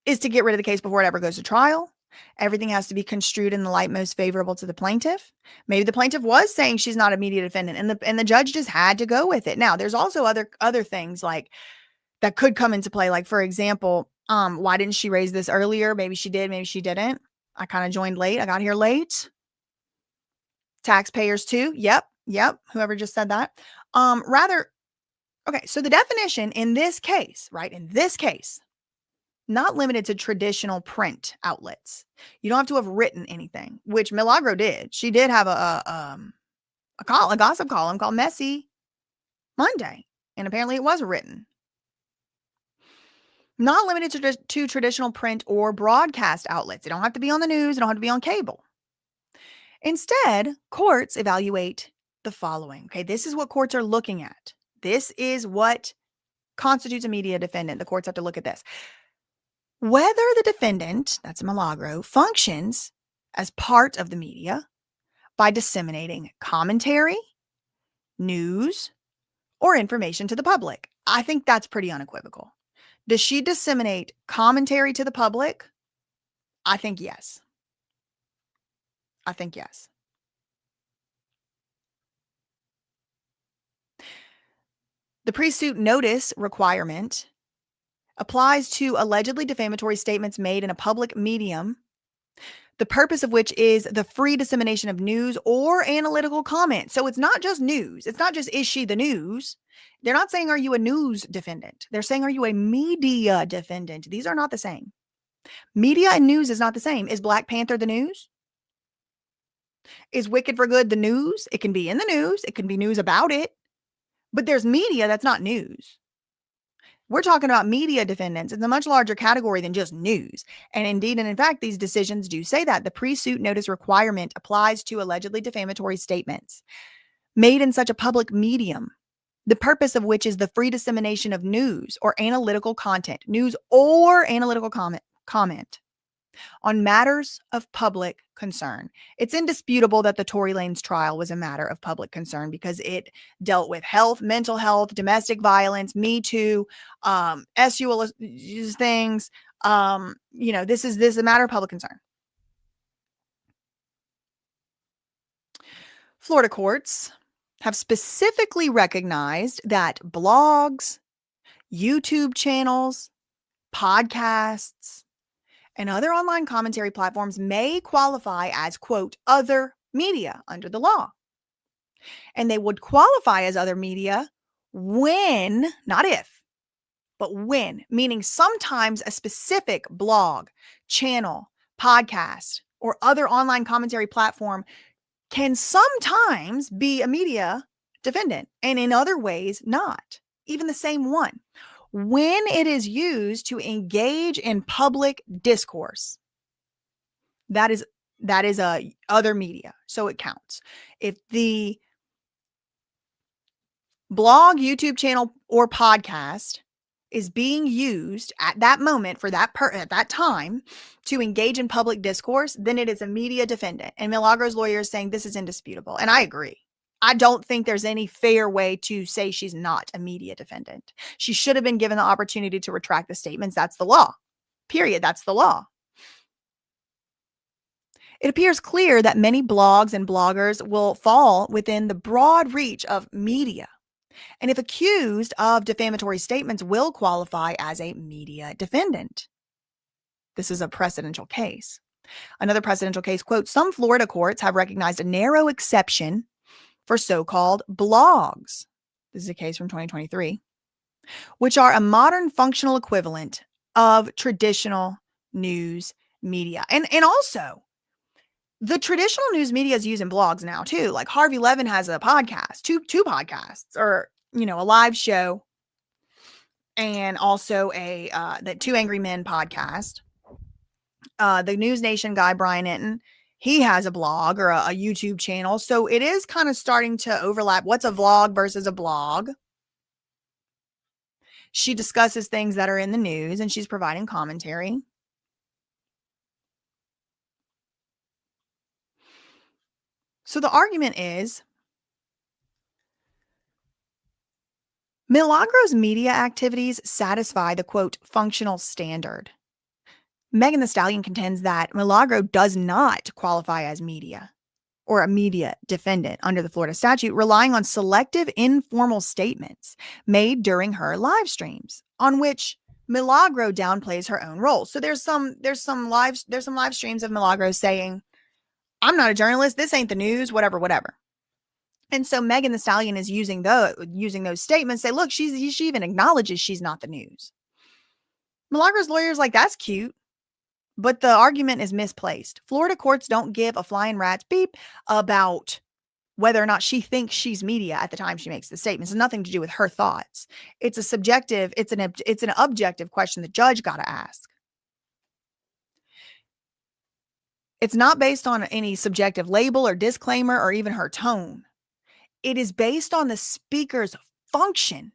is to get rid of the case before it ever goes to trial. Everything has to be construed in the light most favorable to the plaintiff. Maybe the plaintiff was saying she's not a media defendant, and the judge just had to go with it. Now, there's also other things like that could come into play. Like, for example, why didn't she raise this earlier? Maybe she did, maybe she didn't. I kind of joined late. I got here late. Taxpayers too. Yep. Whoever just said that. Okay. So the definition in this case, right? In this case, not limited to traditional print outlets. You don't have to have written anything, which Milagro did. She did have a gossip column called Messy Monday, and apparently it was written. Not limited to traditional print or broadcast outlets. They don't have to be on the news. They don't have to be on cable. Instead, courts evaluate the following. Okay, this is what courts are looking at. This is what constitutes a media defendant. The courts have to look at this. whether the defendant, that's Milagro, functions as part of the media by disseminating commentary, news, or information to the public. I think that's pretty unequivocal. Does she disseminate commentary to the public? I think yes. I think yes. The pre-suit notice requirement applies to allegedly defamatory statements made in a public medium, the purpose of which is the free dissemination of news or analytical comment. So it's not just news. It's not just, is she the news? They're not saying, are you a news defendant? They're saying, are you a media defendant? These are not the same. Media and news is not the same. Is Black Panther the news? Is Wicked for Good the news? It can be in the news. It can be news about it. But there's media that's not news. We're talking about media defendants. It's a much larger category than just news. And indeed, and in fact, these decisions do say that the pre-suit notice requirement applies to allegedly defamatory statements made in such a public medium, the purpose of which is the free dissemination of news or analytical content, comment on matters of public concern. It's indisputable that the Tory Lanez trial was a matter of public concern because it dealt with health, mental health, domestic violence, Me Too, SUL things. This is a matter of public concern. Florida courts have specifically recognized that blogs, YouTube channels, podcasts, and other online commentary platforms may qualify as, quote, other media under the law. And they would qualify as other media when, not if, but when, meaning sometimes a specific blog, channel, podcast, or other online commentary platform can sometimes be a media defendant, and in other ways not, even the same one. When it is used to engage in public discourse, that is a other media, so it counts. If the blog, YouTube channel, or podcast is being used at that moment for at that time to engage in public discourse, then it is a media defendant. And Milagro's lawyer is saying this is indisputable, and I agree. I don't think there's any fair way to say she's not a media defendant. She should have been given the opportunity to retract the statements. That's the law. Period. That's the law. It appears clear that many blogs and bloggers will fall within the broad reach of media, and if accused of defamatory statements, will qualify as a media defendant. This is a precedential case. Another precedential case, quote, some Florida courts have recognized a narrow exception for so-called blogs. This is a case from 2023, which are a modern functional equivalent of traditional news media. And also, the traditional news media is using blogs now too. Like Harvey Levin has a podcast, two podcasts, or a live show, and also the Two Angry Men podcast. The News Nation guy, Brian Enton, he has a blog or a YouTube channel. So it is kind of starting to overlap. What's a vlog versus a blog? She discusses things that are in the news and she's providing commentary. So the argument is Milagro's media activities satisfy the, quote, functional standard. Megan Thee Stallion contends that Milagro does not qualify as media or a media defendant under the Florida statute, relying on selective informal statements made during her live streams on which Milagro downplays her own role. So there's some live streams of Milagro saying, I'm not a journalist, this ain't the news, whatever. And so Megan Thee Stallion is using those statements, say, look, she even acknowledges she's not the news. Milagro's lawyer is like, that's cute. But the argument is misplaced. Florida courts don't give a flying rat's beep about whether or not she thinks she's media at the time she makes the statement. It's nothing to do with her thoughts. It's an objective question the judge got to ask. It's not based on any subjective label or disclaimer or even her tone. It is based on the speaker's function.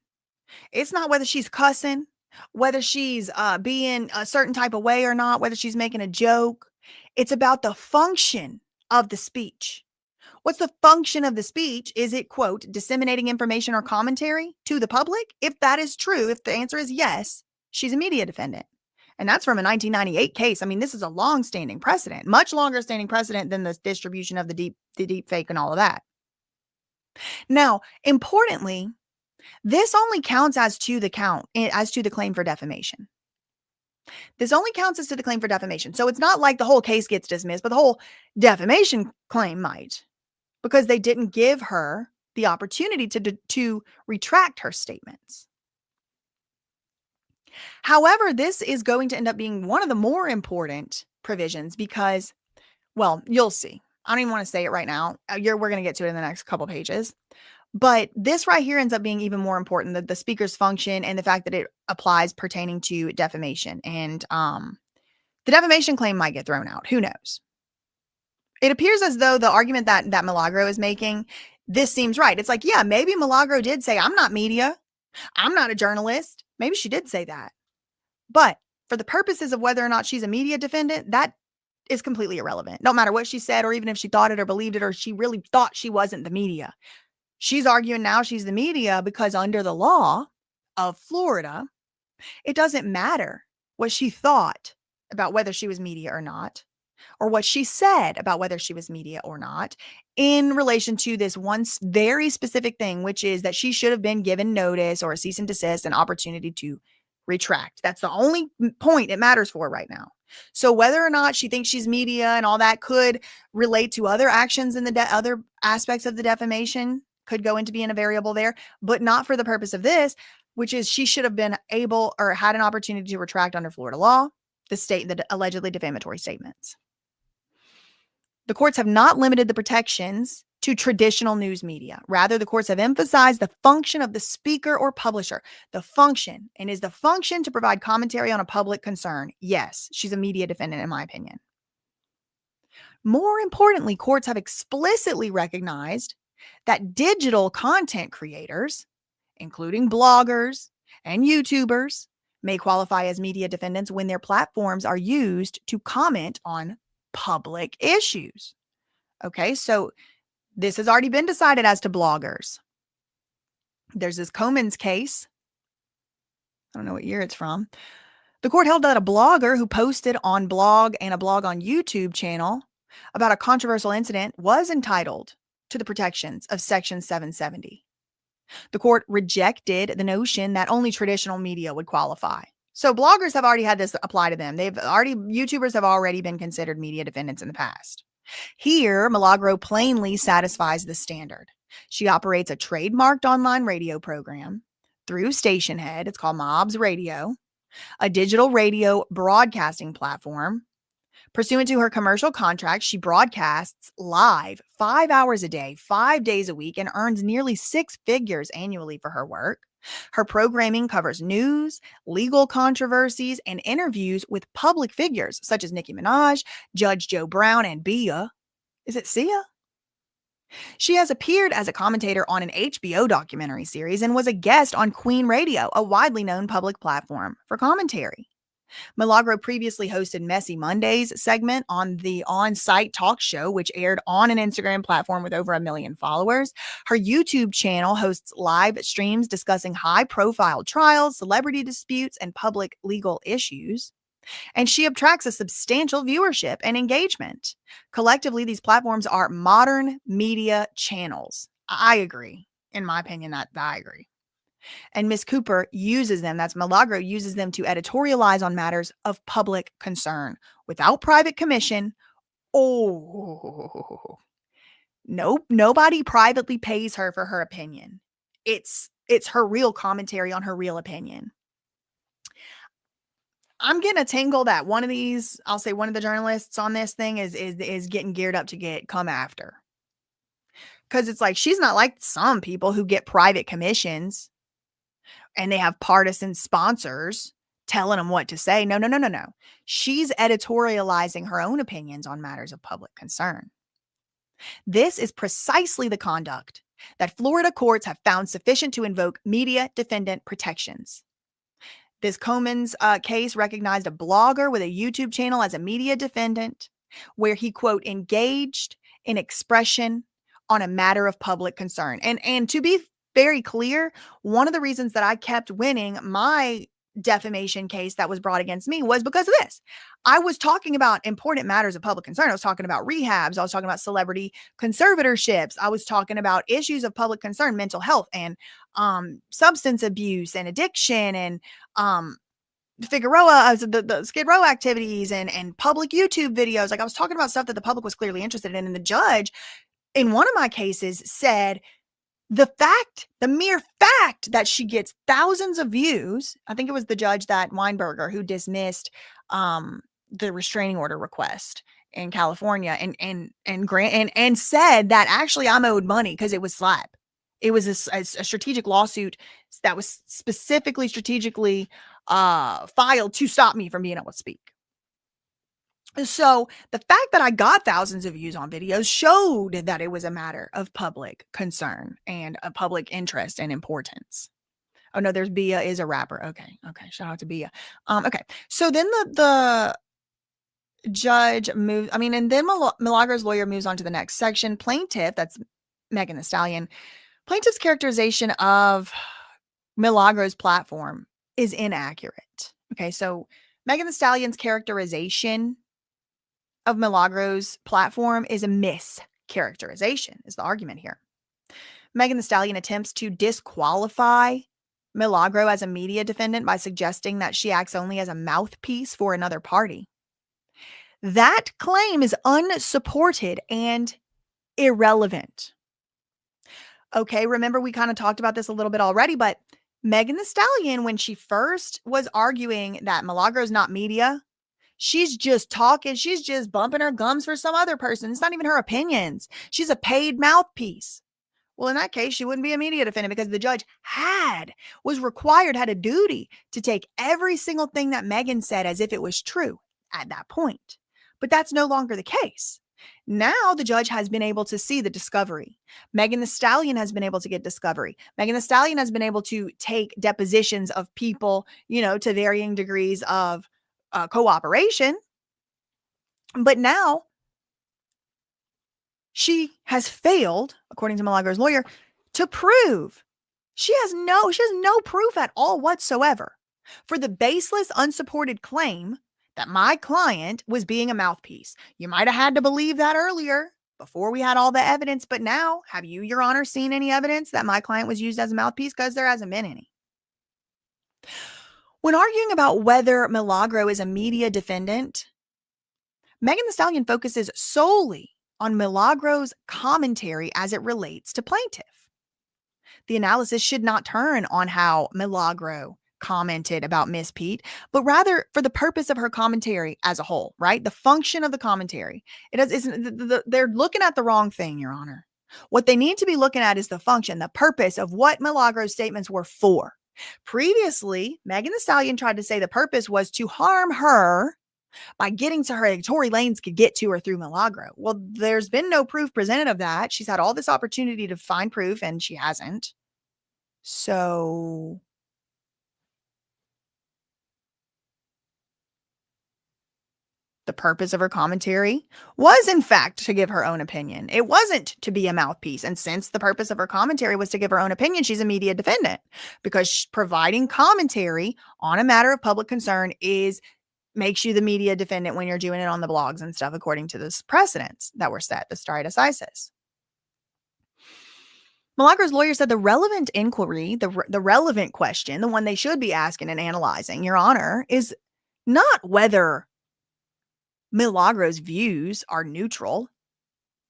It's not whether she's cussing. whether she's being a certain type of way or not, whether she's making a joke. It's about the function of the speech. What's the function of the speech? Is it, quote, disseminating information or commentary to the public? If that is true, if the answer is yes, she's a media defendant. And that's from a 1998 case. I mean, this is a long-standing precedent, much longer standing precedent than the distribution of the deep fake and all of that. Now, importantly, this only counts as to the claim for defamation. This only counts as to the claim for defamation. So it's not like the whole case gets dismissed, but the whole defamation claim might, because they didn't give her the opportunity to retract her statements. However, this is going to end up being one of the more important provisions because, well, you'll see. I don't even want to say it right now. We're going to get to it in the next couple pages. But this right here ends up being even more important, the speaker's function and the fact that it applies pertaining to defamation. And the defamation claim might get thrown out. Who knows? It appears as though the argument that Milagro is making, this seems right. It's like, yeah, maybe Milagro did say, I'm not media. I'm not a journalist. Maybe she did say that. But for the purposes of whether or not she's a media defendant, that is completely irrelevant. No matter what she said, or even if she thought it or believed it, or she really thought she wasn't the media. She's arguing now she's the media because under the law of Florida, it doesn't matter what she thought about whether she was media or not, or what she said about whether she was media or not in relation to this one very specific thing, which is that she should have been given notice or a cease and desist, an opportunity to retract. That's the only point it matters for right now. So whether or not she thinks she's media and all that could relate to other actions in the other aspects of the defamation could go into being a variable there, but not for the purpose of this, which is she should have been able or had an opportunity to retract under Florida law, the allegedly defamatory statements. The courts have not limited the protections to traditional news media. Rather, the courts have emphasized the function of the speaker or publisher. The function, and is the function to provide commentary on a public concern? Yes, she's a media defendant, in my opinion. More importantly, courts have explicitly recognized that digital content creators, including bloggers and YouTubers, may qualify as media defendants when their platforms are used to comment on public issues. Okay, so this has already been decided as to bloggers. There's this Comans case. I don't know what year it's from. The court held that a blogger who posted on blog and a blog on YouTube channel about a controversial incident was entitled to the protections of Section 770. The court rejected the notion that only traditional media would qualify. So bloggers have already had this apply to them. YouTubers have already been considered media defendants in the past. Here, Milagro plainly satisfies the standard. She operates a trademarked online radio program through Stationhead. It's called Mobs Radio, a digital radio broadcasting platform. Pursuant to her commercial contract, she broadcasts live 5 hours a day, 5 days a week, and earns nearly 6 figures annually for her work. Her programming covers news, legal controversies, and interviews with public figures such as Nicki Minaj, Judge Joe Brown, and Bia. Is it Sia? She has appeared as a commentator on an HBO documentary series and was a guest on Queen Radio, a widely known public platform for commentary. Milagro previously hosted Messy Mondays segment on the on-site talk show, which aired on an Instagram platform with over 1 million followers. Her YouTube channel hosts live streams discussing high-profile trials, celebrity disputes, and public legal issues. And she attracts a substantial viewership and engagement. Collectively, these platforms are modern media channels. I agree. In my opinion, I agree. And Miss Cooper uses them, that's Milagro, uses them to editorialize on matters of public concern without private commission. Oh, nope. Nobody privately pays her for her opinion. It's her real commentary on her real opinion. I'm getting a tingle that one of these, I'll say one of the journalists on this thing is getting geared up to come after. Because it's like, she's not like some people who get private commissions and they have partisan sponsors telling them what to say. No. She's editorializing her own opinions on matters of public concern. This is precisely the conduct that Florida courts have found sufficient to invoke media defendant protections. This Comans case recognized a blogger with a YouTube channel as a media defendant where he, quote, engaged in expression on a matter of public concern. And to be very clear, one of the reasons that I kept winning my defamation case that was brought against me was because of this. I was talking about important matters of public concern. I was talking about rehabs. I was talking about celebrity conservatorships. I was talking about issues of public concern, mental health and substance abuse and addiction and Figueroa, the Skid Row activities and public YouTube videos. Like I was talking about stuff that the public was clearly interested in. And the judge in one of my cases said, the mere fact that she gets thousands of views, I think it was the judge, that Weinberger, who dismissed the restraining order request in California and said that actually I'm owed money because it was slap. It was a strategic lawsuit that was specifically strategically filed to stop me from being able to speak. So the fact that I got thousands of views on videos showed that it was a matter of public concern and a public interest and importance. Oh no, there's Bia is a rapper. Okay. Shout out to Bia. Okay. So then the judge moves, and then Milagro's lawyer moves on to the next section. Plaintiff, that's Megan Thee Stallion. Plaintiff's characterization of Milagro's platform is inaccurate. Okay. So Megan Thee Stallion's characterization of Milagro's platform is a mischaracterization, is the argument here. Megan Thee Stallion attempts to disqualify Milagro as a media defendant by suggesting that she acts only as a mouthpiece for another party. That claim is unsupported and irrelevant. Okay, remember we kind of talked about this a little bit already, but Megan Thee Stallion, when she first was arguing that Milagro's not media, she's just talking. She's just bumping her gums for some other person. It's not even her opinions. She's a paid mouthpiece. Well, in that case, she wouldn't be a media defendant because the judge had a duty to take every single thing that Megan said as if it was true at that point. But that's no longer the case. Now the judge has been able to see the discovery. Megan Thee Stallion has been able to get discovery. Megan Thee Stallion has been able to take depositions of people, to varying degrees of cooperation. But now she has failed, according to Milagro's lawyer, to prove. She has no proof at all whatsoever for the baseless, unsupported claim that my client was being a mouthpiece. You might have had to believe that earlier before we had all the evidence, but now, have you, Your Honor, seen any evidence that my client was used as a mouthpiece? Because there hasn't been any. When arguing about whether Milagro is a media defendant, Megan Thee Stallion focuses solely on Milagro's commentary as it relates to plaintiff. The analysis should not turn on how Milagro commented about Miss Pete, but rather for the purpose of her commentary as a whole, right? The function of the commentary. They're looking at the wrong thing, Your Honor. What they need to be looking at is the function, the purpose of what Milagro's statements were for. Previously, Megan Thee Stallion tried to say the purpose was to harm her by getting to her, Tory Lanez could get to her through Milagro. Well, there's been no proof presented of that. She's had all this opportunity to find proof and she hasn't. So the purpose of her commentary was, in fact, to give her own opinion. It wasn't to be a mouthpiece. And since the purpose of her commentary was to give her own opinion, she's a media defendant because providing commentary on a matter of public concern makes you the media defendant when you're doing it on the blogs and stuff, according to the precedents that were set, the stare decisis. Milagro's lawyer said the relevant inquiry, the relevant question, the one they should be asking and analyzing, Your Honor, is not whether Milagro's views are neutral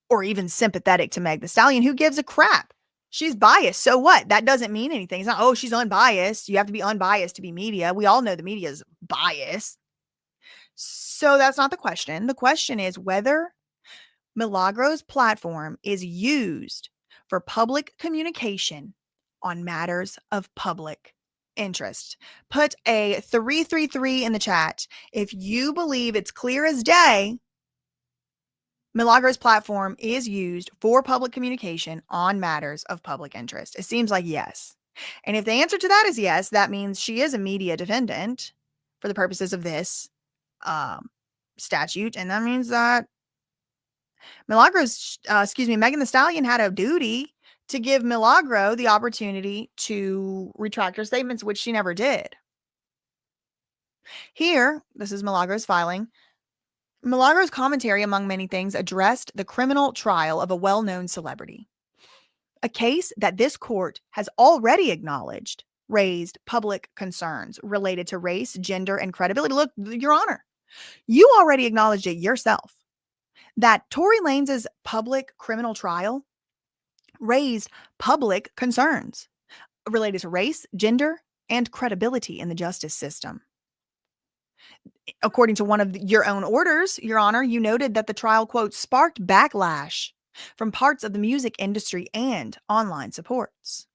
or even sympathetic to Meg Thee Stallion. Who gives a crap? She's biased. So what? That doesn't mean anything. It's not, oh, she's unbiased. You have to be unbiased to be media. We all know the media is biased. So that's not the question. The question is whether Milagro's platform is used for public communication on matters of public interest. Put a 333 in the chat if you believe it's clear as day Milagro's platform is used for public communication on matters of public interest. It seems like yes. And if the answer to that is yes, that means she is a media defendant for the purposes of this statute. And that means that Megan Thee Stallion had a duty to give Milagro the opportunity to retract her statements, which she never did. Here, this is Milagro's filing. Milagro's commentary, among many things, addressed the criminal trial of a well-known celebrity. A case that this court has already acknowledged raised public concerns related to race, gender, and credibility. Look, Your Honor, you already acknowledged it yourself that Tory Lanez's public criminal trial raised public concerns related to race, gender, and credibility in the justice system. According to one of your own orders, Your Honor, you noted that the trial, quote, sparked backlash from parts of the music industry and online supports.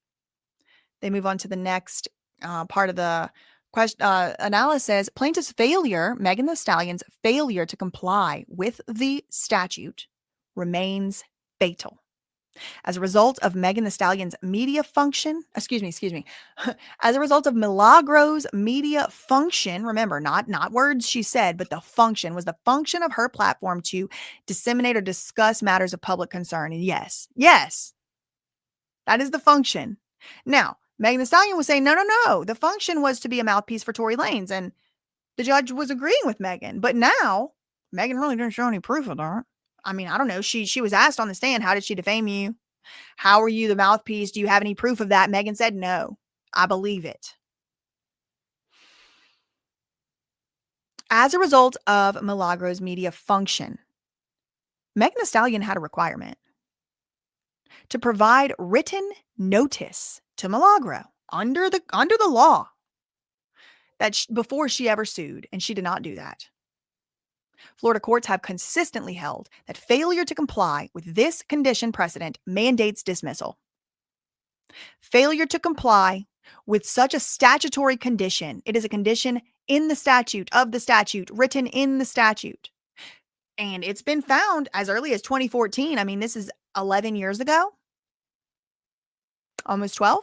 They move on to the next part of the analysis. Plaintiff's failure, Megan Thee Stallion's failure to comply with the statute remains fatal. As a result of Megan Thee Stallion's media function, as a result of Milagro's media function, remember, not words she said, but the function was the function of her platform to disseminate or discuss matters of public concern. And yes, that is the function. Now, Megan Thee Stallion was saying, no, the function was to be a mouthpiece for Tory Lanez, and the judge was agreeing with Megan. But now, Megan really didn't show any proof of that. I mean, I don't know. She was asked on the stand, how did she defame you? How are you the mouthpiece? Do you have any proof of that? Megan said, no, I believe it. As a result of Milagro's media function, Megan Thee Stallion had a requirement to provide written notice to Milagro under the law that before she ever sued, and she did not do that. Florida courts have consistently held that failure to comply with this condition precedent mandates dismissal. Failure to comply with such a statutory condition, it is a condition in the statute, written in the statute. And it's been found as early as 2014. I mean, this is 11 years ago, almost 12.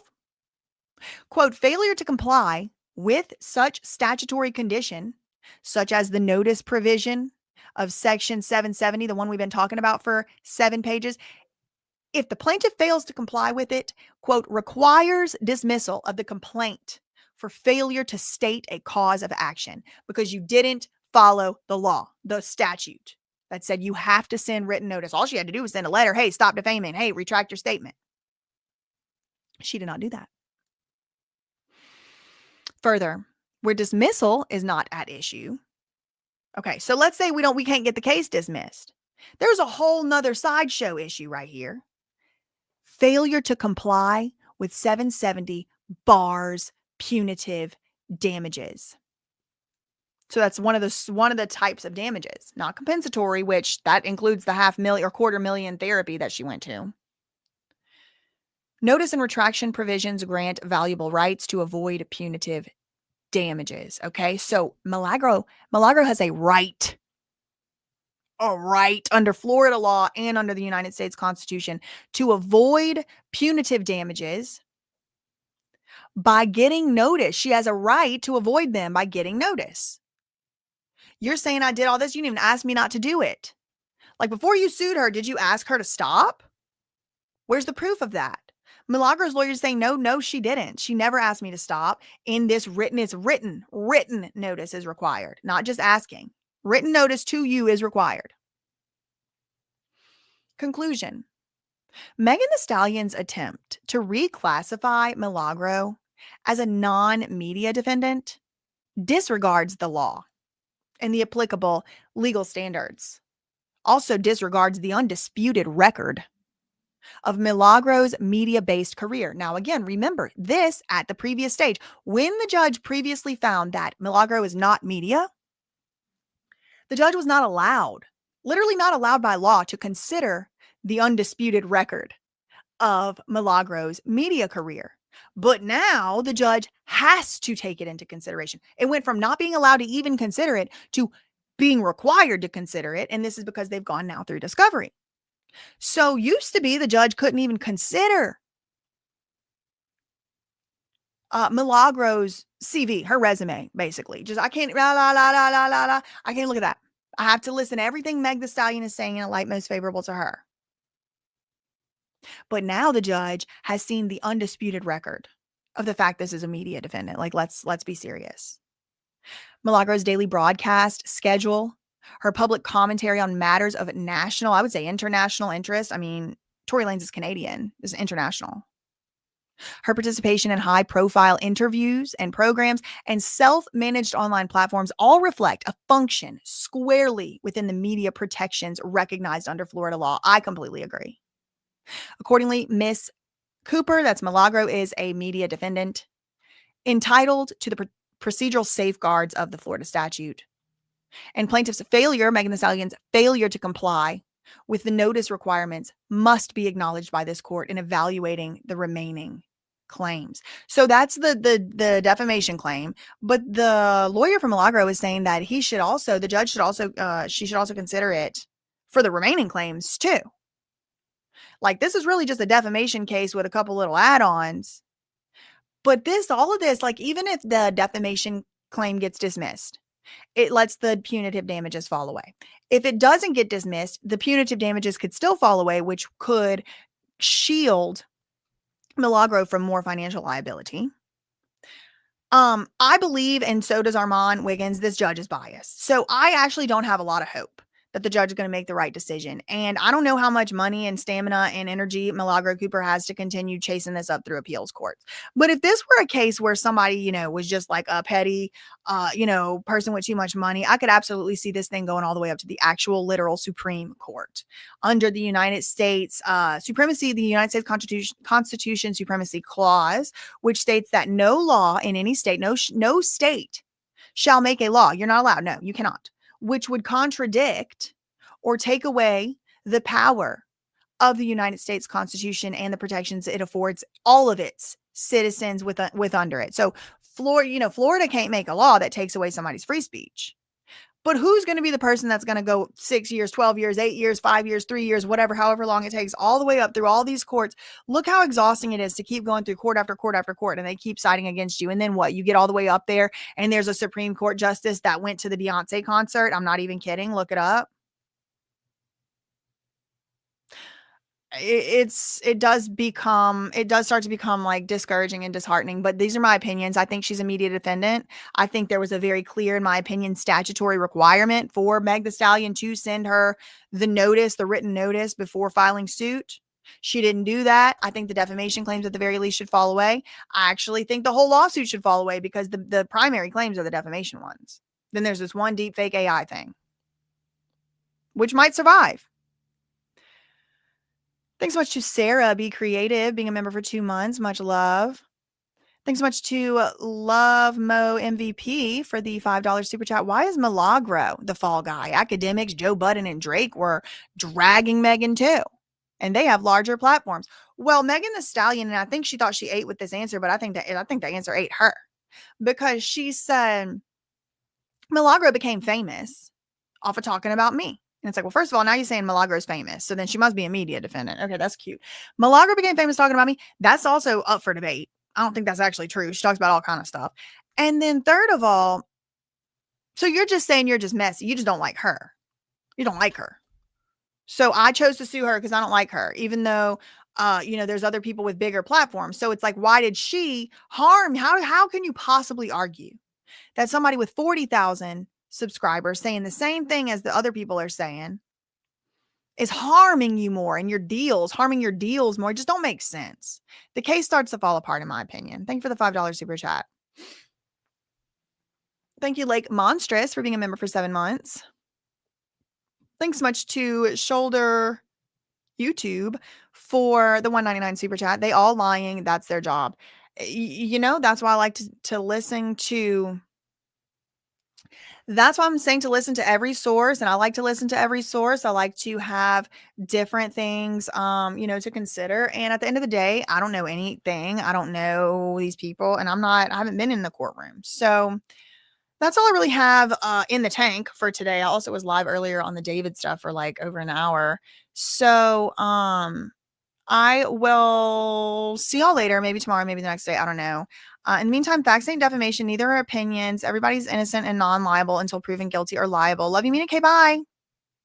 Quote, failure to comply with such statutory condition, such as the notice provision of Section 770, the one we've been talking about for 7 pages, if the plaintiff fails to comply with it, quote, requires dismissal of the complaint for failure to state a cause of action because you didn't follow the law, the statute that said you have to send written notice. All she had to do was send a letter. Hey, stop defaming. Hey, retract your statement. She did not do that. Further, where dismissal is not at issue. Okay, so let's say we can't get the case dismissed. There's a whole nother sideshow issue right here. Failure to comply with 770 bars punitive damages. So that's one of the types of damages, not compensatory, which that includes the $500,000 or $250,000 therapy that she went to. Notice and retraction provisions grant valuable rights to avoid punitive damages. Okay, so Milagro has a right under Florida law and under the United States Constitution to avoid punitive damages by getting notice. She has a right to avoid them by getting notice. You're saying I did all this. You didn't even ask me not to do it. Like before you sued her, did you ask her to stop? Where's the proof of that? Milagro's lawyer is saying, no, she didn't. She never asked me to stop. In this written notice is required, not just asking. Written notice to you is required. Conclusion. Megan Thee Stallion's attempt to reclassify Milagro as a non-media defendant disregards the law and the applicable legal standards. Also disregards the undisputed record of Milagro's media-based career. Now, again, remember this at the previous stage. When the judge previously found that Milagro is not media, the judge was not allowed, literally not allowed by law, to consider the undisputed record of Milagro's media career. But now the judge has to take it into consideration. It went from not being allowed to even consider it to being required to consider it. And this is because they've gone now through discovery. So used to be the judge couldn't even consider Milagro's CV, her resume, basically. Just, I can't, la, la, la, la, la, la, la. I can't look at that. I have to listen to everything Meg the Stallion is saying in a light most favorable to her. But now the judge has seen the undisputed record of the fact this is a media defendant. Like, let's be serious. Milagro's daily broadcast schedule, her public commentary on matters of national, I would say international interest. I mean, Tory Lanez is Canadian, this is international. Her participation in high profile interviews and programs and self-managed online platforms all reflect a function squarely within the media protections recognized under Florida law. I completely agree. Accordingly, Miss Cooper, that's Milagro, is a media defendant entitled to the procedural safeguards of the Florida statute. And plaintiff's failure, Megan Thee Stallion's failure to comply with the notice requirements, must be acknowledged by this court in evaluating the remaining claims. So that's the defamation claim. But the lawyer for Milagro is saying that she should also consider it for the remaining claims too. Like, this is really just a defamation case with a couple little add-ons. But all of this, like, even if the defamation claim gets dismissed, it lets the punitive damages fall away. If it doesn't get dismissed, the punitive damages could still fall away, which could shield Milagro from more financial liability. I believe, and so does Armand Wiggins, this judge is biased. So I actually don't have a lot of hope that the judge is going to make the right decision. And I don't know how much money and stamina and energy Milagro Cooper has to continue chasing this up through appeals courts. But if this were a case where somebody, was just like a petty, person with too much money, I could absolutely see this thing going all the way up to the actual literal Supreme Court. Under the United States supremacy, the United States Constitution Supremacy Clause, which states that no law in any state, no state shall make a law. You're not allowed. No, you cannot. Which would contradict or take away the power of the United States Constitution and the protections it affords all of its citizens with under it. So Florida can't make a law that takes away somebody's free speech. But who's going to be the person that's going to go 6 years, 12 years, 8 years, 5 years, 3 years, whatever, however long it takes, all the way up through all these courts? Look how exhausting it is to keep going through court after court after court, and they keep siding against you. And then what? You get all the way up there, and there's a Supreme Court justice that went to the Beyonce concert. I'm not even kidding. Look it up. It does start to become like discouraging and disheartening, but these are my opinions. I think she's a media defendant. I think there was a very clear, in my opinion, statutory requirement for Meg the Stallion to send her the written notice before filing suit. She didn't do that. I think the defamation claims at the very least should fall away. I actually think the whole lawsuit should fall away because the primary claims are the defamation ones. Then there's this one deep fake AI thing, which might survive. Thanks so much to Sarah, Be Creative, being a member for 2 months. Much love. Thanks so much to Love Mo MVP for the $5 super chat. Why is Milagro the fall guy? Academics, Joe Budden, and Drake were dragging Megan too, and they have larger platforms. Well, Megan the Stallion, and I think she thought she ate with this answer, but I think the answer ate her, because she said Milagro became famous off of talking about me. And it's like, well, first of all, now you're saying Milagro's famous, so then she must be a media defendant. Okay, that's cute. Milagro became famous talking about me. That's also up for debate. I don't think that's actually true. She talks about all kind of stuff. And then third of all, so you're just saying you're just messy. You just don't like her. You don't like her. So I chose to sue her because I don't like her, even though, there's other people with bigger platforms. So it's like, why did she harm? How can you possibly argue that somebody with 40,000 subscribers saying the same thing as the other people are saying is harming you more, and harming your deals more? It just don't make sense. The case starts to fall apart, in my opinion. Thank you for the $5 super chat. Thank you, Lake Monstrous, for being a member for 7 months. Thanks so much to Shoulder YouTube for the $1.99 super chat. They all lying. That's their job. That's why I like to listen to. That's why I'm saying to listen to every source, and I like to listen to every source. I like to have different things, to consider. And at the end of the day, I don't know anything. I don't know these people, and I haven't been in the courtroom. So that's all I really have in the tank for today. I also was live earlier on the David stuff for like over an hour. So, I will see y'all later, maybe tomorrow, maybe the next day. I don't know. In the meantime, facts ain't defamation. Neither are opinions. Everybody's innocent and non-liable until proven guilty or liable. Love you, Mina K. Bye.